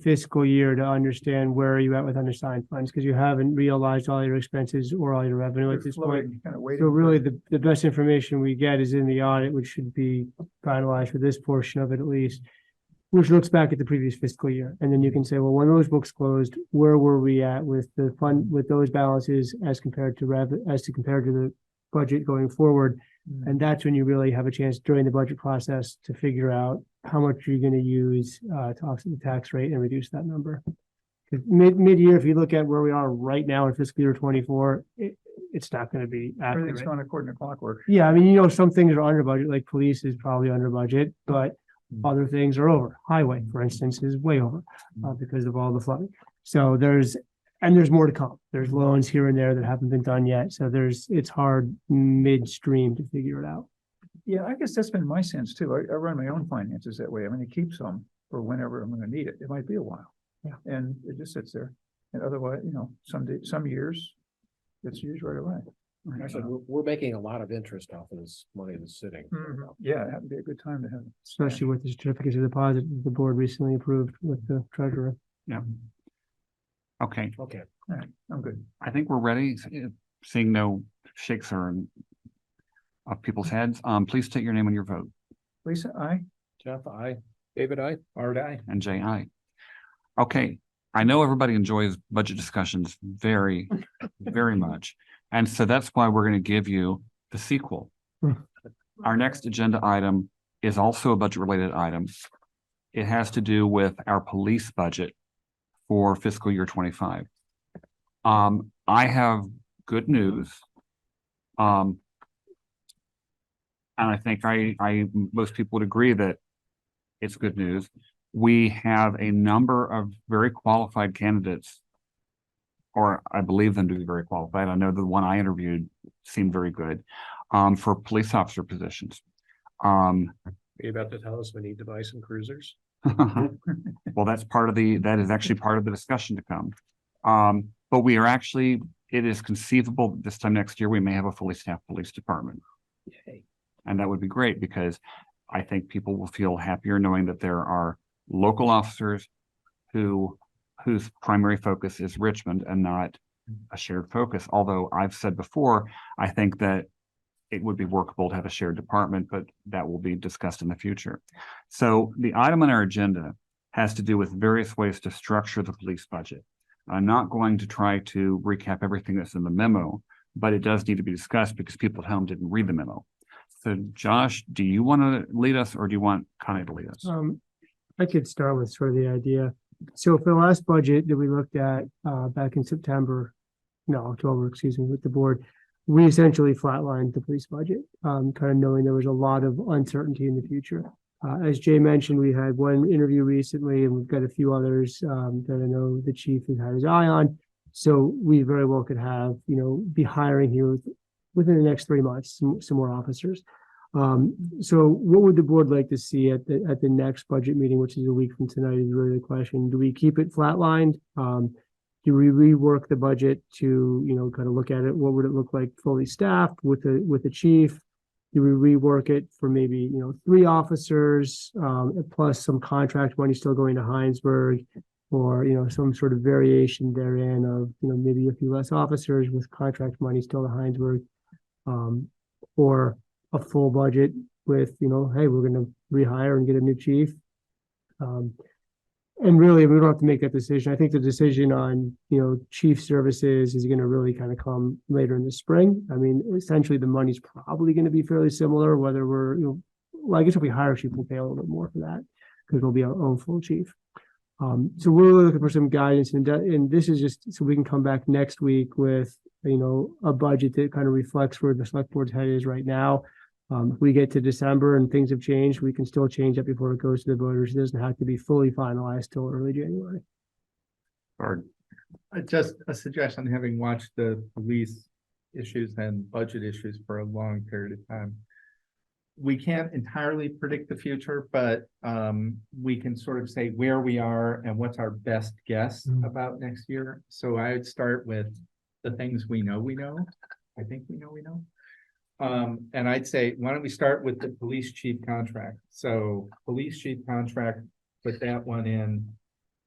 [SPEAKER 3] fiscal year to understand where you at with unassigned funds because you haven't realized all your expenses or all your revenue at this point. So really the best information we get is in the audit, which should be finalized for this portion of it at least, which looks back at the previous fiscal year. And then you can say, well, when those books closed, where were we at with the fund, with those balances as compared to the budget going forward? And that's when you really have a chance during the budget process to figure out how much you're going to use to offset the tax rate and reduce that number. Mid-year, if you look at where we are right now in fiscal year 24, it's not going to be accurate.
[SPEAKER 13] Everything's going according to clockwork.
[SPEAKER 3] Yeah, I mean, some things are under budget, like police is probably under budget, but other things are over. Highway, for instance, is way over because of all the flooding. So there's more to come. There's loans here and there that haven't been done yet. So it's hard midstream to figure it out.
[SPEAKER 13] Yeah, I guess that's been my sense too. I run my own finances that way. I mean, I keep some for whenever I'm going to need it. It might be a while.
[SPEAKER 3] Yeah.
[SPEAKER 13] And it just sits there. And otherwise, some years it's used right away.
[SPEAKER 5] Actually, we're making a lot of interest off of this money that's sitting.
[SPEAKER 13] Yeah, that would be a good time to have it.
[SPEAKER 3] Especially with the certificates of deposit the board recently approved with the treasurer.
[SPEAKER 1] Yeah. Okay.
[SPEAKER 13] Okay. All right. I'm good.
[SPEAKER 1] I think we're ready. Seeing no shakes of people's heads. Please state your name and your vote.
[SPEAKER 13] Lisa, aye.
[SPEAKER 5] Jeff, aye. David, aye.
[SPEAKER 4] Art, aye.
[SPEAKER 1] And Jay, aye. Okay. I know everybody enjoys budget discussions very, very much. And so that's why we're going to give you the sequel. Our next agenda item is also a budget related item. It has to do with our police budget for fiscal year 25. I have good news. And I think most people would agree that it's good news. We have a number of very qualified candidates, or I believe them to be very qualified. I know the one I interviewed seemed very good, for police officer positions.
[SPEAKER 10] Are you about to tell us we need to buy some cruisers?
[SPEAKER 1] Well, that is actually part of the discussion to come. But we are actually, it is conceivable that this time next year, we may have a fully staffed police department.
[SPEAKER 10] Yay.
[SPEAKER 1] And that would be great because I think people will feel happier knowing that there are local officers whose primary focus is Richmond and not a shared focus. Although I've said before, I think that it would be workable to have a shared department, but that will be discussed in the future. So the item on our agenda has to do with various ways to structure the police budget. I'm not going to try to recap everything that's in the memo, but it does need to be discussed because people at home didn't read the memo. So Josh, do you want to lead us or do you want Connie to lead us?
[SPEAKER 3] I could start with sort of the idea. So for the last budget that we looked at back in October, excuse me, with the board, we essentially flatlined the police budget, kind of knowing there was a lot of uncertainty in the future. As Jay mentioned, we had one interview recently and we've got a few others that I know the chief has had his eye on. So we very well could have, be hiring here within the next 3 months, some more officers. So what would the board like to see at the next budget meeting, which is a week from tonight, is really the question. Do we keep it flatlined? Do we rework the budget to, kind of look at it? What would it look like fully staffed with the chief? Do we rework it for maybe, 3 officers, plus some contract money still going to Hinesburg, or, some sort of variation therein of, maybe a few less officers with contract money still to Hinesburg, or a full budget with, hey, we're going to rehire and get a new chief. And really, we don't have to make that decision. I think the decision on, chief services is going to really kind of come later in the spring. I mean, essentially the money's probably going to be fairly similar, whether we're, well, I guess if we hire a chief, we'll pay a little bit more for that because we'll be our own full chief. So we're really looking for some guidance, and this is just so we can come back next week with, a budget that kind of reflects where the select board's head is right now. If we get to December and things have changed, we can still change it before it goes to the voters. It doesn't have to be fully finalized till early January.
[SPEAKER 1] Or
[SPEAKER 4] just a suggestion, having watched the police issues and budget issues for a long period of time. We can't entirely predict the future, but we can sort of say where we are and what's our best guess about next year. So I would start with the things we know. I think we know. And I'd say, why don't we start with the police chief contract? So police chief contract, put that one in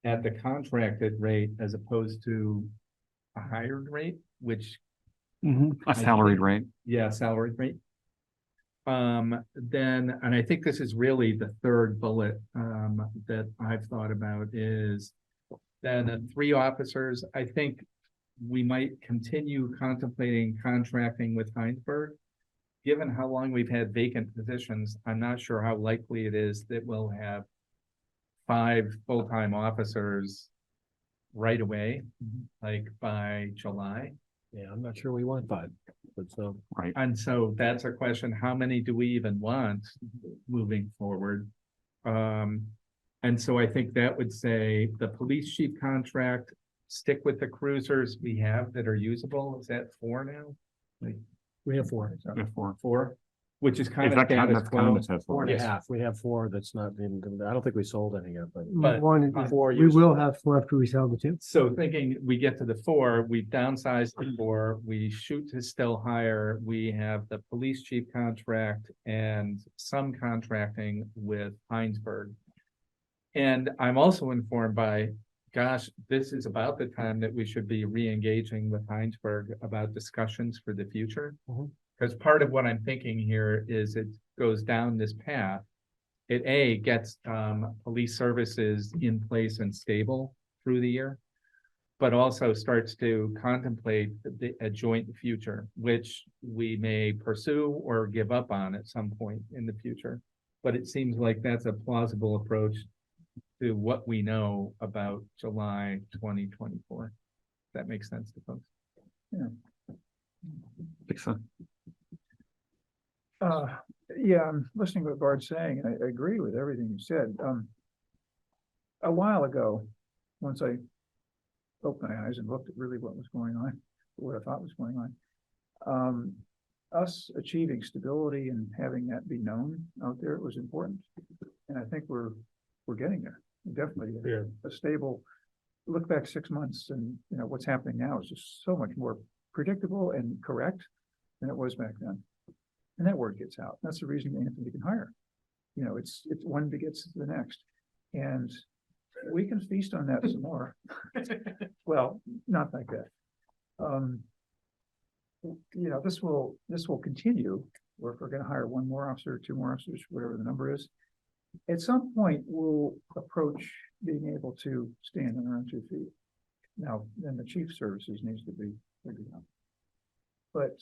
[SPEAKER 4] at the contracted rate as opposed to a hired rate, which
[SPEAKER 1] a salaried rate.
[SPEAKER 4] Yeah, salaried rate. Then, and I think this is really the third bullet that I've thought about is then 3 officers. I think we might continue contemplating contracting with Hinesburg. Given how long we've had vacant positions, I'm not sure how likely it is that we'll have 5 full-time officers right away, like by July.
[SPEAKER 10] Yeah, I'm not sure we want 5, but so.
[SPEAKER 1] Right.
[SPEAKER 4] And so that's a question, how many do we even want moving forward? And so I think that would say the police chief contract, stick with the cruisers we have that are usable. Is that 4 now? Like,
[SPEAKER 10] We have 4.
[SPEAKER 1] We have 4.
[SPEAKER 4] 4, which is kind
[SPEAKER 1] Is
[SPEAKER 4] of
[SPEAKER 1] that kind
[SPEAKER 4] status
[SPEAKER 1] of
[SPEAKER 4] quo.
[SPEAKER 1] says
[SPEAKER 10] 4 and
[SPEAKER 1] yes.
[SPEAKER 10] a half. We have 4 that's not even, I don't think we sold any yet, but.
[SPEAKER 4] But
[SPEAKER 3] One,
[SPEAKER 10] 4
[SPEAKER 3] we
[SPEAKER 10] used.
[SPEAKER 3] will have left to resell the 2.
[SPEAKER 4] So thinking we get to the 4, we've downsized the 4, we shoot to still higher, we have the police chief contract and some contracting with Hinesburg. And I'm also informed by, gosh, this is about the time that we should be re-engaging with Hinesburg about discussions for the future. Because part of what I'm thinking here is it goes down this path. It gets police services in place and stable through the year, but also starts to contemplate a joint future, which we may pursue or give up on at some point in the future. But it seems like that's a plausible approach to what we know about July 2024. That makes sense to folks.
[SPEAKER 1] Think so.
[SPEAKER 13] Yeah, I'm listening to what Bard's saying, and I agree with everything you said. A while ago, once I opened my eyes and looked at really what was going on, what I thought was going on. Us achieving stability and having that be known out there was important. And I think we're getting there. Definitely a stable, look back 6 months and, you know, what's happening now is just so much more predictable and correct than it was back then. And that word gets out. That's the reason Anthony can hire. You know, it's one begets the next. And we can feast on that some more. Well, not like that. You know, this will continue, or if we're gonna hire one more officer, two more officers, whatever the number is. At some point, we'll approach being able to stand on our own 2 feet. Now, then the chief services needs to be figured out. But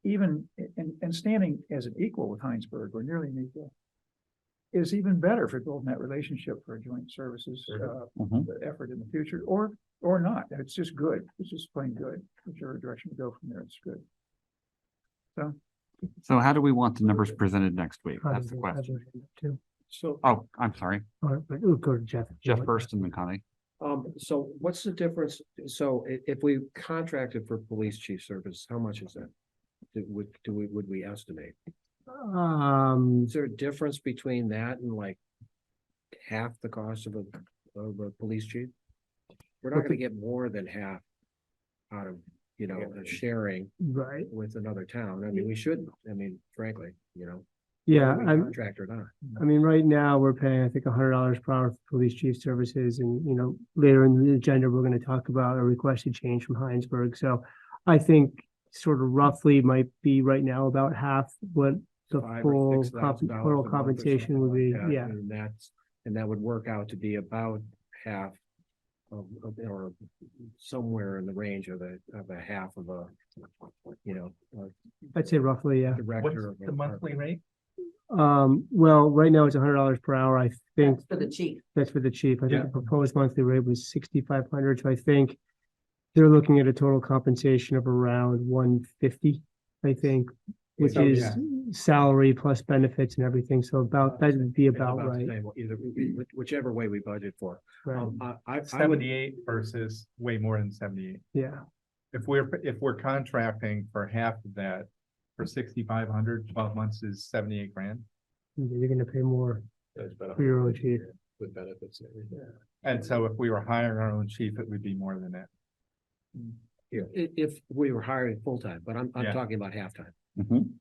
[SPEAKER 13] even, and standing as an equal with Hinesburg, or nearly an equal, is even better for building that relationship for joint services, the effort in the future, or not. It's just good. It's just plain good. Whichever direction we go from there, it's good.
[SPEAKER 1] So how do we want the numbers presented next week? That's the question.
[SPEAKER 5] So,
[SPEAKER 1] Oh, I'm sorry.
[SPEAKER 3] All right, but we'll go to Jeff.
[SPEAKER 1] Jeff first and then Connie.
[SPEAKER 5] so what's the difference? So if we contracted for police chief service, how much is that? Would we estimate? Is there a difference between that and like half the cost of a police chief? We're not gonna get more than half out of, you know, sharing
[SPEAKER 3] Right.
[SPEAKER 5] with another town. I mean, we shouldn't, I mean, frankly, you know.
[SPEAKER 3] Yeah,
[SPEAKER 5] whether we contract or not.
[SPEAKER 3] I mean, right now, we're paying, I think, $100 per hour for police chief services, and, you know, later in the agenda, we're gonna talk about a requested change from Hinesburg, so I think sort of roughly might be right now about half what the
[SPEAKER 5] $5,000 or
[SPEAKER 3] full
[SPEAKER 5] $6,000
[SPEAKER 3] total
[SPEAKER 5] a month or
[SPEAKER 3] compensation would be,
[SPEAKER 5] something like that,
[SPEAKER 3] yeah.
[SPEAKER 5] And that would work out to be about half of, or somewhere in the range of a half of a, you know,
[SPEAKER 3] I'd say roughly, yeah.
[SPEAKER 5] director of
[SPEAKER 4] The monthly rate?
[SPEAKER 3] Well, right now it's $100 per hour, I think.
[SPEAKER 2] For the chief.
[SPEAKER 3] That's for the chief. I think
[SPEAKER 4] Yeah.
[SPEAKER 3] the proposed monthly rate was 6,500, so I think they're looking at a total compensation of around 150, I think, which
[SPEAKER 4] So,
[SPEAKER 3] is
[SPEAKER 4] yeah.
[SPEAKER 3] salary plus benefits and everything, so about, that would be
[SPEAKER 5] it's
[SPEAKER 3] about
[SPEAKER 5] the
[SPEAKER 3] right.
[SPEAKER 5] same, either, whichever way we budget for.
[SPEAKER 3] Right,
[SPEAKER 5] I would,
[SPEAKER 4] 78 versus way more than 78.
[SPEAKER 3] yeah.
[SPEAKER 4] If we're contracting for half of that, for 6,500, 12 months is 78 grand.
[SPEAKER 3] You're gonna pay more for your own chief.
[SPEAKER 10] With benefits and everything.
[SPEAKER 4] And so if we were hiring our own chief, it would be more than that.
[SPEAKER 5] if we were hiring full-time, but I'm
[SPEAKER 4] Yeah.
[SPEAKER 5] talking about half-time.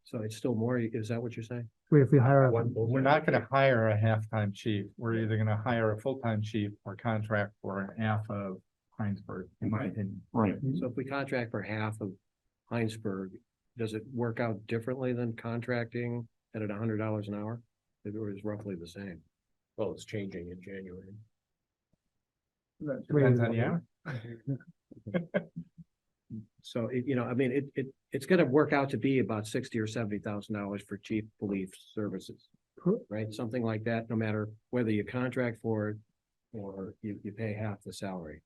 [SPEAKER 5] So it's still more, is that what you're saying?
[SPEAKER 3] If we hire,
[SPEAKER 4] We're not gonna hire a half-time chief. We're either gonna hire a full-time chief or contract for half of Hinesburg, in my opinion.
[SPEAKER 1] Right.
[SPEAKER 5] So if we contract for half of Hinesburg, does it work out differently than contracting at $100 an hour? It was roughly the same.
[SPEAKER 10] Well, it's changing in January.
[SPEAKER 4] Depends on the hour.
[SPEAKER 5] So you know, I mean, it's gonna work out to be about $60,000 or $70,000 for chief police services. Right, something like that, no matter whether you contract for it or you pay half the salary.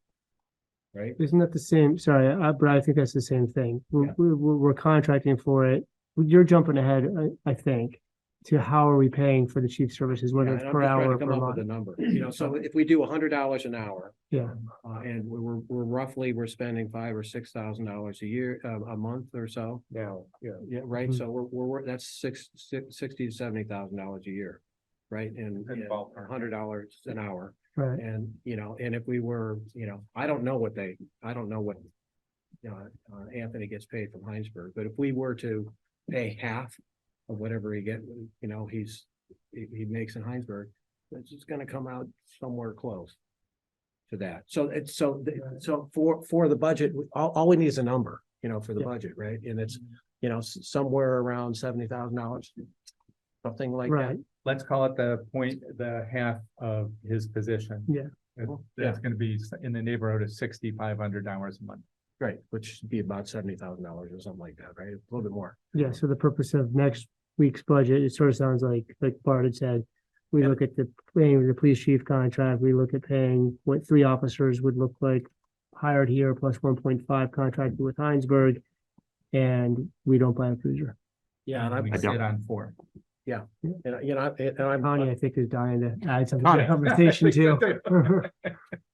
[SPEAKER 5] Right?
[SPEAKER 3] isn't that the same, sorry, but I think that's the same thing. We're contracting for it. You're jumping ahead, I think, to how are we paying for the chief services, whether
[SPEAKER 5] Yeah,
[SPEAKER 3] it's
[SPEAKER 5] and
[SPEAKER 3] per
[SPEAKER 5] I'm just trying
[SPEAKER 3] hour
[SPEAKER 5] to
[SPEAKER 3] or
[SPEAKER 5] come
[SPEAKER 3] per
[SPEAKER 5] up with
[SPEAKER 3] month.
[SPEAKER 5] a number, you know, so if we do $100 an hour,
[SPEAKER 3] Yeah,
[SPEAKER 5] and we're roughly, we're spending $5,000 or $6,000 a year, a month or so.
[SPEAKER 10] Now, yeah.
[SPEAKER 5] Yeah, right,
[SPEAKER 3] Mhm.
[SPEAKER 5] so that's $60,000 to $70,000 a year, right, and $100 an hour.
[SPEAKER 3] right.
[SPEAKER 5] And, you know, and if we were, you know, I don't know what Anthony gets paid from Hinesburg, but if we were to pay half of whatever he makes in Hinesburg, it's just gonna come out somewhere close to that. So so for the budget, all we need is a number, you know, for the
[SPEAKER 3] Yeah.
[SPEAKER 5] budget, right? And it's, you know, somewhere around $70,000, something like that.
[SPEAKER 3] Right,
[SPEAKER 4] Let's call it the half of his position.
[SPEAKER 3] Yeah.
[SPEAKER 4] That's gonna be in the neighborhood of $6,500 a month.
[SPEAKER 5] Right, which would be about $70,000 or something like that, right? A little bit more.
[SPEAKER 3] yeah, so the purpose of next week's budget, it sort of sounds like Bart had said, we look at the paying the police chief contract, we look at paying what 3 officers would look like hired here, plus 1.5 contracted with Hinesburg, and we don't buy a cruiser.
[SPEAKER 5] Yeah, and
[SPEAKER 4] We
[SPEAKER 1] I
[SPEAKER 4] sit
[SPEAKER 1] don't.
[SPEAKER 4] on 4.
[SPEAKER 5] Yeah, and I'm,
[SPEAKER 3] Connie, I think, is dying to add something to the conversation too.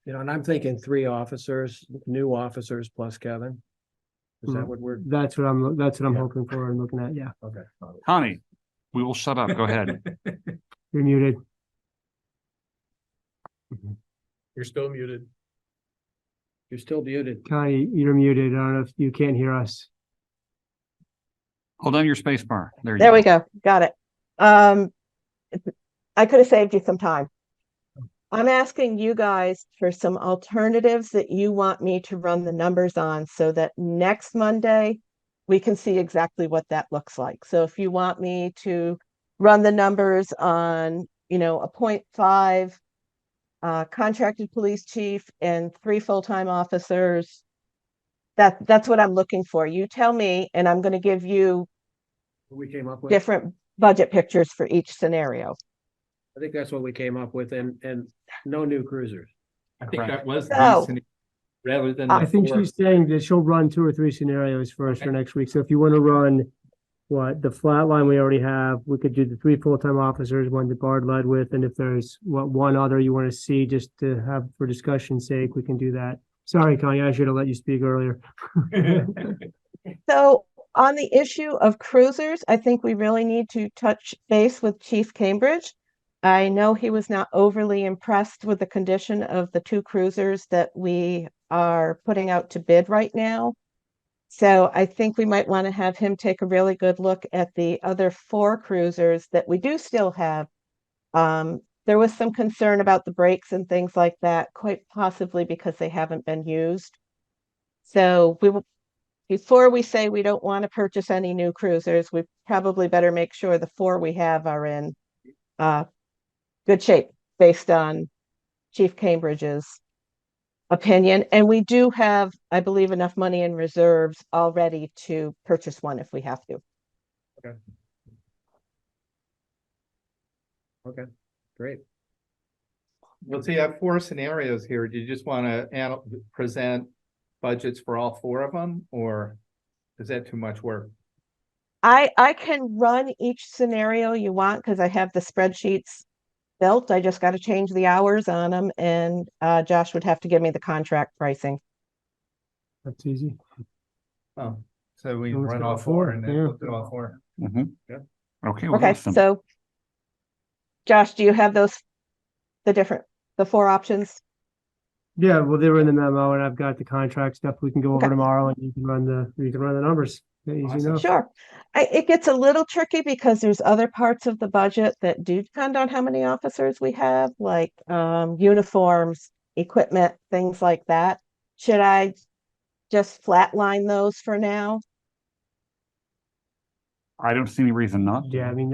[SPEAKER 5] and I'm thinking 3 officers, new officers plus Kevin. Is that what we're?
[SPEAKER 3] That's what I'm
[SPEAKER 5] Yeah.
[SPEAKER 3] hoping for and looking at, yeah.
[SPEAKER 5] Okay.
[SPEAKER 1] Connie, we will shut up. Go ahead.
[SPEAKER 3] You're muted.
[SPEAKER 10] You're still muted.
[SPEAKER 5] You're still muted.
[SPEAKER 3] Connie, you're muted. I don't know if you can't hear us.
[SPEAKER 1] Hold on your space bar. There you
[SPEAKER 15] There
[SPEAKER 1] go.
[SPEAKER 15] we go. Got it. I could have saved you some time. I'm asking you guys for some alternatives that you want me to run the numbers on so that next Monday we can see exactly what that looks like. So if you want me to run the numbers on, a 0.5 contracted police chief and 3 full-time officers, that's what I'm looking for. You tell me, and I'm going to give you
[SPEAKER 5] We came up with.
[SPEAKER 15] different budget pictures for each scenario.
[SPEAKER 5] I think that's what we came up with, and no new cruisers.
[SPEAKER 4] I think that was
[SPEAKER 15] So-
[SPEAKER 4] the rather than.
[SPEAKER 3] I
[SPEAKER 4] the
[SPEAKER 3] think
[SPEAKER 4] 4.
[SPEAKER 3] she's saying that she'll run 2 or 3 scenarios for us for next week. So if you want to run the flat line we already have, we could do the 3 full-time officers, one that Bard led with, and if there's one other you want to see just to have for discussion's sake, we can do that. Sorry, Connie, I should have let you speak earlier.
[SPEAKER 15] So on the issue of cruisers, I think we really need to touch base with Chief Cambridge. I know he was not overly impressed with the condition of the 2 cruisers that we are putting out to bid right now. So I think we might want to have him take a really good look at the other 4 cruisers that we do still have. There was some concern about the brakes and things like that, quite possibly because they haven't been used. So we will, before we say we don't want to purchase any new cruisers, we probably better make sure the 4 we have are in good shape based on Chief Cambridge's opinion. And we do have, I believe, enough money in reserves already to purchase one if we have to.
[SPEAKER 5] Okay, great.
[SPEAKER 4] Well, so you have 4 scenarios here. Do you just want to present budgets for all 4 of them, or is that too much work?
[SPEAKER 15] I can run each scenario you want because I have the spreadsheets built. I just got to change the hours on them, and Josh would have to give me the contract pricing.
[SPEAKER 3] That's easy.
[SPEAKER 4] Oh, so we
[SPEAKER 3] Let's
[SPEAKER 4] run
[SPEAKER 3] go
[SPEAKER 4] all 4
[SPEAKER 3] 4,
[SPEAKER 4] and then
[SPEAKER 3] yeah.
[SPEAKER 4] look at all 4.
[SPEAKER 1] Mhm.
[SPEAKER 4] Yeah.
[SPEAKER 1] Okay. Well,
[SPEAKER 15] Okay,
[SPEAKER 1] awesome.
[SPEAKER 15] so Josh, do you have the 4 options?
[SPEAKER 3] Yeah, well, they were in the memo and I've got the contract stuff we can go over
[SPEAKER 15] Okay.
[SPEAKER 3] tomorrow and you can run the numbers. Easy
[SPEAKER 4] Awesome.
[SPEAKER 3] enough.
[SPEAKER 15] Sure. It gets a little tricky because there's other parts of the budget that do depend on how many officers we have, like uniforms, equipment, things like that. Should I just flatline those for now?
[SPEAKER 1] I don't see any reason not to.
[SPEAKER 3] Yeah, I mean,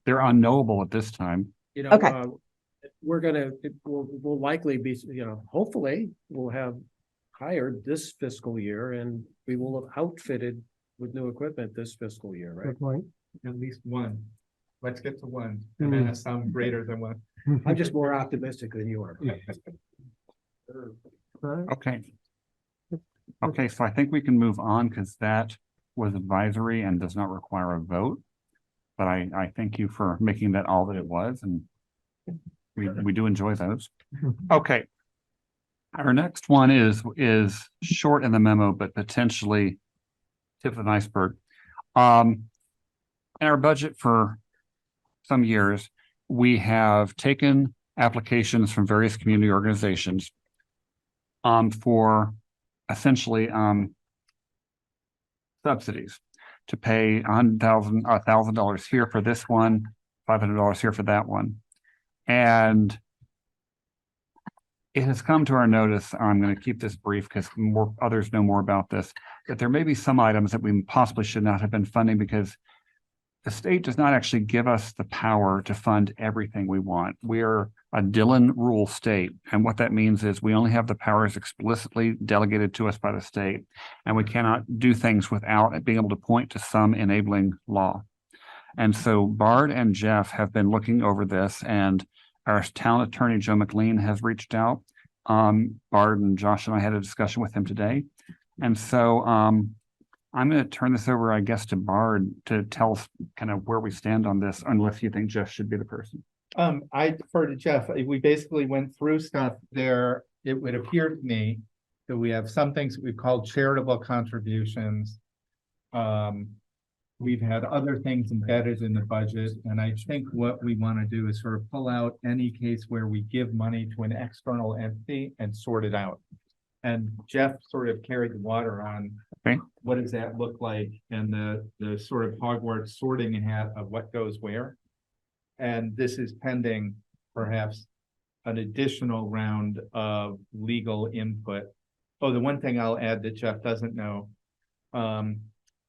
[SPEAKER 1] They're unknowable at this time.
[SPEAKER 15] Okay.
[SPEAKER 5] We'll likely be, hopefully we'll have hired this fiscal year and we will have outfitted with new equipment this fiscal year, right?
[SPEAKER 3] good point.
[SPEAKER 4] At least 1. Let's get to 1 and then some greater than 1.
[SPEAKER 5] I'm just more optimistic than you are.
[SPEAKER 1] Okay. Okay, so I think we can move on because that was advisory and does not require a vote. But I thank you for making that all that it was, and we do enjoy those. Okay. Our next one is short in the memo, but potentially tip of the iceberg. In our budget for some years, we have taken applications from various community organizations for essentially subsidies to pay $1,000 here for this one, $500 here for that one. And it has come to our notice, I'm going to keep this brief because more others know more about this, that there may be some items that we possibly should not have been funding because the state does not actually give us the power to fund everything we want. We're a Dillon rule state. And what that means is we only have the powers explicitly delegated to us by the state. And we cannot do things without being able to point to some enabling law. And so Bard and Jeff have been looking over this, and our town attorney, Joe McLean, has reached out. Bard and Josh and I had a discussion with him today. And so I'm going to turn this over, I guess, to Bard to tell us kind of where we stand on this, unless you think Jeff should be the person.
[SPEAKER 4] I defer to Jeff. We basically went through stuff there. It would appear to me that we have some things that we've called charitable contributions. We've had other things embedded in the budget, and I think what we want to do is sort of pull out any case where we give money to an external entity and sort it out. And Jeff sort of carried the water on what does that look like, and the sort of Hogwarts sorting hat of what goes where. And this is pending perhaps an additional round of legal input. Oh, the one thing I'll add that Jeff doesn't know,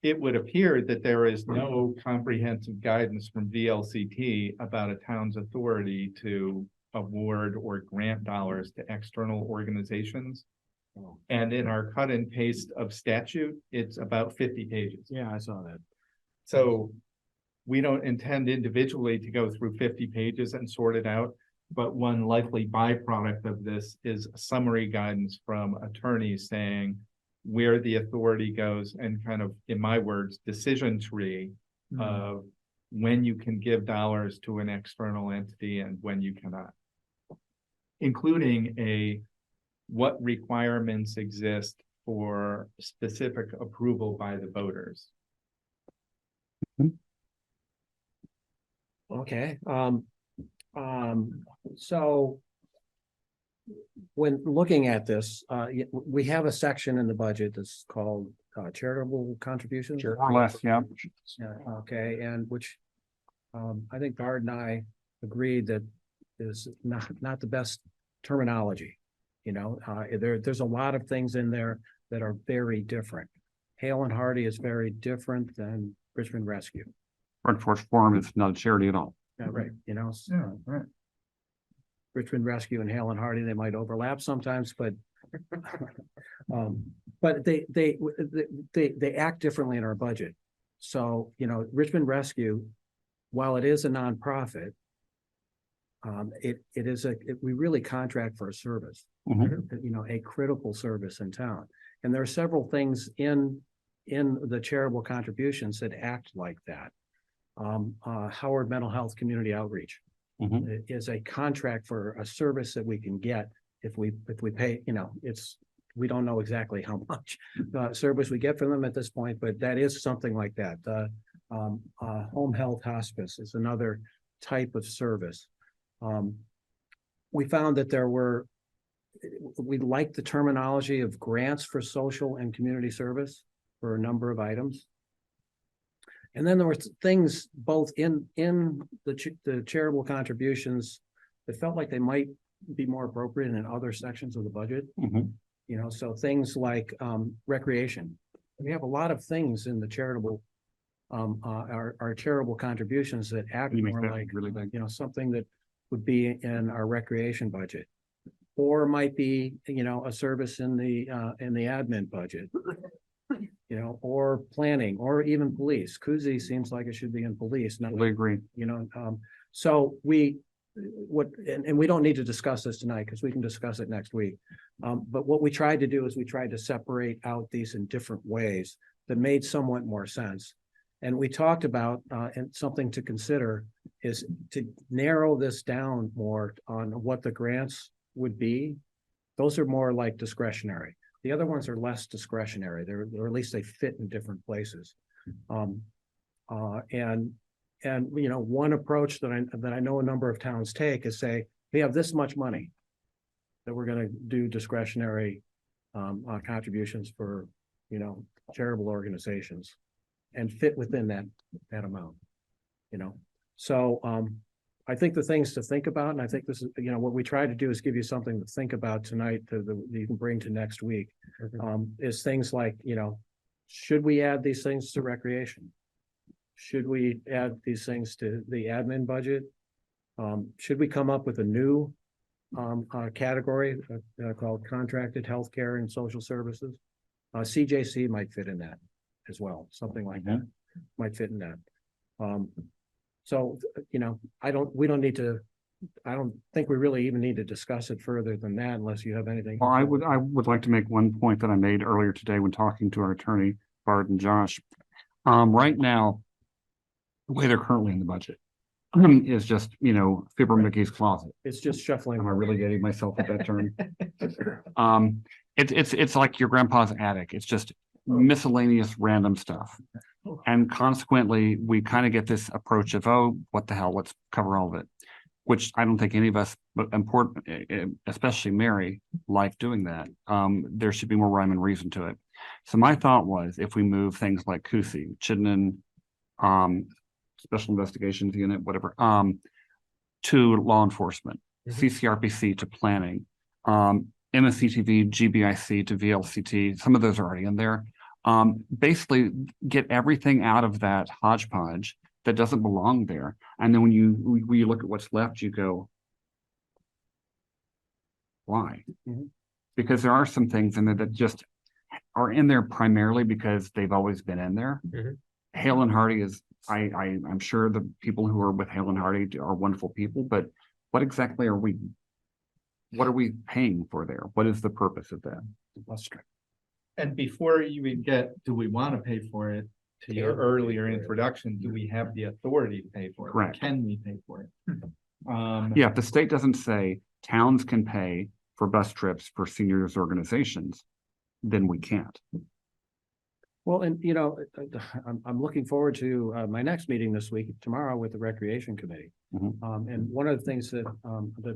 [SPEAKER 4] it would appear that there is no comprehensive guidance from VLCT about a town's authority to award or grant dollars to external organizations. And in our cut and paste of statute, it's about 50 pages.
[SPEAKER 5] Yeah, I saw that.
[SPEAKER 4] So we don't intend individually to go through 50 pages and sort it out, but one likely byproduct of this is summary guidance from attorneys saying where the authority goes and kind of, in my words, decision tree of when you can give dollars to an external entity and when you cannot, including what requirements exist for specific approval by the voters.
[SPEAKER 5] Okay, so when looking at this, we have a section in the budget that's called charitable contributions.
[SPEAKER 1] More or less, yeah.
[SPEAKER 5] Okay, and which I think Bard and I agreed that is not the best terminology. You know, there's a lot of things in there that are very different. Hale and Hardy is very different than Richmond Rescue.
[SPEAKER 1] Workforce Forum is not a charity at all.
[SPEAKER 5] Yeah, right. You know,
[SPEAKER 4] Yeah, right.
[SPEAKER 5] Richmond Rescue and Hale and Hardy, they might overlap sometimes, but they act differently in our budget. So, you know, Richmond Rescue, while it is a nonprofit, we really contract for a service, you know, a critical service in town. And there are several things in the charitable contributions that act like that. Howard Mental Health Community Outreach is a contract for a service that we can get if we pay, you know, we don't know exactly how much service we get from them at this point, but that is something like that. Home health hospice is another type of service. We found that we liked the terminology of grants for social and community service for a number of items. And then there were things both in the charitable contributions that felt like they might be more appropriate in other sections of the budget. You know, so things like recreation. We have a lot of things in the charitable, our charitable contributions that act more like, you know, something that would be in our recreation budget, or might be, you know, a service in the admin budget, you know, or planning, or even police. Kuzi seems like it should be in police. Not,
[SPEAKER 1] I agree.
[SPEAKER 5] You know, so we don't need to discuss this tonight because we can discuss it next week. But what we tried to do is we tried to separate out these in different ways that made somewhat more sense. And we talked about, and something to consider is to narrow this down more on what the grants would be. Those are more like discretionary. The other ones are less discretionary. Or at least they fit in different places. And you know, one approach that I know a number of towns take is say, we have this much money that we're going to do discretionary contributions for, you know, charitable organizations, and fit within that amount, you know. So I think the things to think about, and I think this is, you know, what we try to do is give you something to think about tonight that you can bring to next week, is things like, you know, should we add these things to recreation? Should we add these things to the admin budget? Should we come up with a new category called contracted healthcare and social services? CJC might fit in that as well. Something like that might fit in that. So, you know, I don't think we really even need to discuss it further than that unless you have anything.
[SPEAKER 1] Well, I would like to make one point that I made earlier today when talking to our attorney. Bart and Josh. Right now, the way they're currently in the budget is just, Fibber Mickey's closet.
[SPEAKER 5] It's just shuffling.
[SPEAKER 1] Am I really getting myself with that term? It's like your grandpa's attic. It's just miscellaneous random stuff. And consequently, we kind of get this approach of, oh, what the hell, let's cover all of it, which I don't think any of us, but important, especially Mary, like doing that. There should be more rhyme and reason to it. So my thought was, if we move things like Cusi, Chittenden, Special Investigations Unit, whatever, to law enforcement, CCRPC to planning, MSCTV, GBIC to VLCT, some of those are already in there. Basically get everything out of that hodgepodge that doesn't belong there. And then when you look at what's left, you go, why? Because there are some things in there that just are in there primarily because they've always been in there. Hale and Hardy is, I'm sure the people who are with Hale and Hardy are wonderful people, but what exactly what are we paying for there? What is the purpose of that?
[SPEAKER 4] And before you even get, do we want to pay for it? To your earlier introduction, do we have the authority to pay for it?
[SPEAKER 1] Correct.
[SPEAKER 4] Can we pay for it?
[SPEAKER 1] Yeah, if the state doesn't say towns can pay for bus trips for seniors organizations, then we can't.
[SPEAKER 5] Well, and I'm looking forward to my next meeting this week, tomorrow, with the Recreation Committee. And one of the things that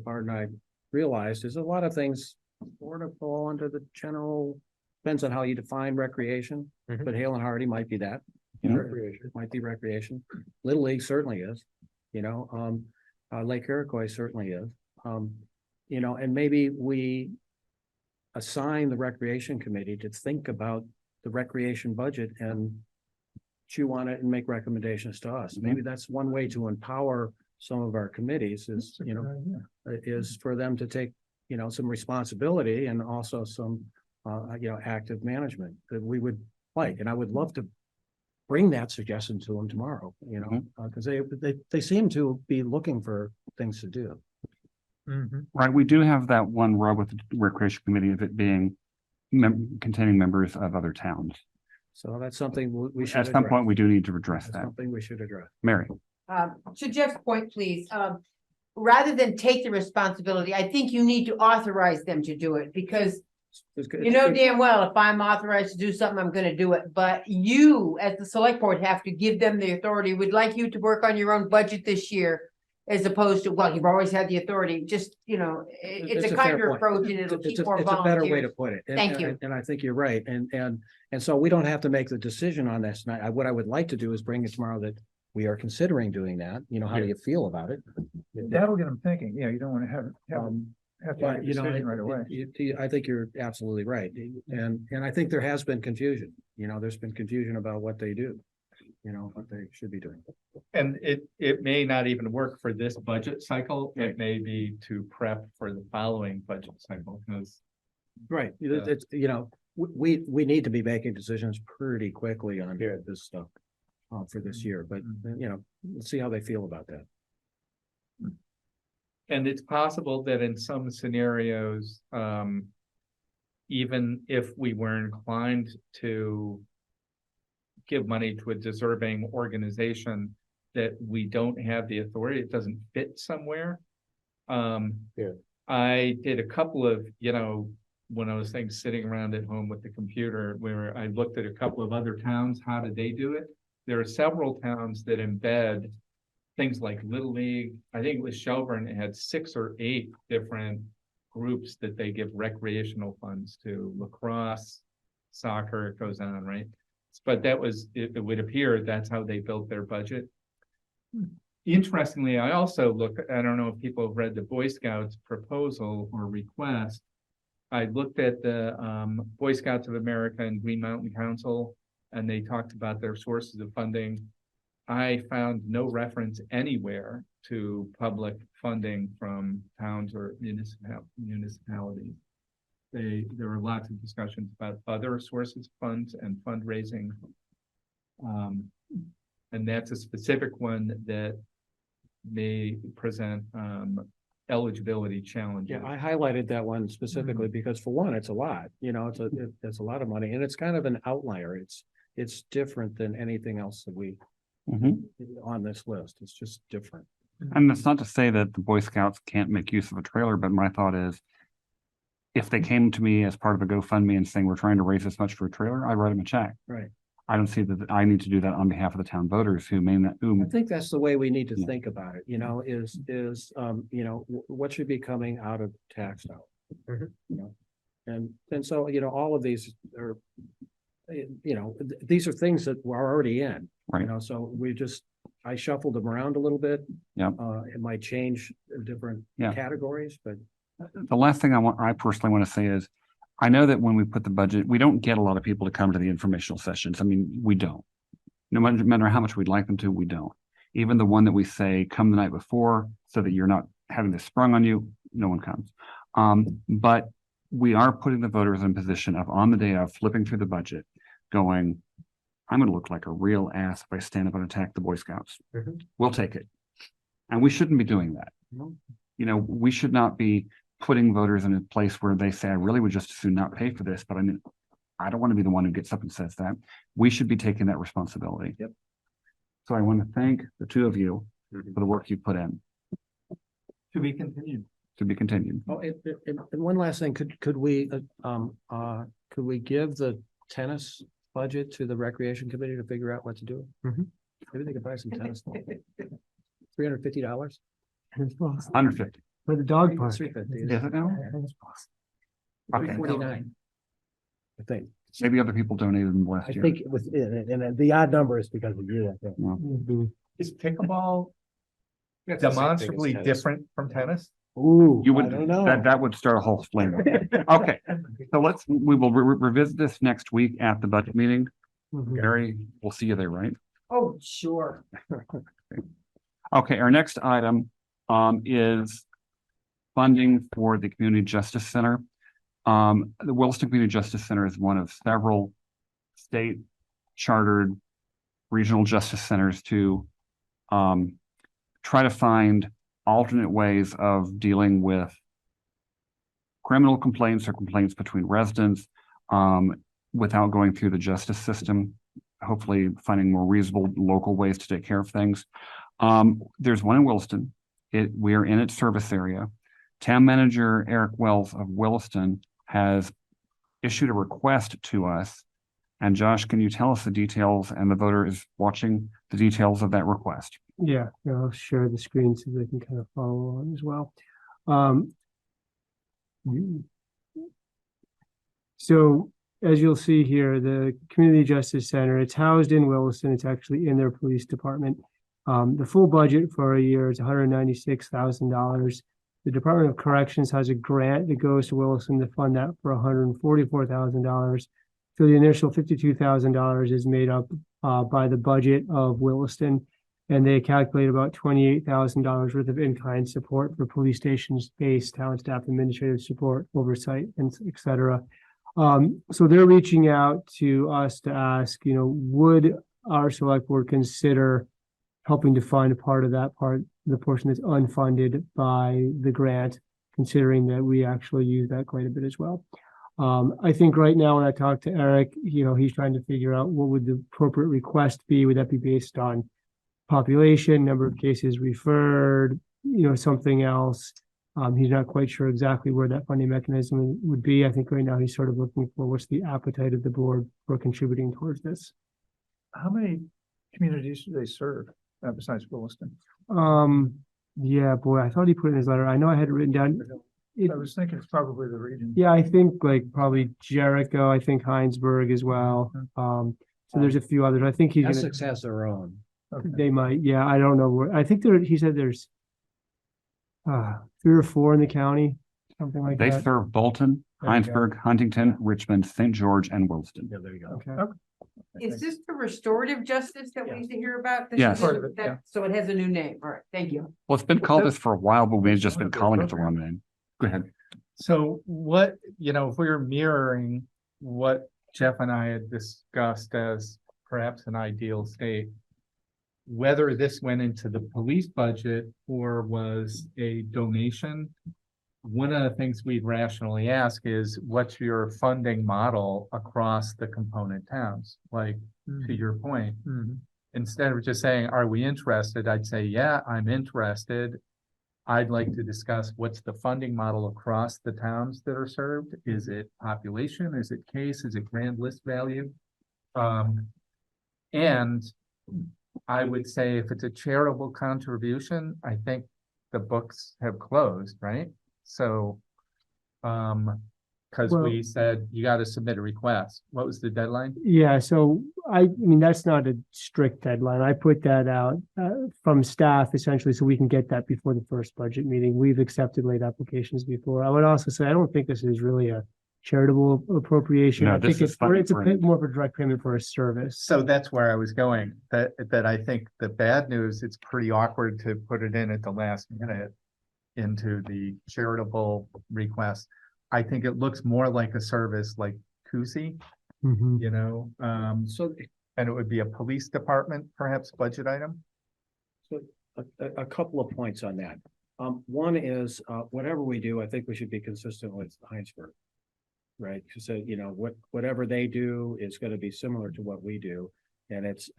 [SPEAKER 5] Bart and I realized is a lot of things sort of fall under the general, depends on how you define recreation, but Hale and Hardy might be that. Recreation might be recreation. Little League certainly is, Lake Iroquois certainly is. And maybe we assign the Recreation Committee to think about the recreation budget and chew on it and make recommendations to us. Maybe that's one way to empower some of our committees is, is for them to take, some responsibility and also some, active management that we would like. And I would love to bring that suggestion to them tomorrow, because they seem to be looking for things to do.
[SPEAKER 1] Right. We do have that one rub with the Recreation Committee of it being containing members of other towns.
[SPEAKER 5] So that's something we should
[SPEAKER 1] at some point we do need to address
[SPEAKER 5] That's
[SPEAKER 1] that.
[SPEAKER 5] something we should address.
[SPEAKER 1] Mary.
[SPEAKER 2] To Jeff's point, please, rather than take the responsibility, I think you need to authorize them to do it because damn well, if I'm authorized to do something, I'm gonna do it. But you, as the select board, have to give them the authority. We'd like you to work on your own budget this year. As opposed to, well, you've always had the authority, just, it's a kinder approach and it'll keep more volunteers.
[SPEAKER 5] It's a better way to put it.
[SPEAKER 2] Thank you.
[SPEAKER 5] And I think you're right. And so we don't have to make the decision on this tonight. What I would like to do is bring it tomorrow that we are considering doing that. How do you feel about it?
[SPEAKER 13] That'll get them thinking. Yeah, you don't want to have to make a decision right away.
[SPEAKER 5] I think you're absolutely right. And I think there has been confusion. There's been confusion about what they do. What they should be doing.
[SPEAKER 4] And it may not even work for this budget cycle. It may be to prep for the following budget cycle because.
[SPEAKER 5] Right. It's, we need to be making decisions pretty quickly on this stuff for this year, but let's see how they feel about that.
[SPEAKER 4] And it's possible that in some scenarios, even if we were inclined to give money to a deserving organization that we don't have the authority, it doesn't fit somewhere. I did a couple of, when I was sitting around at home with the computer where I looked at a couple of other towns, how did they do it? There are several towns that embed things like Little League. I think it was Shelburne, it had 6 or 8 different groups that they give recreational funds to. Lacrosse, soccer, it goes on, right? But that was, it would appear that's how they built their budget. Interestingly, I also I don't know if people have read the Boy Scouts proposal or request. I looked at the Boy Scouts of America and Green Mountain Council, and they talked about their sources of funding. I found no reference anywhere to public funding from towns or municipalities. There were lots of discussions about other sources of funds and fundraising. And that's a specific one that may present eligibility challenges.
[SPEAKER 5] Yeah, I highlighted that one specifically because for one, it's a lot, it's a lot of money and it's kind of an outlier. it's different than anything else that we
[SPEAKER 1] Mhm.
[SPEAKER 5] on this list. It's just different.
[SPEAKER 1] And that's not to say that the Boy Scouts can't make use of a trailer, but my thought is, if they came to me as part of a GoFundMe and saying, we're trying to raise this much for a trailer, I'd write them a check.
[SPEAKER 5] Right.
[SPEAKER 1] I don't see that I need to do that on behalf of the town voters who may not,
[SPEAKER 5] I think that's the way we need to
[SPEAKER 1] Yeah.
[SPEAKER 5] think about it, you know, what should be coming out of tax dollars. You know, and so, all of these are, these are things that we're already in.
[SPEAKER 1] Right.
[SPEAKER 5] So I shuffled them around a little bit.
[SPEAKER 1] Yep.
[SPEAKER 5] It might change different
[SPEAKER 1] Yeah.
[SPEAKER 5] categories, but
[SPEAKER 1] the last thing I personally want to say is, I know that when we put the budget, we don't get a lot of people to come to the informational sessions. I mean, we don't. No matter how much we'd like them to, we don't. Even the one that we say, come the night before, so that you're not having this sprung on you, no one comes. But we are putting the voters in a position of, on the day of flipping through the budget, going, I'm going to look like a real ass if I stand up and attack the Boy Scouts. We'll take it. And we shouldn't be doing that. We should not be putting voters in a place where they say, I really would just as soon not pay for this, but I don't want to be the one who gets up and says that. We should be taking that responsibility.
[SPEAKER 5] Yep.
[SPEAKER 1] So I want to thank the two of you for the work you put in.
[SPEAKER 4] To be continued.
[SPEAKER 1] To be continued.
[SPEAKER 5] Oh, and one last thing, could we give the tennis budget to the recreation committee to figure out what to do? Maybe they could buy some tennis. $350.
[SPEAKER 1] Under 50.
[SPEAKER 3] For the dog park.
[SPEAKER 1] Is it now? Okay.
[SPEAKER 5] $349. I think.
[SPEAKER 1] Maybe other people donated them last
[SPEAKER 3] I
[SPEAKER 1] year.
[SPEAKER 3] think it was, and the odd number is because of you, I think.
[SPEAKER 4] Is pickleball
[SPEAKER 10] That's the same thing as
[SPEAKER 4] demonstrably
[SPEAKER 10] tennis.
[SPEAKER 4] different from tennis?
[SPEAKER 3] Ooh,
[SPEAKER 1] You would,
[SPEAKER 3] I don't know.
[SPEAKER 1] that would start a whole flame. Okay, so we will revisit this next week at the budget meeting.
[SPEAKER 3] Mhm.
[SPEAKER 1] Gary, we'll see you there, right?
[SPEAKER 2] Oh, sure.
[SPEAKER 1] Okay, our next item is funding for the Community Justice Center. The Williston Community Justice Center is one of several state chartered regional justice centers to try to find alternate ways of dealing with criminal complaints or complaints between residents without going through the justice system, hopefully finding more reasonable local ways to take care of things. There's one in Williston. We are in its service area. Town Manager Eric Wells of Williston has issued a request to us. And Josh, can you tell us the details? And the voter is watching the details of that request.
[SPEAKER 3] Yeah, I'll share the screen so they can kind of follow along as well. So as you'll see here, the Community Justice Center, it's housed in Williston. It's actually in their police department. The full budget for a year is $196,000. The Department of Corrections has a grant that goes to Williston to fund that for $144,000. So the initial $52,000 is made up by the budget of Williston, and they calculate about $28,000 worth of in-kind support for police stations, base, town staff, administrative support, oversight, and et cetera. So they're reaching out to us to ask, would our select board consider helping to fund part of that the portion that's unfunded by the grant, considering that we actually use that quite a bit as well. I think right now when I talked to Eric, he's trying to figure out what would the appropriate request be. Would that be based on population, number of cases referred, something else? He's not quite sure exactly where that funding mechanism would be. I think right now he's sort of looking for what's the appetite of the board for contributing towards this.
[SPEAKER 13] How many communities do they serve besides Williston?
[SPEAKER 3] Yeah, boy, I thought he put it in his letter. I know I had it written down.
[SPEAKER 13] I was thinking it's probably the region.
[SPEAKER 3] Yeah, I think probably Jericho, I think Hinesburg as well. So there's a few others. I think he's gonna,
[SPEAKER 5] Essex has their own.
[SPEAKER 3] they might, yeah, I don't know where. I think he said there's 3 or 4 in the county, something like
[SPEAKER 1] They
[SPEAKER 3] that.
[SPEAKER 1] serve Bolton,
[SPEAKER 3] There you go.
[SPEAKER 1] Heinsberg, Huntington, Richmond, St. George, and Williston.
[SPEAKER 5] Yeah, there you go.
[SPEAKER 3] Okay.
[SPEAKER 2] Is this the restorative justice that we used to hear about? This
[SPEAKER 1] Yes.
[SPEAKER 2] is
[SPEAKER 13] Part of it, yeah.
[SPEAKER 2] So it has a new name. All right, thank you.
[SPEAKER 1] Well, it's been called this for a while, but we've just been calling it the wrong name. Go ahead.
[SPEAKER 4] So what, if we're mirroring what Jeff and I had discussed as perhaps an ideal state, whether this went into the police budget or was a donation one of the things we'd rationally ask is, what's your funding model across the component towns? Like, to your point, instead of just saying, are we interested? I'd say, yeah, I'm interested. I'd like to discuss what's the funding model across the towns that are served. Is it population? Is it case? Is it grand list value? And I would say if it's a charitable contribution, I think the books have closed, right? So, because we said you got to submit a request. What was the deadline?
[SPEAKER 3] Yeah, so I mean, that's not a strict deadline. I put that out from staff essentially so we can get that before the first budget meeting. We've accepted late applications before. I would also say, I don't think this is really a charitable appropriation.
[SPEAKER 1] No,
[SPEAKER 3] I think
[SPEAKER 1] it's funding
[SPEAKER 3] it's a
[SPEAKER 1] for
[SPEAKER 3] bit more of a direct payment for a service.
[SPEAKER 4] So that's where I was going, that I think the bad news, it's pretty awkward to put it in at the last minute into the charitable request. I think it looks more like a service like Kusi, you know, and it would be a police department, perhaps budget item.
[SPEAKER 5] So a couple of points on that. One is, whatever we do, I think we should be consistent with Hinesburg. Right, so you know, whatever they do is going to be similar to what we do, and it's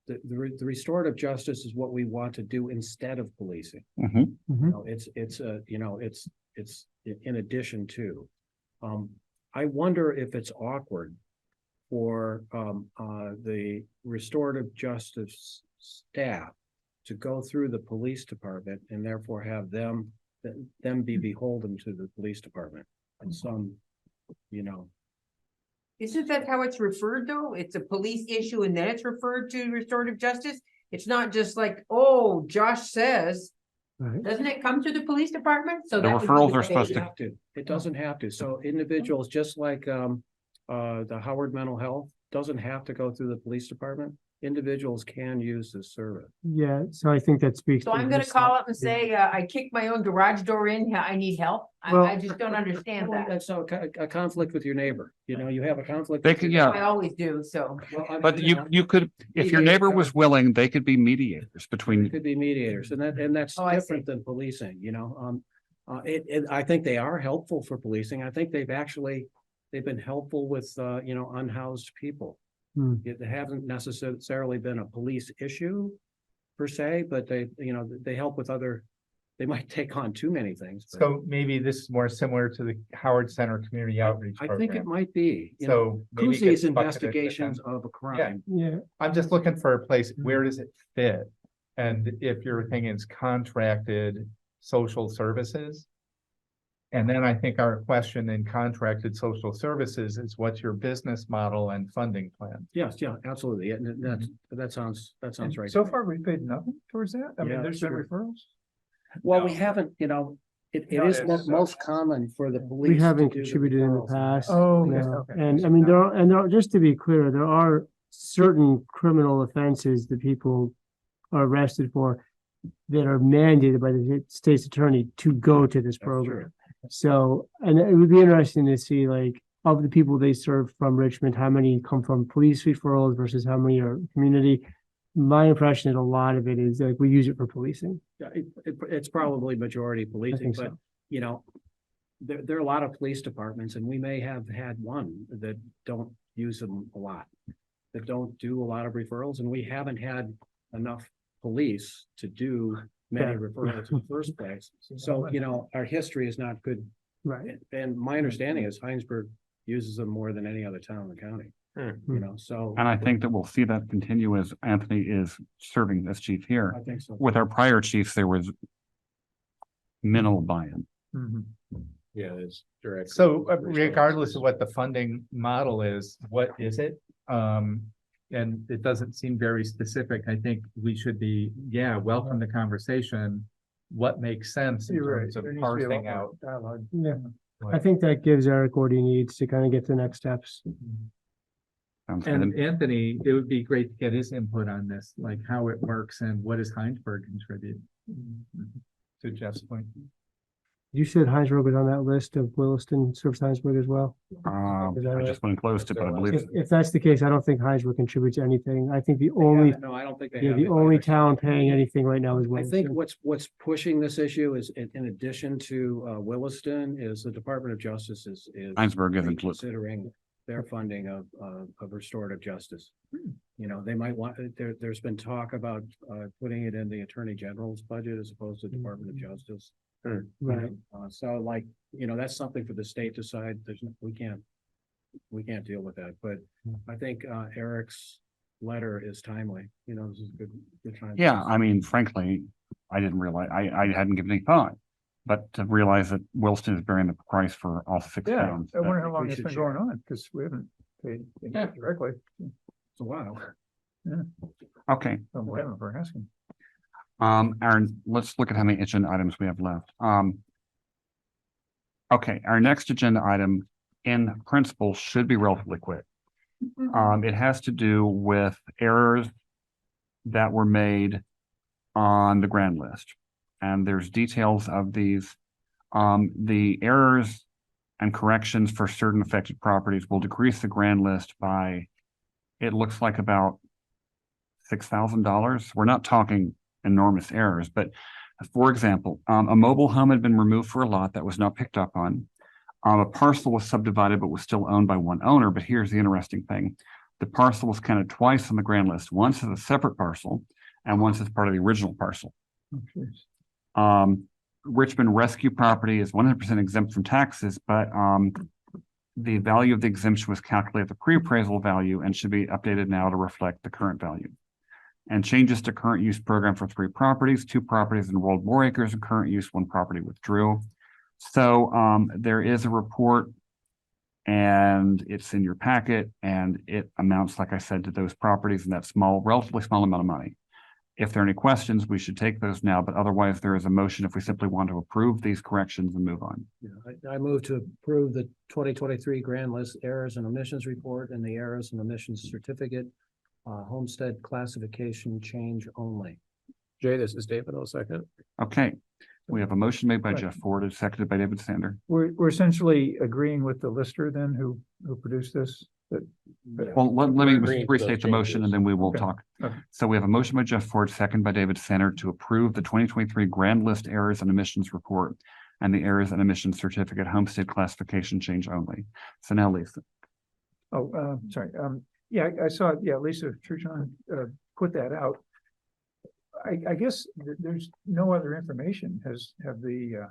[SPEAKER 5] the restorative justice is what we want to do instead of policing. You know, it's in addition to. I wonder if it's awkward for the restorative justice staff to go through the police department and therefore have them be beholden to the police department. And some, you know.
[SPEAKER 2] Isn't that how it's referred though? It's a police issue and then it's referred to restorative justice? It's not just like, oh, Josh says, doesn't it come to the police department? So
[SPEAKER 1] the referrals are supposed
[SPEAKER 5] to. It doesn't have to. So individuals, just like the Howard Mental Health, doesn't have to go through the police department. Individuals can use this service.
[SPEAKER 3] Yeah, so I think that speaks.
[SPEAKER 2] So I'm gonna call up and say, I kicked my own garage door in, I need help. I just don't understand that.
[SPEAKER 5] That's a conflict with your neighbor. You know, you have a conflict.
[SPEAKER 1] They could,
[SPEAKER 2] I always do, so.
[SPEAKER 1] But you could, if your neighbor was willing, they could be mediators between.
[SPEAKER 5] Could be mediators, and that's different than policing, you know. I think they are helpful for policing. I think they've been helpful with, you know, unhoused people. It hasn't necessarily been a police issue per se, but they help with other, they might take on too many things.
[SPEAKER 4] So maybe this is more similar to the Howard Center Community Outreach Program.
[SPEAKER 5] I think it might be.
[SPEAKER 4] So
[SPEAKER 5] Kusi's investigations of a crime.
[SPEAKER 3] Yeah.
[SPEAKER 4] I'm just looking for a place, where does it fit? And if your thing is contracted social services, and then I think our question in contracted social services is, what's your business model and funding plan?
[SPEAKER 5] Yes, yeah, absolutely. And that sounds right.
[SPEAKER 13] So far, we've paid nothing towards that. I mean, there's been referrals.
[SPEAKER 5] Well, we haven't, you know, it is most common for the police.
[SPEAKER 3] We haven't
[SPEAKER 5] to do the
[SPEAKER 3] contributed in the
[SPEAKER 5] referrals.
[SPEAKER 3] past.
[SPEAKER 13] Oh,
[SPEAKER 3] no.
[SPEAKER 13] yes, okay.
[SPEAKER 3] And I mean, there are, just to be clear, there are certain criminal offenses that people are arrested for that are mandated by the state's attorney to go to this program. So, and it would be interesting to see, like, of the people they serve from Richmond, how many come from police referrals versus how many are community. My impression is a lot of it is like we use it for policing.
[SPEAKER 5] Yeah, it's probably majority policing, but you know, there are a lot of police departments, and we may have had one that don't use them a lot, that don't do a lot of referrals, and we haven't had enough police to do many referrals in the first place. So, you know, our history is not good.
[SPEAKER 3] Right.
[SPEAKER 5] And my understanding is Hinesburg uses them more than any other town in the county. You know, so.
[SPEAKER 1] And I think that we'll see that continue as Anthony is serving as chief here.
[SPEAKER 5] I think so.
[SPEAKER 1] With our prior chiefs, there was minimal buy-in.
[SPEAKER 10] Yeah, it's direct.
[SPEAKER 4] So regardless of what the funding model is, what is it? And it doesn't seem very specific. I think we should be, welcome the conversation. What makes sense in terms of parsing out?
[SPEAKER 3] Yeah, I think that gives Eric what he needs to kind of get the next steps.
[SPEAKER 4] And Anthony, it would be great to get his input on this, like how it works and what does Hinesburg contribute? To Jeff's point.
[SPEAKER 3] You said Hinesburg was on that list of Williston serves Hinesburg as well? Is that
[SPEAKER 1] I
[SPEAKER 3] right?
[SPEAKER 1] just went and closed it, but I believe.
[SPEAKER 3] If that's the case, I don't think Hinesburg contributes anything. I think the only,
[SPEAKER 5] No, I don't think they
[SPEAKER 3] yeah,
[SPEAKER 5] have.
[SPEAKER 3] the only town paying anything right now is
[SPEAKER 5] I think
[SPEAKER 3] Williston.
[SPEAKER 5] what's pushing this issue is in addition to Williston is the Department of Justice is
[SPEAKER 1] Hinesburg isn't.
[SPEAKER 5] considering their funding of restorative justice. You know, they might want, there's been talk about putting it in the Attorney General's budget as opposed to Department of Justice.
[SPEAKER 3] Right.
[SPEAKER 5] So like, you know, that's something for the state to decide. We can't deal with that, but I think Eric's letter is timely. You know, this is good time.
[SPEAKER 1] Yeah, I mean, frankly, I didn't realize, I hadn't given any thought. But to realize that Williston is bearing the price for all 6
[SPEAKER 13] Yeah,
[SPEAKER 1] towns.
[SPEAKER 13] I wonder how long
[SPEAKER 5] we
[SPEAKER 13] it's
[SPEAKER 5] should
[SPEAKER 13] been
[SPEAKER 5] share.
[SPEAKER 13] going on, because we haven't paid anything directly.
[SPEAKER 5] It's a while.
[SPEAKER 1] Okay,
[SPEAKER 13] I'm waiting for asking.
[SPEAKER 1] Aaron, let's look at how many agenda items we have left. Okay, our next agenda item in principle should be relatively quick. It has to do with errors that were made on the grand list. And there's details of these. The errors and corrections for certain affected properties will decrease the grand list by, it looks like about $6,000. We're not talking enormous errors, but for example, a mobile home had been removed for a lot that was not picked up on. A parcel was subdivided but was still owned by one owner. But here's the interesting thing. The parcel was counted twice on the grand list, once as a separate parcel and once as part of the original parcel. Richmond rescue property is 100% exempt from taxes, but the value of the exemption was calculated at the pre-appraisal value and should be updated now to reflect the current value. And changes to current use program for 3 properties, 2 properties enrolled more acres in current use, 1 property withdrew. So there is a report and it's in your packet and it amounts, like I said, to those properties and that small, relatively small amount of money. If there are any questions, we should take those now, but otherwise there is a motion if we simply want to approve these corrections and move on.
[SPEAKER 5] Yeah, I move to approve the 2023 grand list errors and omissions report and the errors and omissions certificate, homestead classification change only.
[SPEAKER 10] Jay, this is David. I'll second.
[SPEAKER 1] Okay, we have a motion made by Jeff Ford and seconded by David Sander.
[SPEAKER 13] We're essentially agreeing with the lister then who produced this.
[SPEAKER 1] Well, let me
[SPEAKER 10] agreeing to those
[SPEAKER 1] restate the motion and then we will
[SPEAKER 13] Okay.
[SPEAKER 1] talk.
[SPEAKER 13] Okay.
[SPEAKER 1] So we have a motion by Jeff Ford, second by David Sander to approve the 2023 grand list errors and omissions report and the errors and omissions certificate homestead classification change only. So now Lisa.
[SPEAKER 13] Oh, sorry. Yeah, I saw, Lisa Truchon put that out. I guess there's no other information. Have the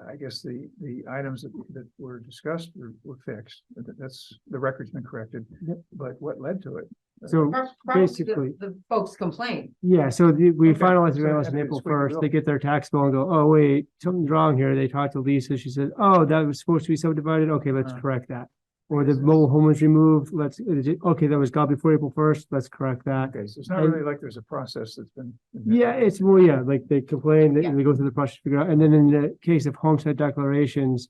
[SPEAKER 13] I guess the items that were discussed were fixed. That's, the record's been corrected, but what led to it?
[SPEAKER 3] So
[SPEAKER 2] Probably
[SPEAKER 3] basically,
[SPEAKER 2] the folks complained.
[SPEAKER 3] yeah, so we
[SPEAKER 13] Okay,
[SPEAKER 3] finalized the
[SPEAKER 13] so
[SPEAKER 3] balance on
[SPEAKER 13] after
[SPEAKER 3] April
[SPEAKER 13] it's squeaky
[SPEAKER 3] 1st. They
[SPEAKER 13] wheel.
[SPEAKER 3] get their tax bill and go, oh, wait, something's wrong here. They talk to Lisa. She says, oh, that was supposed to be subdivided. Okay, let's correct that. Or the mobile home was removed. Okay, that was gone before April 1st. Let's correct that.
[SPEAKER 13] Okay, so it's not
[SPEAKER 3] And-
[SPEAKER 13] really like there's a process that's been.
[SPEAKER 3] Yeah, it's more, yeah, like they complain,
[SPEAKER 2] Yeah.
[SPEAKER 3] they go through the process, to figure out, and then in the case of homestead declarations.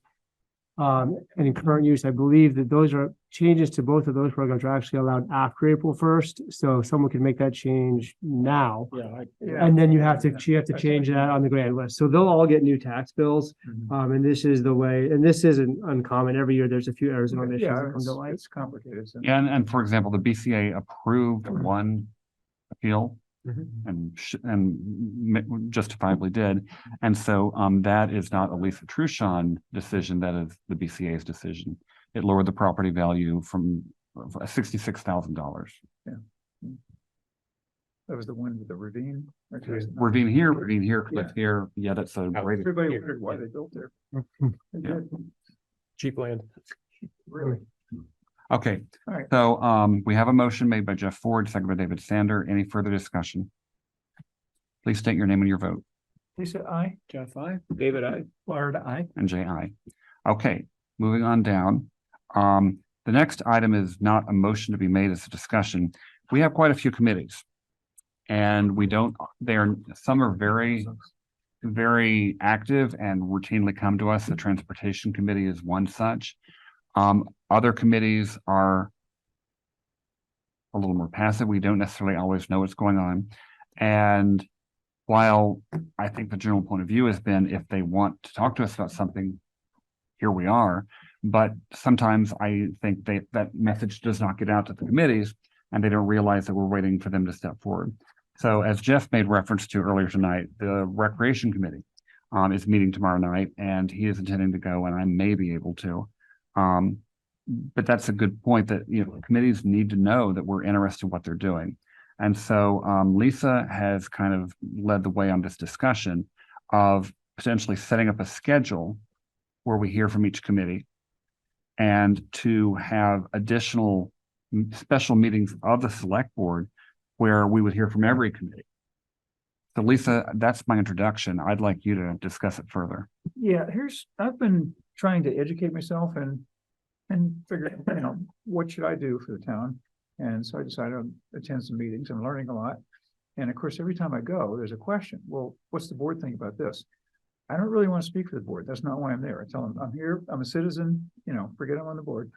[SPEAKER 3] And in current use, I believe that those are changes to both of those programs are actually allowed after April 1st. So someone can make that change now.
[SPEAKER 13] Yeah.
[SPEAKER 3] And then you have to change that on the grand list. So they'll all get new tax bills.
[SPEAKER 13] Mhm.
[SPEAKER 3] And this is the way, and this isn't uncommon. Every year, there's a few errors and omissions
[SPEAKER 13] Yeah,
[SPEAKER 3] that come to light.
[SPEAKER 13] it's complicated. so-
[SPEAKER 1] And for example, the BCA approved one appeal
[SPEAKER 3] Mhm.
[SPEAKER 1] and justifiably did. And so that is not a Lisa Truchon decision, that is the BCA's decision. It lowered the property value from $66,000.
[SPEAKER 13] That was the one with the ravine.
[SPEAKER 1] Ravine here, cliff here. Yeah, that's a great.
[SPEAKER 13] Everybody wondered why they built there. They
[SPEAKER 1] Yeah.
[SPEAKER 13] did,
[SPEAKER 10] Cheap land.
[SPEAKER 13] really.
[SPEAKER 1] Okay,
[SPEAKER 13] All right.
[SPEAKER 1] so we have a motion made by Jeff Ford, second by David Sander. Any further discussion? Please state your name and your vote.
[SPEAKER 13] Lisa, I.
[SPEAKER 5] Jeff, I.
[SPEAKER 10] David, I.
[SPEAKER 13] Florida, I.
[SPEAKER 1] And J.I. Okay, moving on down. The next item is not a motion to be made, it's a discussion. We have quite a few committees. And some are very, very active and routinely come to us. The Transportation Committee is one such. Other committees are a little more passive. We don't necessarily always know what's going on. And while I think the general point of view has been if they want to talk to us about something, here we are. But sometimes I think that message does not get out to the committees and they don't realize that we're waiting for them to step forward. So as Jeff made reference to earlier tonight, the Recreation Committee is meeting tomorrow night and he is intending to go and I may be able to. But that's a good point that, you know, committees need to know that we're interested in what they're doing. And so Lisa has kind of led the way on this discussion of potentially setting up a schedule where we hear from each committee and to have additional special meetings of the select board where we would hear from every committee. So Lisa, that's my introduction. I'd like you to discuss it further.
[SPEAKER 13] Yeah, I've been trying to educate myself and figure, you know, what should I do for the town? And so I decided to attend some meetings. I'm learning a lot. And of course, every time I go, there's a question. Well, what's the board think about this? I don't really want to speak for the board. That's not why I'm there. I tell them I'm here, I'm a citizen, you know, forget I'm on the board.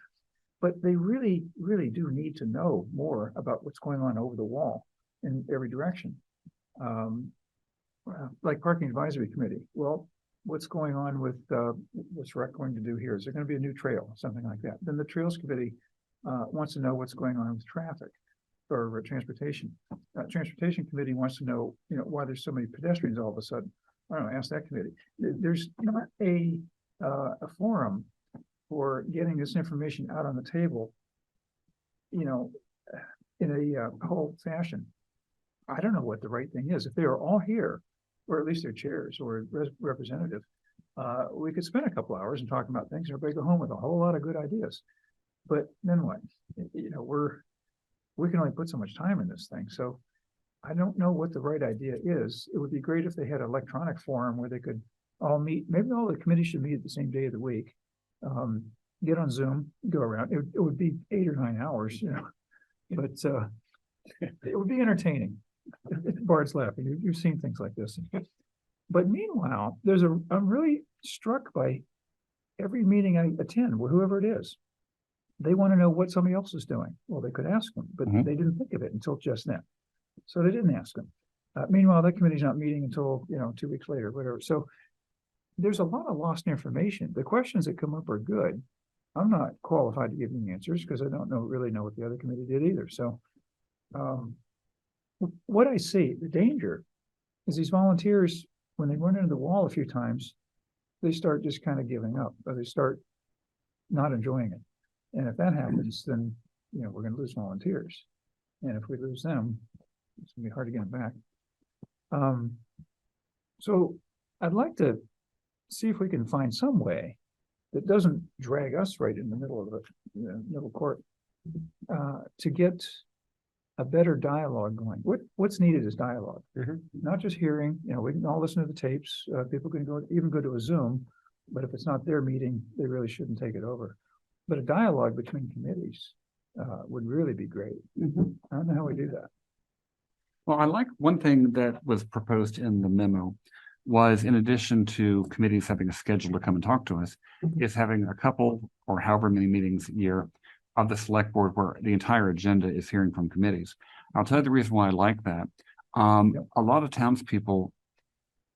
[SPEAKER 13] But they really, really do need to know more about what's going on over the wall in every direction. Like Parking Advisory Committee. Well, what's going on with, what's Rec going to do here? Is there going to be a new trail, something like that? Then the Trails Committee wants to know what's going on with traffic or transportation. Transportation Committee wants to know, you know, why there's so many pedestrians all of a sudden. I don't know, ask that committee. There's not a forum for getting this information out on the table, you know, in a whole fashion. I don't know what the right thing is. If they are all here, or at least their chairs or representative, we could spend a couple hours and talk about things. Everybody go home with a whole lot of good ideas. But then what? You know, we can only put so much time in this thing. So I don't know what the right idea is. It would be great if they had an electronic forum where they could all meet. Maybe all the committees should meet the same day of the week. Get on Zoom, go around. It would be 8 or 9 hours, you know, but it would be entertaining. Bard's laughing. You've seen things like this. But meanwhile, I'm really struck by every meeting I attend, whoever it is. They want to know what somebody else is doing. Well, they could ask them, but they didn't think of it until just then. So they didn't ask them. Meanwhile, that committee's not meeting until, you know, 2 weeks later, whatever. So there's a lot of lost information. The questions that come up are good. I'm not qualified to give you answers because I don't really know what the other committee did either. So what I see, the danger is these volunteers, when they run into the wall a few times, they start just kind of giving up, or they start not enjoying it. And if that happens, then, you know, we're going to lose volunteers. And if we lose them, it's going to be hard to get them back. So I'd like to see if we can find some way that doesn't drag us right in the middle of the middle court to get a better dialogue going. What's needed is dialogue, not just hearing. You know, we can all listen to the tapes. People can even go to a Zoom, but if it's not their meeting, they really shouldn't take it over. But a dialogue between committees would really be great. I don't know how we do that.
[SPEAKER 1] Well, I like one thing that was proposed in the memo was, in addition to committees having a schedule to come and talk to us, is having a couple or however many meetings a year of the select board where the entire agenda is hearing from committees. I'll tell you the reason why I like that. A lot of townspeople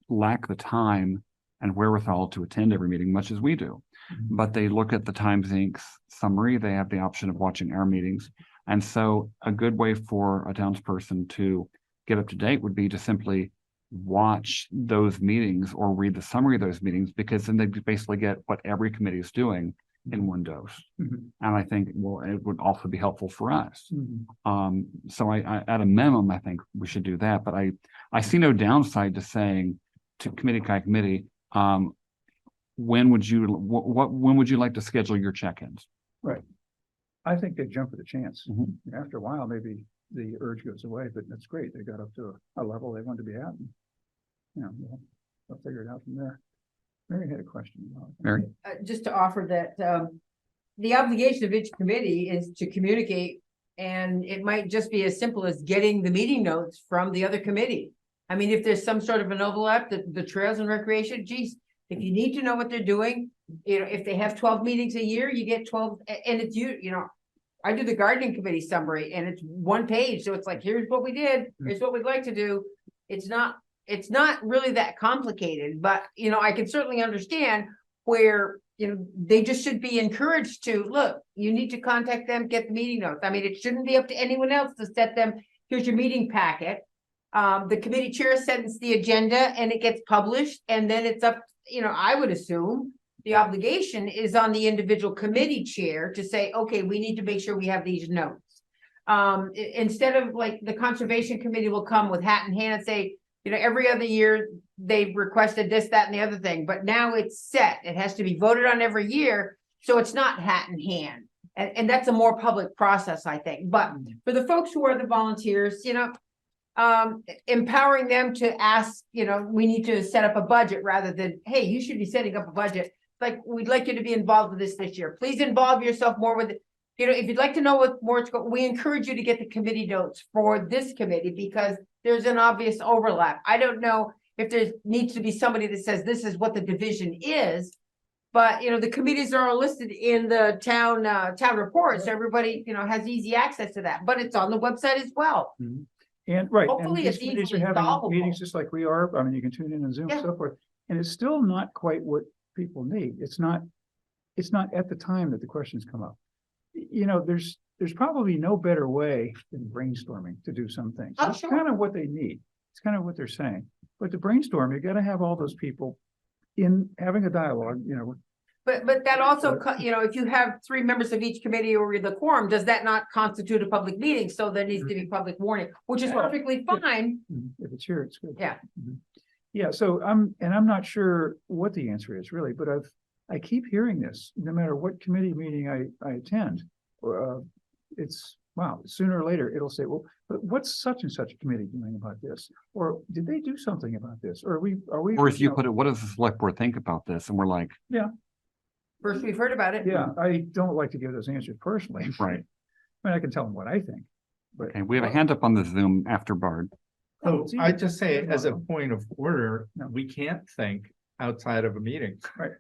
[SPEAKER 1] lack the time and wherewithal to attend every meeting, much as we do. But they look at the Times Inc. summary, they have the option of watching our meetings. And so a good way for a townsperson to get up to date would be to simply watch those meetings or read the summary of those meetings, because then they basically get what every committee is doing in one dose. And I think, well, it would also be helpful for us. So I at a minimum, I think we should do that. But I see no downside to saying to committee by committee, when would you like to schedule your check-ins?
[SPEAKER 13] Right. I think they jump at the chance. After a while, maybe the urge goes away, but that's great. They got up to a level they wanted to be at. And, you know, they'll figure it out from there. Mary had a question.
[SPEAKER 1] Mary?
[SPEAKER 2] Just to offer that the obligation of each committee is to communicate, and it might just be as simple as getting the meeting notes from the other committee. I mean, if there's some sort of an overlap, the Trails and Recreation, geez, if you need to know what they're doing, you know, if they have 12 meetings a year, you get 12, and it's you know, I do the gardening committee summary and it's one page. So it's like, here's what we did, here's what we'd like to do. It's not it's not really that complicated, but, you know, I can certainly understand where, you know, they just should be encouraged to, look, you need to contact them, get the meeting notes. I mean, it shouldn't be up to anyone else to set them, here's your meeting packet. The committee chair sends the agenda and it gets published, and then it's up, you know, I would assume the obligation is on the individual committee chair to say, okay, we need to make sure we have these notes. Instead of like the conservation committee will come with hat in hand and say, you know, every other year they've requested this, that, and the other thing, but now it's set. It has to be voted on every year. So it's not hat in hand. And that's a more public process, I think. But for the folks who are the volunteers, you know, empowering them to ask, you know, we need to set up a budget rather than, hey, you should be setting up a budget. Like, we'd like you to be involved with this year. Please involve yourself more with it. You know, if you'd like to know what more it's going, we encourage you to get the committee notes for this committee because there's an obvious overlap. I don't know if there needs to be somebody that says this is what the division is, but you know, the committees are all listed in the town reports. So everybody, you know, has easy access to that, but it's on the website as well.
[SPEAKER 13] And right, and
[SPEAKER 2] Hopefully
[SPEAKER 13] these
[SPEAKER 2] it's
[SPEAKER 13] committees
[SPEAKER 2] easily
[SPEAKER 13] are having
[SPEAKER 2] solvable.
[SPEAKER 13] meetings just like we are. I mean, you can tune in on Zoom and so forth. And it's still not quite what people need. It's not at the time that the questions come up. You know, there's probably no better way than brainstorming to do some things.
[SPEAKER 2] Oh,
[SPEAKER 13] It's
[SPEAKER 2] sure.
[SPEAKER 13] kind of what they need. It's kind of what they're saying. But to brainstorm, you gotta have all those people in having a dialogue, you know.
[SPEAKER 2] But that also, you know, if you have 3 members of each committee or the quorum, does that not constitute a public meeting? So there needs to be public warning, which is perfectly fine.
[SPEAKER 13] If it's here, it's good.
[SPEAKER 2] Yeah.
[SPEAKER 13] Yeah, so I'm not sure what the answer is really, but I keep hearing this, no matter what committee meeting I attend. It's, wow, sooner or later, it'll say, well, but what's such and such a committee doing about this? Or did they do something about this? Or are we?
[SPEAKER 1] Or as you
[SPEAKER 13] know,
[SPEAKER 1] put it, what does the select board think about this? And we're like,
[SPEAKER 13] Yeah,
[SPEAKER 2] First we've heard about it.
[SPEAKER 13] yeah, I don't like to give those answers personally.
[SPEAKER 1] right.
[SPEAKER 13] I mean, I can tell them what I think. But
[SPEAKER 1] Okay, we have a hand up on the Zoom after Bard.
[SPEAKER 4] So
[SPEAKER 13] see,
[SPEAKER 4] I just say, as a
[SPEAKER 13] no.
[SPEAKER 4] point of order,
[SPEAKER 13] No.
[SPEAKER 4] we can't think outside of a meeting.
[SPEAKER 13] Right.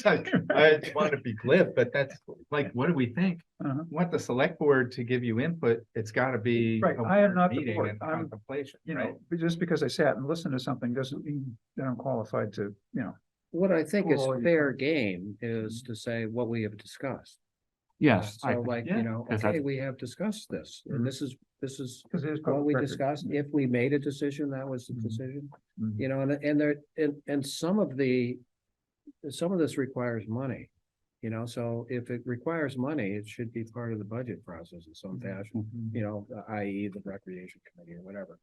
[SPEAKER 4] I want to be glib, but that's like, what do we think?
[SPEAKER 13] Uh-huh.
[SPEAKER 4] Want the select board to give you input, it's gotta be.
[SPEAKER 13] Right,
[SPEAKER 4] a
[SPEAKER 13] I am not the
[SPEAKER 4] meeting
[SPEAKER 13] board.
[SPEAKER 4] and
[SPEAKER 13] I'm,
[SPEAKER 4] contemplation,
[SPEAKER 13] you
[SPEAKER 4] right?
[SPEAKER 13] know, but just because I sat and listened to something doesn't mean that I'm qualified to, you know.
[SPEAKER 5] What I think is
[SPEAKER 13] Well, you
[SPEAKER 5] fair
[SPEAKER 13] can-
[SPEAKER 5] game is to say what we have discussed.
[SPEAKER 1] Yes. I-
[SPEAKER 5] So like,
[SPEAKER 4] yeah,
[SPEAKER 5] you know,
[SPEAKER 1] 'cause
[SPEAKER 5] okay,
[SPEAKER 1] that's-
[SPEAKER 5] we have discussed this,
[SPEAKER 13] Mhm.
[SPEAKER 5] and this is
[SPEAKER 13] Because it is
[SPEAKER 5] what we
[SPEAKER 13] public record.
[SPEAKER 5] discussed. If we made a decision, that was the
[SPEAKER 13] Mhm.
[SPEAKER 5] decision.
[SPEAKER 13] Mhm.
[SPEAKER 5] You know, and some of this requires money. You know, so if it requires money, it should be part of the budget process in some fashion,
[SPEAKER 13] Mhm.
[SPEAKER 5] you know, i.e. the recreation committee or whatever.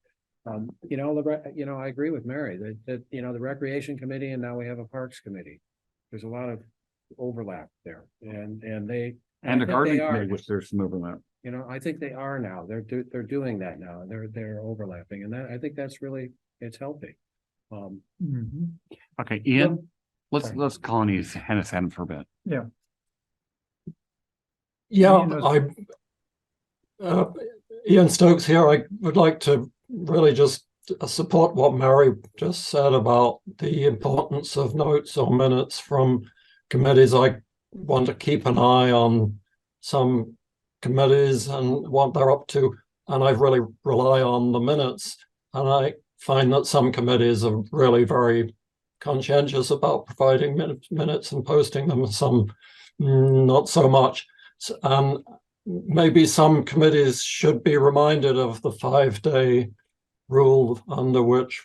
[SPEAKER 5] You know, I agree with Mary that, you know, the recreation committee and now we have a parks committee. There's a lot of overlap there and they.
[SPEAKER 1] And
[SPEAKER 5] I
[SPEAKER 1] a
[SPEAKER 5] think
[SPEAKER 1] gardening
[SPEAKER 5] they are.
[SPEAKER 1] committee, which there's some overlap.
[SPEAKER 5] You know, I think they are now. They're doing that now. They're overlapping and that, I think that's really, it's healthy.
[SPEAKER 13] Mhm.
[SPEAKER 1] Okay, Ian,
[SPEAKER 5] sorry.
[SPEAKER 1] let's call on Hennis Adam for a bit.
[SPEAKER 14] Yeah,
[SPEAKER 13] Ian knows-
[SPEAKER 14] Ian Stokes here. I would like to really just support what Mary just said about the importance of notes or minutes from committees. I want to keep an eye on some committees and what they're up to, and I really rely on the minutes. And I find that some committees are really very conscientious about providing minutes and posting them, and some not so much. Maybe some committees should be reminded of the 5-day rule under which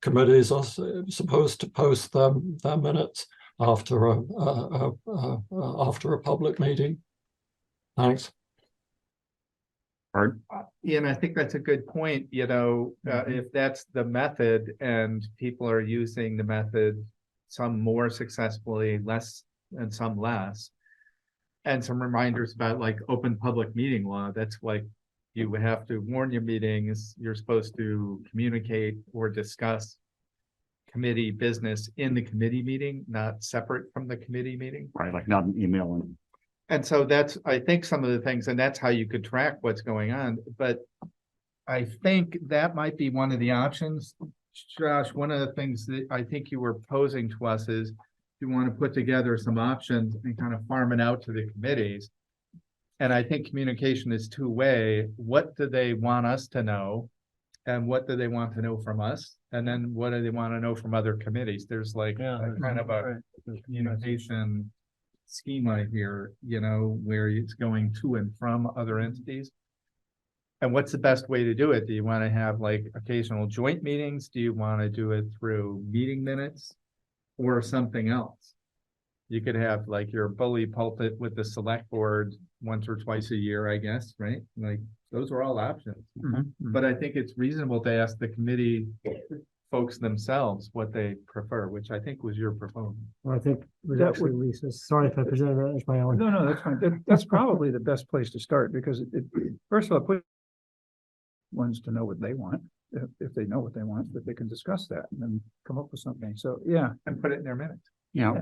[SPEAKER 14] committees are supposed to post their minutes after a public meeting. Thanks.
[SPEAKER 4] Ian, I think that's a good point, you know, if that's the method and people are using the method, some more successfully, less and some less. And some reminders about like open public meeting law, that's like, you have to warn your meetings, you're supposed to communicate or discuss committee business in the committee meeting, not separate from the committee meeting.
[SPEAKER 1] Right, like not an email.
[SPEAKER 4] And so that's, I think, some of the things, and that's how you could track what's going on, but I think that might be one of the options. Josh, one of the things that I think you were posing to us is you want to put together some options and kind of farm it out to the committees. And I think communication is two-way. What do they want us to know? and what do they want to know from us? And then what do they want to know from other committees? There's like a kind of a communication schema here, you know, where it's going to and from other entities. And what's the best way to do it? Do you want to have like occasional joint meetings? Do you want to do it through meeting minutes or something else? You could have like your bully pulpit with the select board once or twice a year, I guess, right? Like those are all options. But I think it's reasonable to ask the committee folks themselves what they prefer, which I think was your proposal.
[SPEAKER 3] Well, I think it was
[SPEAKER 13] That
[SPEAKER 3] actually Lisa. Sorry if I presented that as my own.
[SPEAKER 13] No, that's fine. That's probably the best place to start because first of all, put ones to know what they want, if they know what they want, that they can discuss that and then come up with something. So, yeah.
[SPEAKER 4] And put it in their minutes.
[SPEAKER 1] Yeah.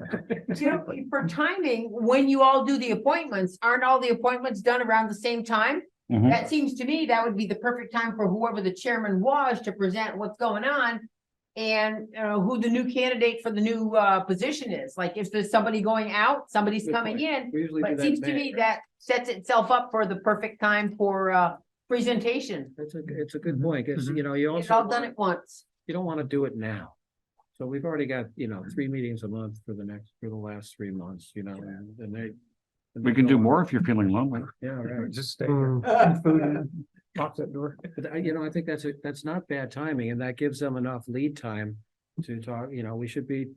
[SPEAKER 2] You know, for timing, when you all do the appointments, aren't all the appointments done around the same time?
[SPEAKER 1] Mhm.
[SPEAKER 2] That seems to me that would be the perfect time for whoever the chairman was to present what's going on. And who the new candidate for the new position is. Like if there's somebody going out, somebody's
[SPEAKER 5] Good
[SPEAKER 2] coming
[SPEAKER 5] point.
[SPEAKER 2] in.
[SPEAKER 5] We usually
[SPEAKER 2] But
[SPEAKER 5] do
[SPEAKER 2] it
[SPEAKER 5] that
[SPEAKER 2] seems
[SPEAKER 5] in
[SPEAKER 2] to
[SPEAKER 5] May,
[SPEAKER 2] me
[SPEAKER 5] right?
[SPEAKER 2] that sets itself up for the perfect time for presentation.
[SPEAKER 5] It's a good point, because, you know, you
[SPEAKER 2] It's
[SPEAKER 5] also,
[SPEAKER 2] all done at once.
[SPEAKER 5] you don't want to do it now. So we've already got, you know, 3 meetings a month for the last 3 months, you know, and they.
[SPEAKER 1] We can do more if you're feeling lonely.
[SPEAKER 5] Yeah, right.
[SPEAKER 13] Just stay here. Eat food and lock that door.
[SPEAKER 5] But you know, I think that's not bad timing, and that gives them enough lead time to talk, you know, we should be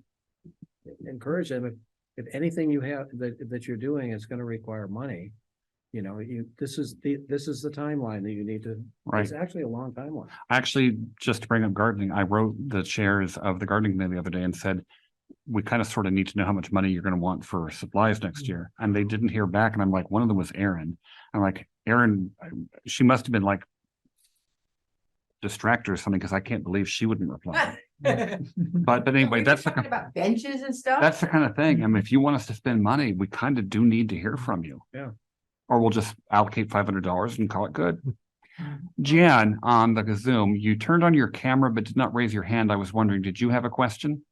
[SPEAKER 5] encourage them if anything you have that you're doing is gonna require money. You know, this is the timeline that you need to,
[SPEAKER 1] Right.
[SPEAKER 5] it's actually a long timeline.
[SPEAKER 1] Actually, just to bring up gardening, I wrote the chairs of the gardening committee the other day and said, we kind of sort of need to know how much money you're going to want for supplies next year. And they didn't hear back. And I'm like, one of them was Erin. I'm like, Erin, she must have been like distracted or something because I can't believe she wouldn't reply. But anyway, that's the,
[SPEAKER 2] Talking about benches and stuff.
[SPEAKER 1] that's the kind of thing. I mean, if you want us to spend money, we kind of do need to hear from you.
[SPEAKER 5] Yeah.
[SPEAKER 1] Or we'll just allocate $500 and call it good. Jan, on the Zoom, you turned on your camera but did not raise your hand. I was wondering, did you have a question?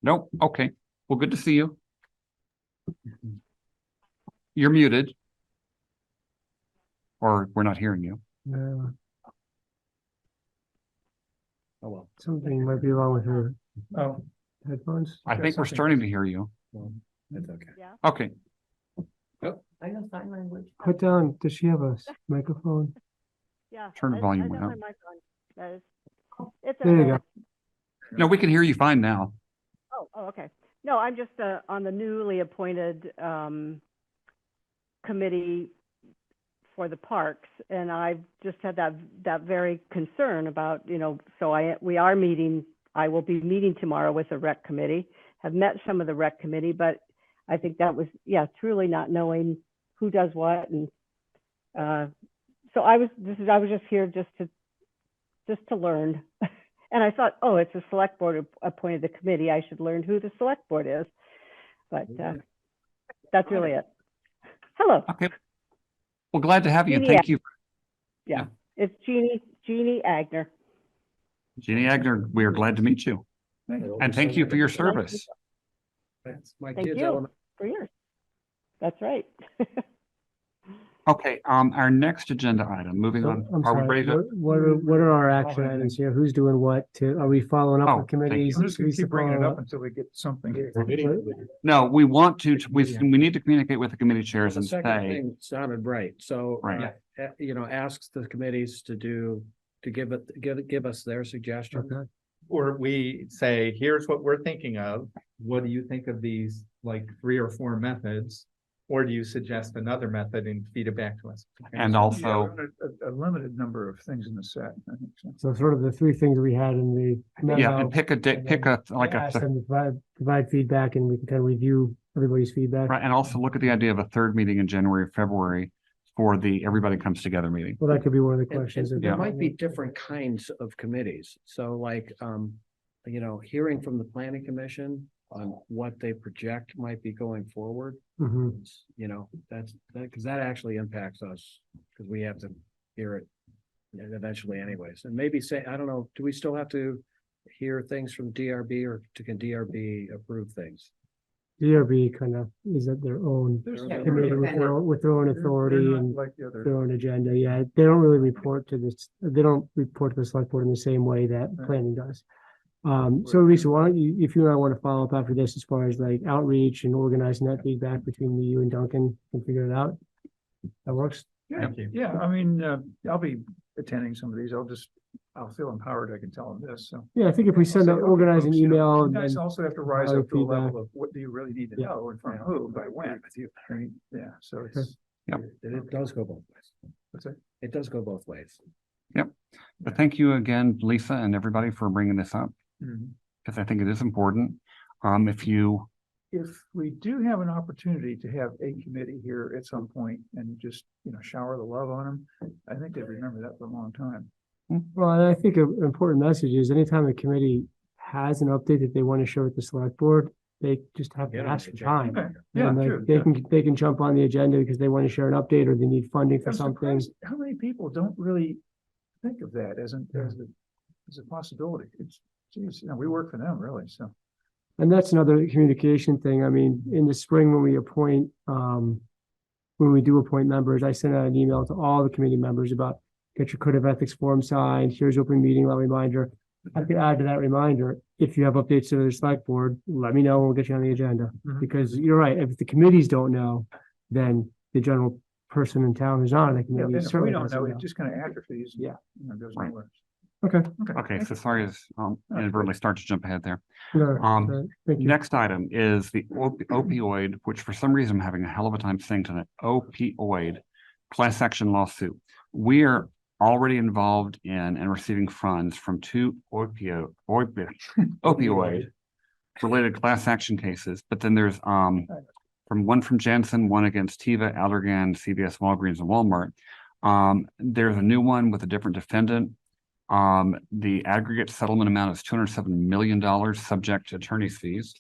[SPEAKER 1] Nope. Okay. Well, good to see you. You're muted. Or we're not hearing you.
[SPEAKER 3] No,
[SPEAKER 5] Oh, well,
[SPEAKER 3] something might be wrong with her
[SPEAKER 13] Oh,
[SPEAKER 3] headphones.
[SPEAKER 1] I think we're starting to hear you.
[SPEAKER 5] well, that's okay.
[SPEAKER 1] Okay.
[SPEAKER 2] I know sign language.
[SPEAKER 3] Put down, does she have a microphone?
[SPEAKER 17] Yeah.
[SPEAKER 1] Turn the volume
[SPEAKER 17] I
[SPEAKER 1] up.
[SPEAKER 17] my mic on. That is, it's
[SPEAKER 3] There you go.
[SPEAKER 1] No, we can hear you fine now.
[SPEAKER 17] okay. No, I'm just on the newly appointed committee for the parks, and I've just had that very concern about, you know, so we are meeting. I will be meeting tomorrow with the rec committee. Have met some of the rec committee, but I think that was, truly not knowing who does what, and so I was just here just to learn. And I thought, oh, it's a select board appointed the committee. I should learn who the select board is. But that's really it. Hello.
[SPEAKER 1] Okay. Well, glad to have you.
[SPEAKER 17] Jeannie
[SPEAKER 1] Thank you.
[SPEAKER 17] Yeah, it's Jeannie Agner.
[SPEAKER 1] Jeannie Agner, we are glad to meet you. And thank you for your service.
[SPEAKER 5] That's my
[SPEAKER 17] Thank
[SPEAKER 5] kids'
[SPEAKER 17] you
[SPEAKER 5] element.
[SPEAKER 17] for yours. That's right.
[SPEAKER 1] Okay, our next agenda item, moving
[SPEAKER 3] So,
[SPEAKER 1] on.
[SPEAKER 3] I'm
[SPEAKER 1] Are we
[SPEAKER 3] sorry,
[SPEAKER 1] ready to?
[SPEAKER 3] what are our action items here? Who's doing what are we following up
[SPEAKER 1] Oh,
[SPEAKER 3] with
[SPEAKER 1] thank you.
[SPEAKER 3] committees?
[SPEAKER 13] I'm just gonna
[SPEAKER 3] Lisa
[SPEAKER 13] keep bringing it
[SPEAKER 3] following
[SPEAKER 13] up until we get something.
[SPEAKER 1] No, we want to, we need to communicate with the committee chairs
[SPEAKER 5] The
[SPEAKER 1] and
[SPEAKER 5] second
[SPEAKER 1] say,
[SPEAKER 5] thing sounded right, so,
[SPEAKER 1] Right.
[SPEAKER 5] you know, asks the committees to give us their suggestions.
[SPEAKER 3] Okay.
[SPEAKER 4] Or we say, here's what we're thinking of. What do you think of these like 3 or 4 methods? Or do you suggest another method and feed it back to us?
[SPEAKER 1] and also,
[SPEAKER 13] A limited number of things in the set, I think so.
[SPEAKER 3] So sort of the 3 things we had in the
[SPEAKER 1] yeah,
[SPEAKER 3] memo,
[SPEAKER 1] and pick a, like
[SPEAKER 3] ask
[SPEAKER 1] a,
[SPEAKER 3] them to provide feedback, and we can kind of review everybody's feedback.
[SPEAKER 1] right, and also look at the idea of a third meeting in January or February for the everybody comes together meeting.
[SPEAKER 3] Well, that could be one of the
[SPEAKER 5] And
[SPEAKER 3] questions.
[SPEAKER 5] there might be different kinds of committees, so like, you know, hearing from the planning commission on what they project might be going forward.
[SPEAKER 3] Mhm.
[SPEAKER 5] You know, because that actually impacts us, because we have to hear it eventually anyways, and maybe say, I don't know, do we still have to hear things from DRB, or can DRB approve things?
[SPEAKER 3] DRB kind of is at their own committee with their own authority and
[SPEAKER 13] Like the other.
[SPEAKER 3] their own agenda. Yeah, they don't really report to this, they don't report to the select board in the same way that planning does. So Lisa, why don't you, if you and I want to follow up after this, as far as like outreach and organizing that feedback between you and Duncan, and figure it out. That works?
[SPEAKER 13] Yeah, yeah, I mean, I'll be attending some of these. I'll feel empowered. I can tell them this, so.
[SPEAKER 3] Yeah, I think if we send out, organize an email.
[SPEAKER 13] You
[SPEAKER 3] and
[SPEAKER 13] guys
[SPEAKER 3] then
[SPEAKER 13] also have to rise
[SPEAKER 3] other
[SPEAKER 13] up to a level
[SPEAKER 3] feedback.
[SPEAKER 13] of what do you really need to
[SPEAKER 3] Yeah.
[SPEAKER 13] know and from who, by when, right? Yeah, so it's.
[SPEAKER 5] It does go both ways.
[SPEAKER 13] What's that?
[SPEAKER 5] It does go both ways.
[SPEAKER 1] Yep. But thank you again, Lisa, and everybody for bringing this up,
[SPEAKER 13] Mhm.
[SPEAKER 1] because I think it is important.
[SPEAKER 13] If we do have an opportunity to have a committee here at some point and just, shower the love on them, I think they'd remember that for a long time.
[SPEAKER 3] Well, and I think an important message is anytime the committee has an update that they want to show at the select board, they just have to
[SPEAKER 5] Get on
[SPEAKER 3] ask
[SPEAKER 5] the
[SPEAKER 3] for
[SPEAKER 5] agenda.
[SPEAKER 3] time.
[SPEAKER 13] Yeah,
[SPEAKER 3] And like,
[SPEAKER 13] true.
[SPEAKER 3] they can jump on the agenda because they want to share an update or they need funding for
[SPEAKER 13] I'm
[SPEAKER 3] something.
[SPEAKER 13] surprised how many people don't really think of that as a possibility. It's, geez, we work for them really, so.
[SPEAKER 3] And that's another communication thing. I mean, in the spring, when we appoint, when we do appoint members, I send out an email to all the committee members about get your code of ethics form signed. Here's open meeting law reminder. I could add to that reminder, if you have updates to the select board, let me know and we'll get you on the agenda.
[SPEAKER 13] Mhm.
[SPEAKER 3] Because you're right, if the committees don't know, then the general person in town who's on the
[SPEAKER 13] Yeah,
[SPEAKER 3] committee
[SPEAKER 13] and if we
[SPEAKER 3] certainly
[SPEAKER 13] don't
[SPEAKER 3] doesn't
[SPEAKER 13] know,
[SPEAKER 3] know.
[SPEAKER 13] it just kind of atrophies.
[SPEAKER 3] Yeah.
[SPEAKER 13] Goes
[SPEAKER 1] Right.
[SPEAKER 13] nowhere.
[SPEAKER 3] Okay.
[SPEAKER 1] Okay, so sorry as inadvertently start to jump ahead there.
[SPEAKER 3] No, thank you.
[SPEAKER 1] Next item is the opioid, which for some reason I'm having a hell of a time saying tonight, opioid class action lawsuit. We are already involved in and receiving funds from two opioid related class action cases, but then there's one from Janssen, one against Teva, Allergan, CVS, Walgreens, and Walmart. There's a new one with a different defendant. The aggregate settlement amount is $207 million, subject to attorney's fees.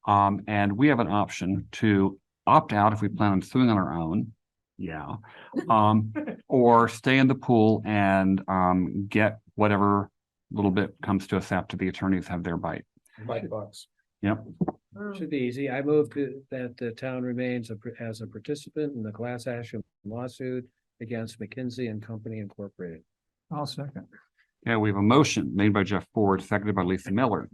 [SPEAKER 1] And we have an option to opt out if we plan on suing on our own. Yeah. Or stay in the pool and get whatever little bit comes to us after the attorneys have their bite.
[SPEAKER 10] $5.
[SPEAKER 1] Yep.
[SPEAKER 5] Should be easy. I move that the town remains as a participant in the class action lawsuit against McKinsey and Company Incorporated.
[SPEAKER 13] I'll second.
[SPEAKER 1] Yeah, we have a motion made by Jeff Ford, seconded by Lisa Miller,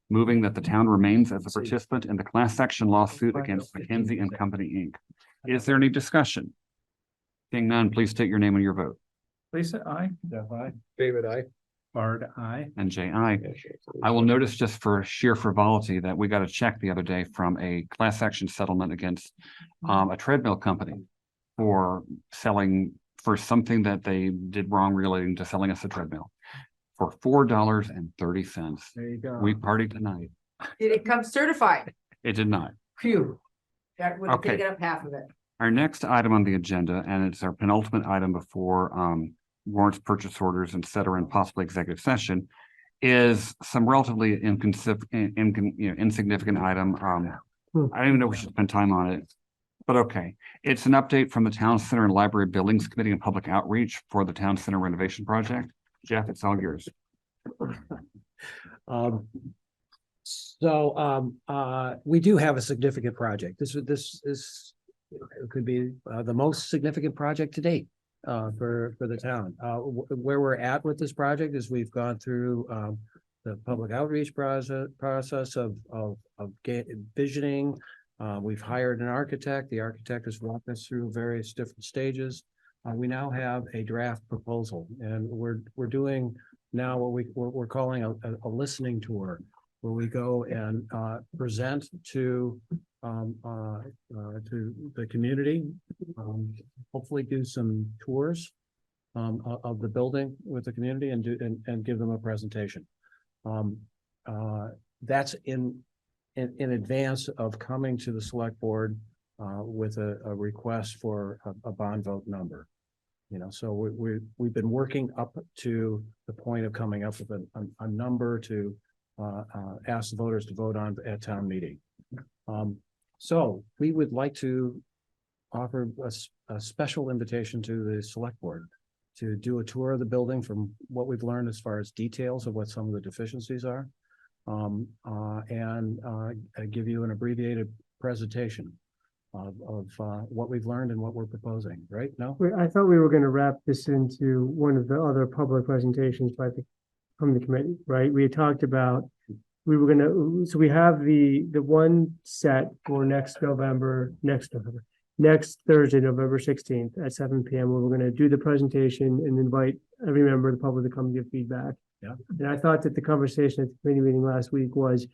[SPEAKER 1] moving that the town remains as a participant in the class action lawsuit against McKinsey and Company, Inc. Is there any discussion? Seeing none, please state your name and your vote.
[SPEAKER 13] Lisa, aye.
[SPEAKER 5] Jeff, aye.
[SPEAKER 10] David, I.
[SPEAKER 4] Bard, aye.
[SPEAKER 1] And Jay, aye. I will notice just for sheer frivolity that we got a check the other day from a class action settlement against a treadmill company for something that they did wrong relating to selling us a treadmill for $4.30.
[SPEAKER 5] There you go.
[SPEAKER 1] We partied tonight.
[SPEAKER 2] Did it come certified?
[SPEAKER 1] It did not.
[SPEAKER 2] Phew. That would have
[SPEAKER 1] Okay.
[SPEAKER 2] taken up half of it.
[SPEAKER 1] Our next item on the agenda, and it's our penultimate item before warrants, purchase orders, et cetera, and possibly executive session, is some relatively insignificant item. I don't even know if we should spend time on it, but okay. It's an update from the Town Center and Library Buildings Committee and Public Outreach for the Town Center renovation project. Jeff, it's all yours.
[SPEAKER 5] We do have a significant project. This could be the most significant project to date for the town. Where we're at with this project is we've gone through the public outreach process of visioning. We've hired an architect. The architect has walked us through various different stages. We now have a draft proposal, and we're doing now what we're calling a listening tour, where we go and present to the community, hopefully do some tours of the building with the community and give them a presentation. That's in advance of coming to the select board with a request for a bond vote number. So we've been working up to the point of coming up with a number to ask the voters to vote on at town meeting. So we would like to offer a special invitation to the select board to do a tour of the building from what we've learned as far as details of what some of the deficiencies are, and give you an abbreviated presentation of what we've learned and what we're proposing, right? No?
[SPEAKER 3] I thought we were gonna wrap this into one of the other public presentations from the committee, right? We had talked about, we were gonna, so we have the one set for next Thursday, November 16th at 7 PM, where we're gonna do the presentation and invite every member of the public to come give feedback.
[SPEAKER 5] Yeah.
[SPEAKER 3] And I thought that the conversation at the committee meeting last week was,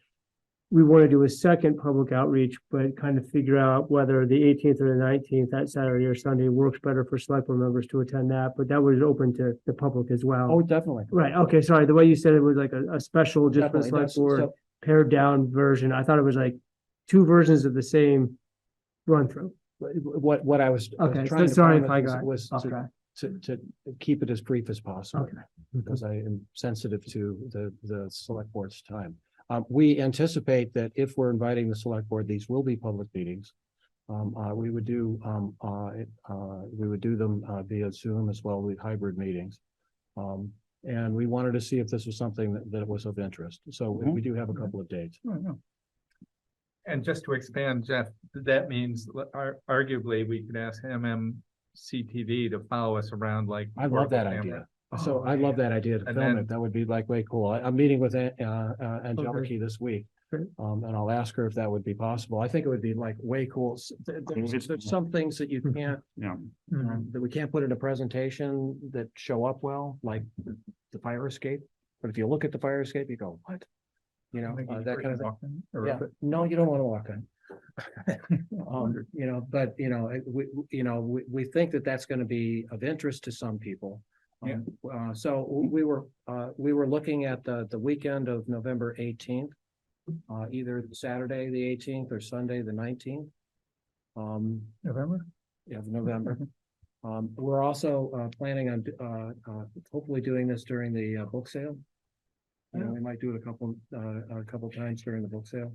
[SPEAKER 3] we want to do a second public outreach, but kind of figure out whether the 18th or the 19th, that Saturday or Sunday, works better for select board members to attend that, but that was open to the public as well.
[SPEAKER 5] Oh, definitely.
[SPEAKER 3] Right, okay, sorry, the way you said it was like a special, just for
[SPEAKER 5] Definitely,
[SPEAKER 3] select
[SPEAKER 5] that's-
[SPEAKER 3] board,
[SPEAKER 5] so-
[SPEAKER 3] pared down version. I thought it was like two versions of the same run through.
[SPEAKER 5] What I was
[SPEAKER 3] Okay,
[SPEAKER 5] trying to
[SPEAKER 3] sorry if
[SPEAKER 5] promise
[SPEAKER 3] I got
[SPEAKER 5] was
[SPEAKER 3] off track.
[SPEAKER 5] to keep it as brief as possible.
[SPEAKER 3] Okay.
[SPEAKER 5] Because I am sensitive to the select board's time. We anticipate that if we're inviting the select board, these will be public meetings. We would do them via Zoom as well, with hybrid meetings. And we wanted to see if this was something that was of interest. So we do have a couple of dates.
[SPEAKER 4] And just to expand, Jeff, that means arguably we could ask MMCTV to follow us around like.
[SPEAKER 5] I love that
[SPEAKER 4] portable
[SPEAKER 5] idea.
[SPEAKER 4] camera.
[SPEAKER 5] So I love that idea to
[SPEAKER 4] And
[SPEAKER 5] film
[SPEAKER 4] then-
[SPEAKER 5] it. That would be like way cool. I'm meeting with Angelica this week. And I'll ask her if that would be possible. I think it would be like way cool. There's some things that you can't,
[SPEAKER 1] Yeah.
[SPEAKER 5] that we can't put in a presentation that show up well, like the fire escape. But if you look at the fire escape, you go, what? You know, that kind of thing. Yeah, no, you don't want to walk in. We think that that's going to be of interest to some people. So we were looking at the weekend of November 18th, either Saturday, the 18th or Sunday, the 19th.
[SPEAKER 13] November?
[SPEAKER 5] Yeah, November. We're also planning on hopefully doing this during the book sale. We might do it a couple times during the book sale.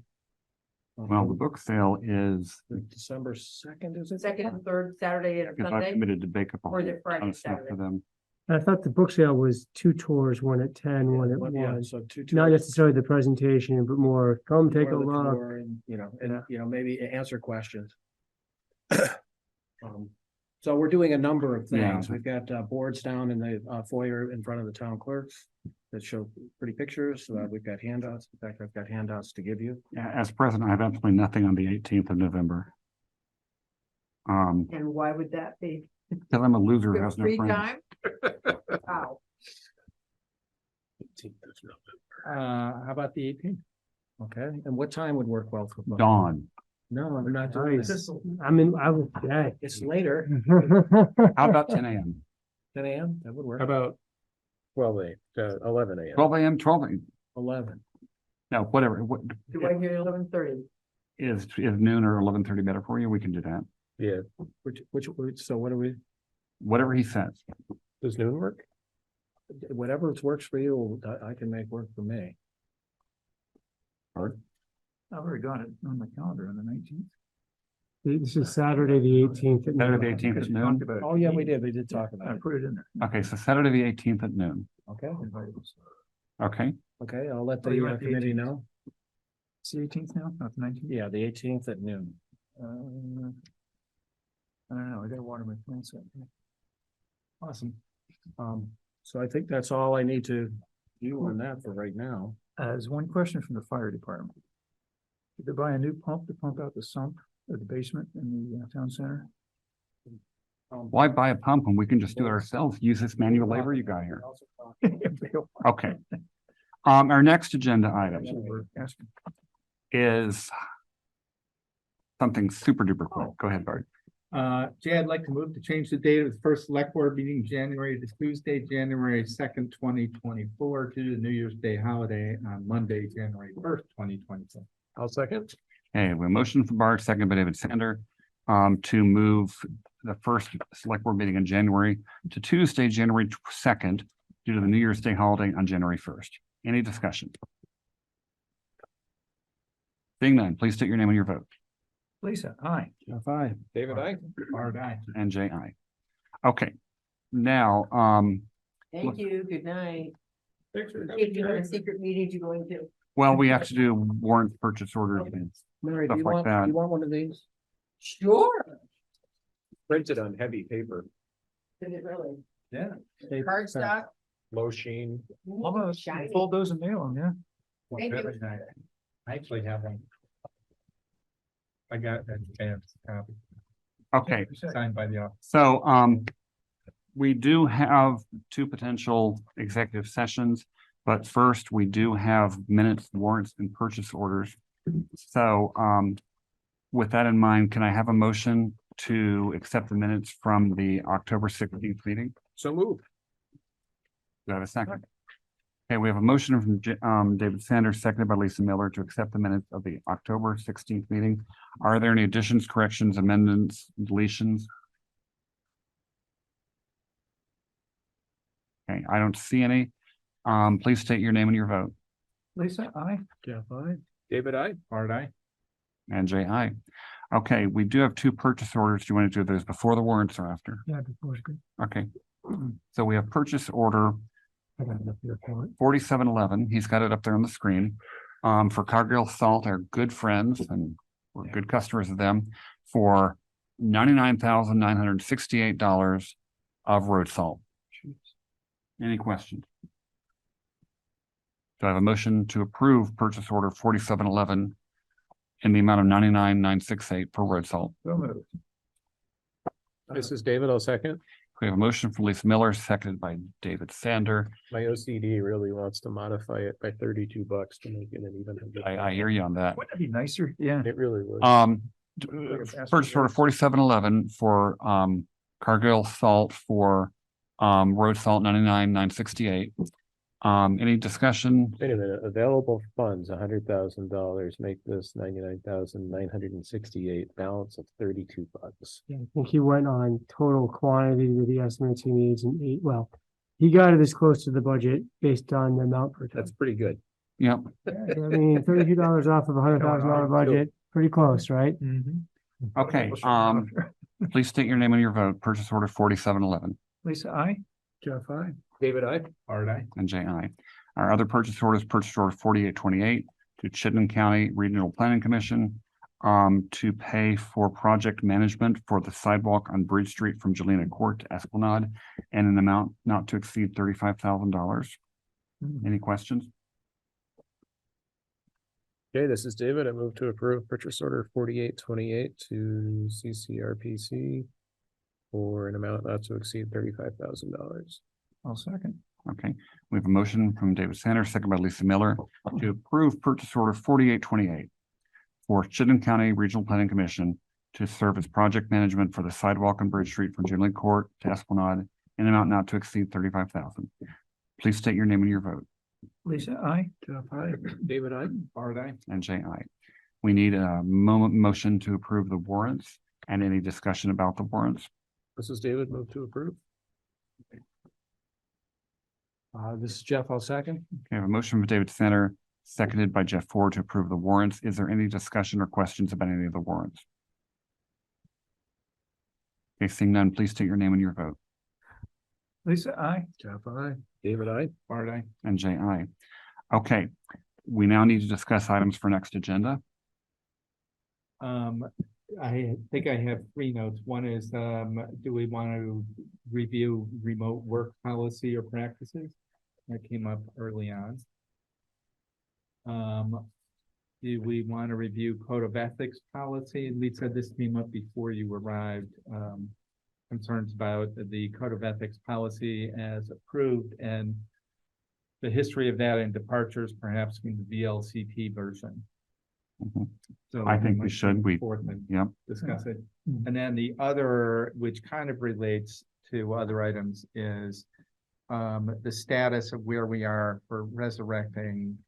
[SPEAKER 1] Well, the book sale is,
[SPEAKER 5] December 2nd, is it?
[SPEAKER 2] Second and third Saturday and
[SPEAKER 1] because I've
[SPEAKER 2] Sunday,
[SPEAKER 1] committed to bake up a
[SPEAKER 2] or is
[SPEAKER 1] whole
[SPEAKER 2] it Friday,
[SPEAKER 1] ton of stuff for
[SPEAKER 2] Saturday?
[SPEAKER 1] them.
[SPEAKER 3] I thought the book sale was two tours, one at 10, one at
[SPEAKER 5] Yeah,
[SPEAKER 3] 1.
[SPEAKER 5] so two.
[SPEAKER 3] Not necessarily the presentation, but more, come take a
[SPEAKER 5] More of the
[SPEAKER 3] look.
[SPEAKER 5] tour and, maybe answer questions. So we're doing a number of
[SPEAKER 1] Yeah.
[SPEAKER 5] things. We've got boards down in the foyer in front of the town clerks that show pretty pictures. We've got handouts. In fact, I've got handouts to give you.
[SPEAKER 1] Yeah, as president, I have absolutely nothing on the 18th of November.
[SPEAKER 2] And why would that be?
[SPEAKER 1] Because I'm a loser who has no
[SPEAKER 2] Free
[SPEAKER 1] friends.
[SPEAKER 2] time? Wow.
[SPEAKER 5] How about the 18th? Okay, and what time would work well for? folks?
[SPEAKER 1] Dawn.
[SPEAKER 5] No, I'm not doing this.
[SPEAKER 3] I was, yeah.
[SPEAKER 5] It's later,
[SPEAKER 1] How about 10 a.m.?
[SPEAKER 5] 10 a.m. That would work.
[SPEAKER 10] How about 11 a.m.?
[SPEAKER 1] 12 a.m., 12 a.m.
[SPEAKER 5] 11.
[SPEAKER 1] No, whatever. What
[SPEAKER 2] Do I hear 11:30?
[SPEAKER 1] is noon or 11:30 better for you? We can do that.
[SPEAKER 10] Yeah,
[SPEAKER 5] So what do we,
[SPEAKER 1] Whatever he says.
[SPEAKER 10] does noon work?
[SPEAKER 5] whatever works for you, I can make work for me.
[SPEAKER 13] I've already got it on my calendar on the 19th.
[SPEAKER 3] This is Saturday, the 18th. at
[SPEAKER 1] Saturday, the
[SPEAKER 3] noon.
[SPEAKER 1] 18th at noon.
[SPEAKER 5] Oh, yeah, we did talk
[SPEAKER 13] I
[SPEAKER 5] about it.
[SPEAKER 13] put it in there.
[SPEAKER 1] Okay, so Saturday, the 18th at noon.
[SPEAKER 5] Okay,
[SPEAKER 1] Okay,
[SPEAKER 5] okay, I'll let
[SPEAKER 13] Oh, you
[SPEAKER 5] the
[SPEAKER 13] want the
[SPEAKER 5] committee
[SPEAKER 13] 18th?
[SPEAKER 5] know.
[SPEAKER 13] It's the 18th now, not the 19th?
[SPEAKER 5] Yeah, the 18th at noon.
[SPEAKER 13] I don't know, I gotta water my plants.
[SPEAKER 5] Awesome. So I think that's all I need to do on that for right now.
[SPEAKER 13] There's one question from the fire department. Did they buy a new pump to pump out the sump or the basement in the town center?
[SPEAKER 1] why buy a pump when we can just do it ourselves? Use this manual labor you got here. Okay. Our next agenda item is something super duper quick. Go ahead, Bart.
[SPEAKER 4] Jay, I'd like to move to change the date of the first select board meeting, January to Tuesday, January 2nd, 2024, to the New Year's Day holiday on Monday, January 1st, 2024.
[SPEAKER 10] I'll second.
[SPEAKER 1] Hey, we have a motion for Bart, second by David Sander, to move the first select board meeting in January to Tuesday, January 2nd, due to the New Year's Day holiday on January 1st. Any discussion? Seeing none, please state your name and your vote.
[SPEAKER 13] Lisa, aye.
[SPEAKER 5] Jeff, aye.
[SPEAKER 10] David, I.
[SPEAKER 4] Bart, aye.
[SPEAKER 1] And Jay, aye. Okay, now,
[SPEAKER 2] Thank you, good night.
[SPEAKER 10] Thanks for
[SPEAKER 2] If you have a secret meeting to go into.
[SPEAKER 1] Well, we have to do warrant purchase orders and
[SPEAKER 5] Mary, do
[SPEAKER 1] stuff
[SPEAKER 5] you
[SPEAKER 1] like
[SPEAKER 5] want,
[SPEAKER 1] that.
[SPEAKER 5] you want one of these?
[SPEAKER 17] Sure.
[SPEAKER 10] Printed on heavy paper,
[SPEAKER 17] Did it really?
[SPEAKER 4] Yeah.
[SPEAKER 17] Cardstock?
[SPEAKER 10] low sheen.
[SPEAKER 13] Almost,
[SPEAKER 17] Shiny.
[SPEAKER 13] fold those and mail them, yeah.
[SPEAKER 17] Thank you.
[SPEAKER 4] Very nice. I actually have one. I got that advanced copy
[SPEAKER 1] Okay,
[SPEAKER 4] signed by the office.
[SPEAKER 1] so, we do have two potential executive sessions, but first we do have minutes, warrants and purchase orders. So, with that in mind, can I have a motion to accept the minutes from the October 16th meeting?
[SPEAKER 10] So moved.
[SPEAKER 1] Do I have a second? Okay, we have a motion from David Sanders, seconded by Lisa Miller, to accept the minutes of the October 16th meeting. Are there any additions, corrections, amendments, deletions? Okay, I don't see any. Please state your name and your vote.
[SPEAKER 13] Lisa, I.
[SPEAKER 10] Jeff, I. David, I.
[SPEAKER 4] Art, I.
[SPEAKER 1] And J.I. Okay, we do have two purchase orders. Do you want to do those before the warrants or after?
[SPEAKER 13] Yeah, before it's good.
[SPEAKER 1] Okay. So we have purchase order
[SPEAKER 13] I got it up here for it.
[SPEAKER 1] 4711. He's got it up there on the screen. For Cargill Salt, our good friends, and we're good customers of them, for $99,968 of road salt. Any questions? Do I have a motion to approve purchase order 4711 in the amount of $99,968 for road salt?
[SPEAKER 13] So moved.
[SPEAKER 10] This is David, I'll second.
[SPEAKER 1] We have a motion from Lisa Miller, seconded by David Sander.
[SPEAKER 10] My OCD really wants to modify it by $32 to make it an even.
[SPEAKER 1] I hear you on that.
[SPEAKER 13] Wouldn't it be nicer? Yeah.
[SPEAKER 10] It really would.
[SPEAKER 1] Purchase order 4711 for Cargill Salt for road salt 99,968. Any discussion?
[SPEAKER 10] Wait a minute, available funds, $100,000, make this 99,968, balance of $32.
[SPEAKER 3] Yeah, I think he went on total quantity with the estimates he needs and he got it as close to the budget based on the amount per ton.
[SPEAKER 10] That's pretty good.
[SPEAKER 1] Yep.
[SPEAKER 3] I mean, $32 off of $100,000 budget, pretty close, right?
[SPEAKER 1] Okay, please state your name and your vote. Purchase order 4711
[SPEAKER 13] Lisa, I.
[SPEAKER 4] Jeff, I.
[SPEAKER 10] David, I.
[SPEAKER 4] Art, I.
[SPEAKER 1] and J.I. Our other purchase orders, purchase order 4828 to Chittenden County Regional Planning Commission to pay for project management for the sidewalk on Bridge Street from Jelena Court to Esplanade and an amount not to exceed $35,000. Any questions?
[SPEAKER 10] Okay, this is David. I move to approve purchase order 4828 to CCRPC for an amount not to exceed $35,000.
[SPEAKER 13] I'll second.
[SPEAKER 1] Okay, we have a motion from David Sanders, second by Lisa Miller, to approve purchase order 4828 for Chittenden County Regional Planning Commission to serve as project management for the sidewalk on Bridge Street from Jelena Court to Esplanade in an amount not to exceed $35,000. Please state your name and your vote.
[SPEAKER 13] Lisa, I.
[SPEAKER 4] Jeff, I.
[SPEAKER 10] David, I.
[SPEAKER 4] Art, I.
[SPEAKER 1] And J.I. We need a motion to approve the warrants and any discussion about the warrants.
[SPEAKER 10] This is David, move to approve.
[SPEAKER 5] This is Jeff, I'll second.
[SPEAKER 1] Okay, I have a motion from David Center, seconded by Jeff Ford to approve the warrants. Is there any discussion or questions about any of the warrants? Okay, seeing none, please state your name and your vote.
[SPEAKER 13] Lisa, I.
[SPEAKER 4] Jeff, I.
[SPEAKER 10] David, I.
[SPEAKER 4] Art, I.
[SPEAKER 1] And J.I. Okay, we now need to discuss items for next agenda.
[SPEAKER 16] I think I have three notes. One is, do we want to review remote work policy or practices? That came up early on. Do we want to review code of ethics policy? And Lisa, this came up before you arrived. Concerns about the code of ethics policy as approved and the history of that and departures perhaps from the VLCT version. So
[SPEAKER 1] I think we should, yep.
[SPEAKER 16] Discuss it. And then the other, which kind of relates to other items, is the status of where we are for resurrecting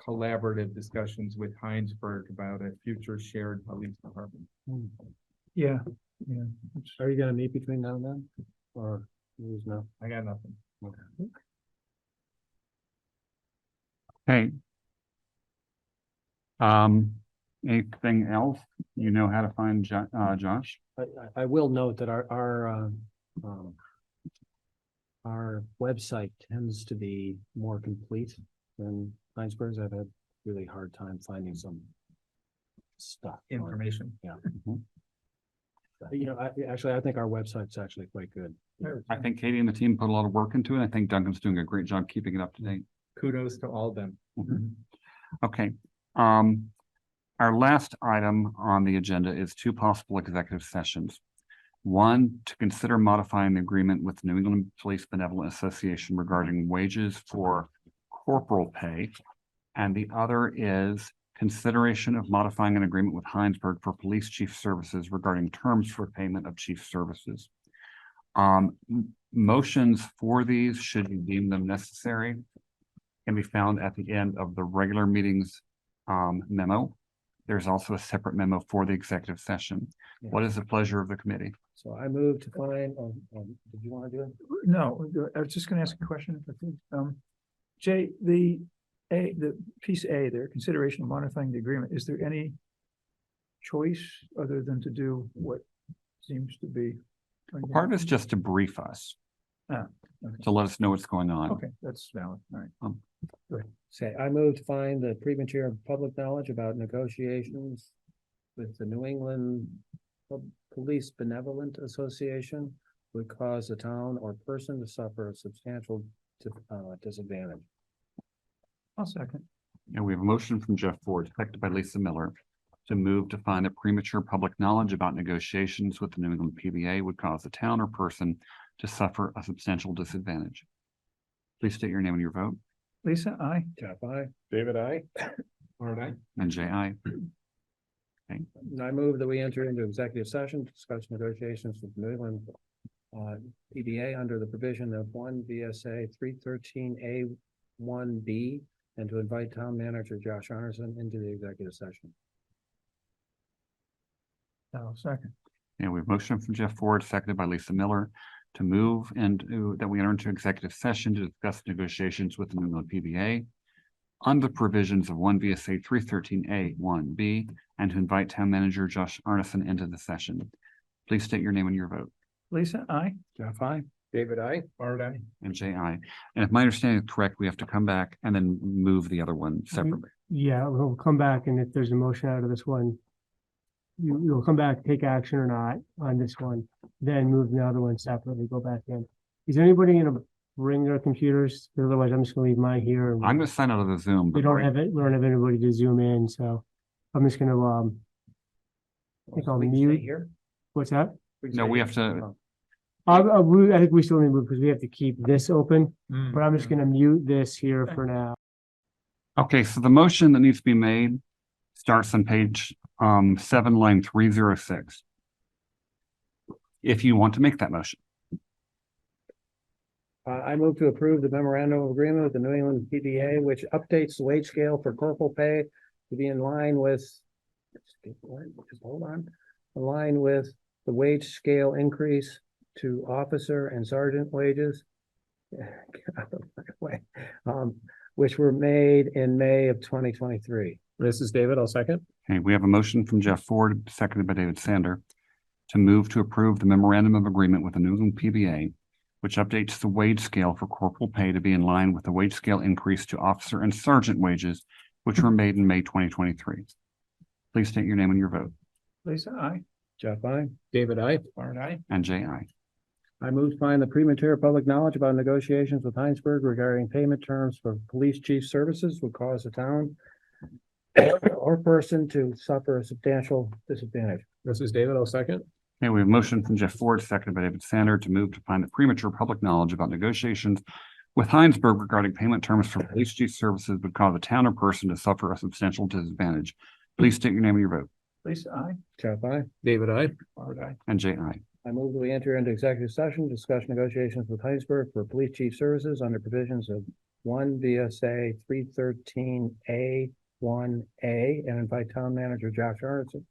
[SPEAKER 16] collaborative discussions with Hinesburg about a future shared police department.
[SPEAKER 13] Yeah, yeah.
[SPEAKER 5] Are you gonna meet between now and then? Or there's no?
[SPEAKER 16] I got nothing.
[SPEAKER 1] Okay. Anything else? You know how to find Josh?
[SPEAKER 5] I will note that our website tends to be more complete than Hinesburg's. I've had really hard time finding some stuff.
[SPEAKER 4] Information.
[SPEAKER 5] Yeah.
[SPEAKER 1] Mhm.
[SPEAKER 5] You know, I think our website's actually quite good.
[SPEAKER 1] I think Katie and the team put a lot of work into it. I think Duncan's doing a great job keeping it up to date.
[SPEAKER 4] Kudos to all of them.
[SPEAKER 1] Okay, our last item on the agenda is two possible executive sessions. One, to consider modifying the agreement with the New England Police Benevolent Association regarding wages for corporal pay. And the other is consideration of modifying an agreement with Hinesburg for police chief services regarding terms for payment of chief services. Motions for these, should you deem them necessary, can be found at the end of the regular meetings memo. There's also a separate memo for the executive session. What is the pleasure of the committee?
[SPEAKER 5] So I moved to find, did you want to do it?
[SPEAKER 13] No, I was just gonna ask a question. If I could. Jay, the piece A there, consideration of modifying the agreement, is there any choice other than to do what seems to be?
[SPEAKER 1] Part of it's just to brief us,
[SPEAKER 13] Ah, okay.
[SPEAKER 1] to let us know what's going on.
[SPEAKER 13] Okay, that's valid, all right.
[SPEAKER 5] Say, I moved to find the premature public knowledge about negotiations with the New England Police Benevolent Association would cause the town or person to suffer a substantial disadvantage.
[SPEAKER 13] I'll second.
[SPEAKER 1] And we have a motion from Jeff Ford, seconded by Lisa Miller, to move to find that premature public knowledge about negotiations with the New England PBA would cause the town or person to suffer a substantial disadvantage. Please state your name and your vote.
[SPEAKER 13] Lisa, aye.
[SPEAKER 5] Jeff, aye.
[SPEAKER 10] David, I.
[SPEAKER 4] All right.
[SPEAKER 1] And Jay, aye. Okay,
[SPEAKER 5] And I move that we enter into executive session to discuss negotiations with New England PBA under the provision of one VSA 313A1B and to invite town manager Josh Arneson into the executive session.
[SPEAKER 13] I'll second.
[SPEAKER 1] and we have a motion from Jeff Ford, seconded by Lisa Miller, to move and that we enter into executive session to discuss negotiations with the New England PBA under the provisions of one VSA 313A1B and to invite town manager Josh Arneson into the session. Please state your name and your vote.
[SPEAKER 13] Lisa, aye.
[SPEAKER 5] Jeff, aye.
[SPEAKER 10] David, I.
[SPEAKER 4] Art, aye.
[SPEAKER 1] And Jay, aye. And if my understanding is correct, we have to come back and then move the other one separately.
[SPEAKER 3] Yeah, we'll come back, and if there's a motion out of this one, you'll come back, take action or not on this one, then move the other one separately, go back in. Is anybody gonna bring their computers? Otherwise, I'm just gonna leave mine here.
[SPEAKER 1] I'm gonna sign out of the Zoom.
[SPEAKER 3] We
[SPEAKER 1] but
[SPEAKER 3] don't have it, we don't have anybody to zoom in, so I'm just gonna, I think I'll mute.
[SPEAKER 5] Here?
[SPEAKER 3] What's that?
[SPEAKER 1] No, we have to,
[SPEAKER 3] I think we still need to move because we have to keep this open, but I'm just gonna mute this here for now.
[SPEAKER 1] okay, so the motion that needs to be made starts on page 7, line 306. If you want to make that motion.
[SPEAKER 5] I move to approve the memorandum of agreement with the New England PBA, which updates the wage scale for corporal pay to be in line with, just hold on, in line with the wage scale increase to officer and sergeant wages. Which were made in May of 2023.
[SPEAKER 10] This is David, I'll second.
[SPEAKER 1] Okay, we have a motion from Jeff Ford, seconded by David Sander, to move to approve the memorandum of agreement with the New England PBA, which updates the wage scale for corporal pay to be in line with the wage scale increase to officer and sergeant wages, which were made in May 2023. Please state your name and your vote.
[SPEAKER 13] Lisa, aye.
[SPEAKER 5] Jeff, aye.
[SPEAKER 10] David, I.
[SPEAKER 4] Art, aye.
[SPEAKER 1] And Jay, aye.
[SPEAKER 5] I move to find the premature public knowledge about negotiations with Hinesburg regarding payment terms for police chief services would cause the town or person to suffer a substantial disadvantage.
[SPEAKER 10] This is David, I'll second.
[SPEAKER 1] Okay, we have a motion from Jeff Ford, seconded by David Sander, to move to find the premature public knowledge about negotiations with Hinesburg regarding payment terms for police chief services would cause the town or person to suffer a substantial disadvantage. Please state your name and your vote.
[SPEAKER 13] Lisa, aye.
[SPEAKER 5] Jeff, aye.
[SPEAKER 10] David, I.
[SPEAKER 4] Art, aye.
[SPEAKER 1] And Jay, aye.
[SPEAKER 5] I move that we enter into executive session, discuss negotiations with Hinesburg for police chief services under provisions of one VSA 313A1A and invite town manager Josh Arneson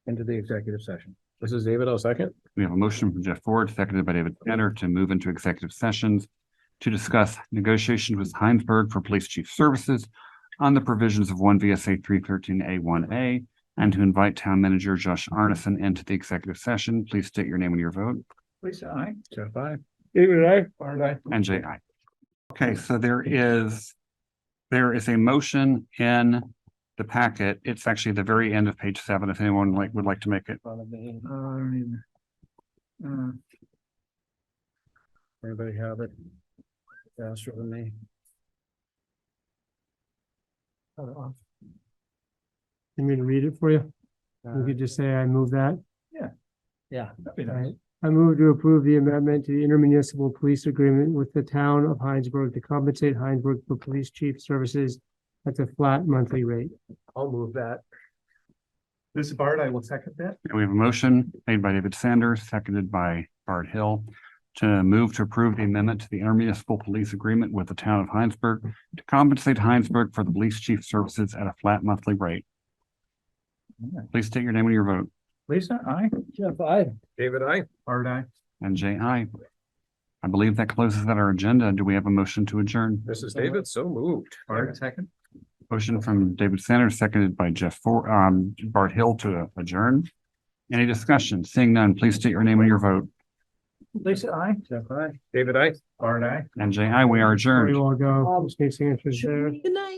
[SPEAKER 5] into the executive session.
[SPEAKER 10] This is David, I'll second.
[SPEAKER 1] We have a motion from Jeff Ford, seconded by David Sander, to move into executive sessions to discuss negotiations with Hinesburg for police chief services on the provisions of one VSA 313A1A and to invite town manager Josh Arneson into the executive session. Please state your name and your vote.
[SPEAKER 13] Lisa, aye.
[SPEAKER 5] Jeff, aye.
[SPEAKER 13] David, aye.
[SPEAKER 4] Art, aye.
[SPEAKER 1] And Jay, aye. Okay, so there is a motion in the packet. It's actually the very end of page 7, if anyone would like to make it.
[SPEAKER 13] I don't even.
[SPEAKER 5] Anybody have it? Faster than me.
[SPEAKER 3] You mean to read it for you? You could just say, I move that.
[SPEAKER 5] Yeah.
[SPEAKER 13] That'd be
[SPEAKER 3] All
[SPEAKER 13] nice.
[SPEAKER 3] right. I move to approve the amendment to the intermunicipal police agreement with the town of Hinesburg to compensate Hinesburg for police chief services at a flat monthly rate.
[SPEAKER 5] I'll move that.
[SPEAKER 4] This is Bart, I will second that.
[SPEAKER 1] We have a motion made by David Sanders, seconded by Bart Hill, to move to approve the amendment to the intermunicipal police agreement with the town of Hinesburg to compensate Hinesburg for the police chief services at a flat monthly rate. Please state your name and your vote.
[SPEAKER 13] Lisa, aye.
[SPEAKER 3] Jeff, I.
[SPEAKER 10] David, I.
[SPEAKER 4] Bart, aye.
[SPEAKER 1] And Jay, aye. I believe that closes out our agenda. Do we have a motion to adjourn?
[SPEAKER 10] This is David, so moved.
[SPEAKER 4] Bart, second.
[SPEAKER 1] Motion from David Sanders, seconded by Bart Hill to adjourn. Any discussion? Seeing none, please state your name and your vote.
[SPEAKER 13] Lisa, aye.
[SPEAKER 5] Jeff, I.
[SPEAKER 10] David, I.
[SPEAKER 4] Bart, aye.
[SPEAKER 1] And Jay, aye. We are
[SPEAKER 3] Before
[SPEAKER 1] adjourned.
[SPEAKER 3] you all go, just need signatures there.
[SPEAKER 15] Good night.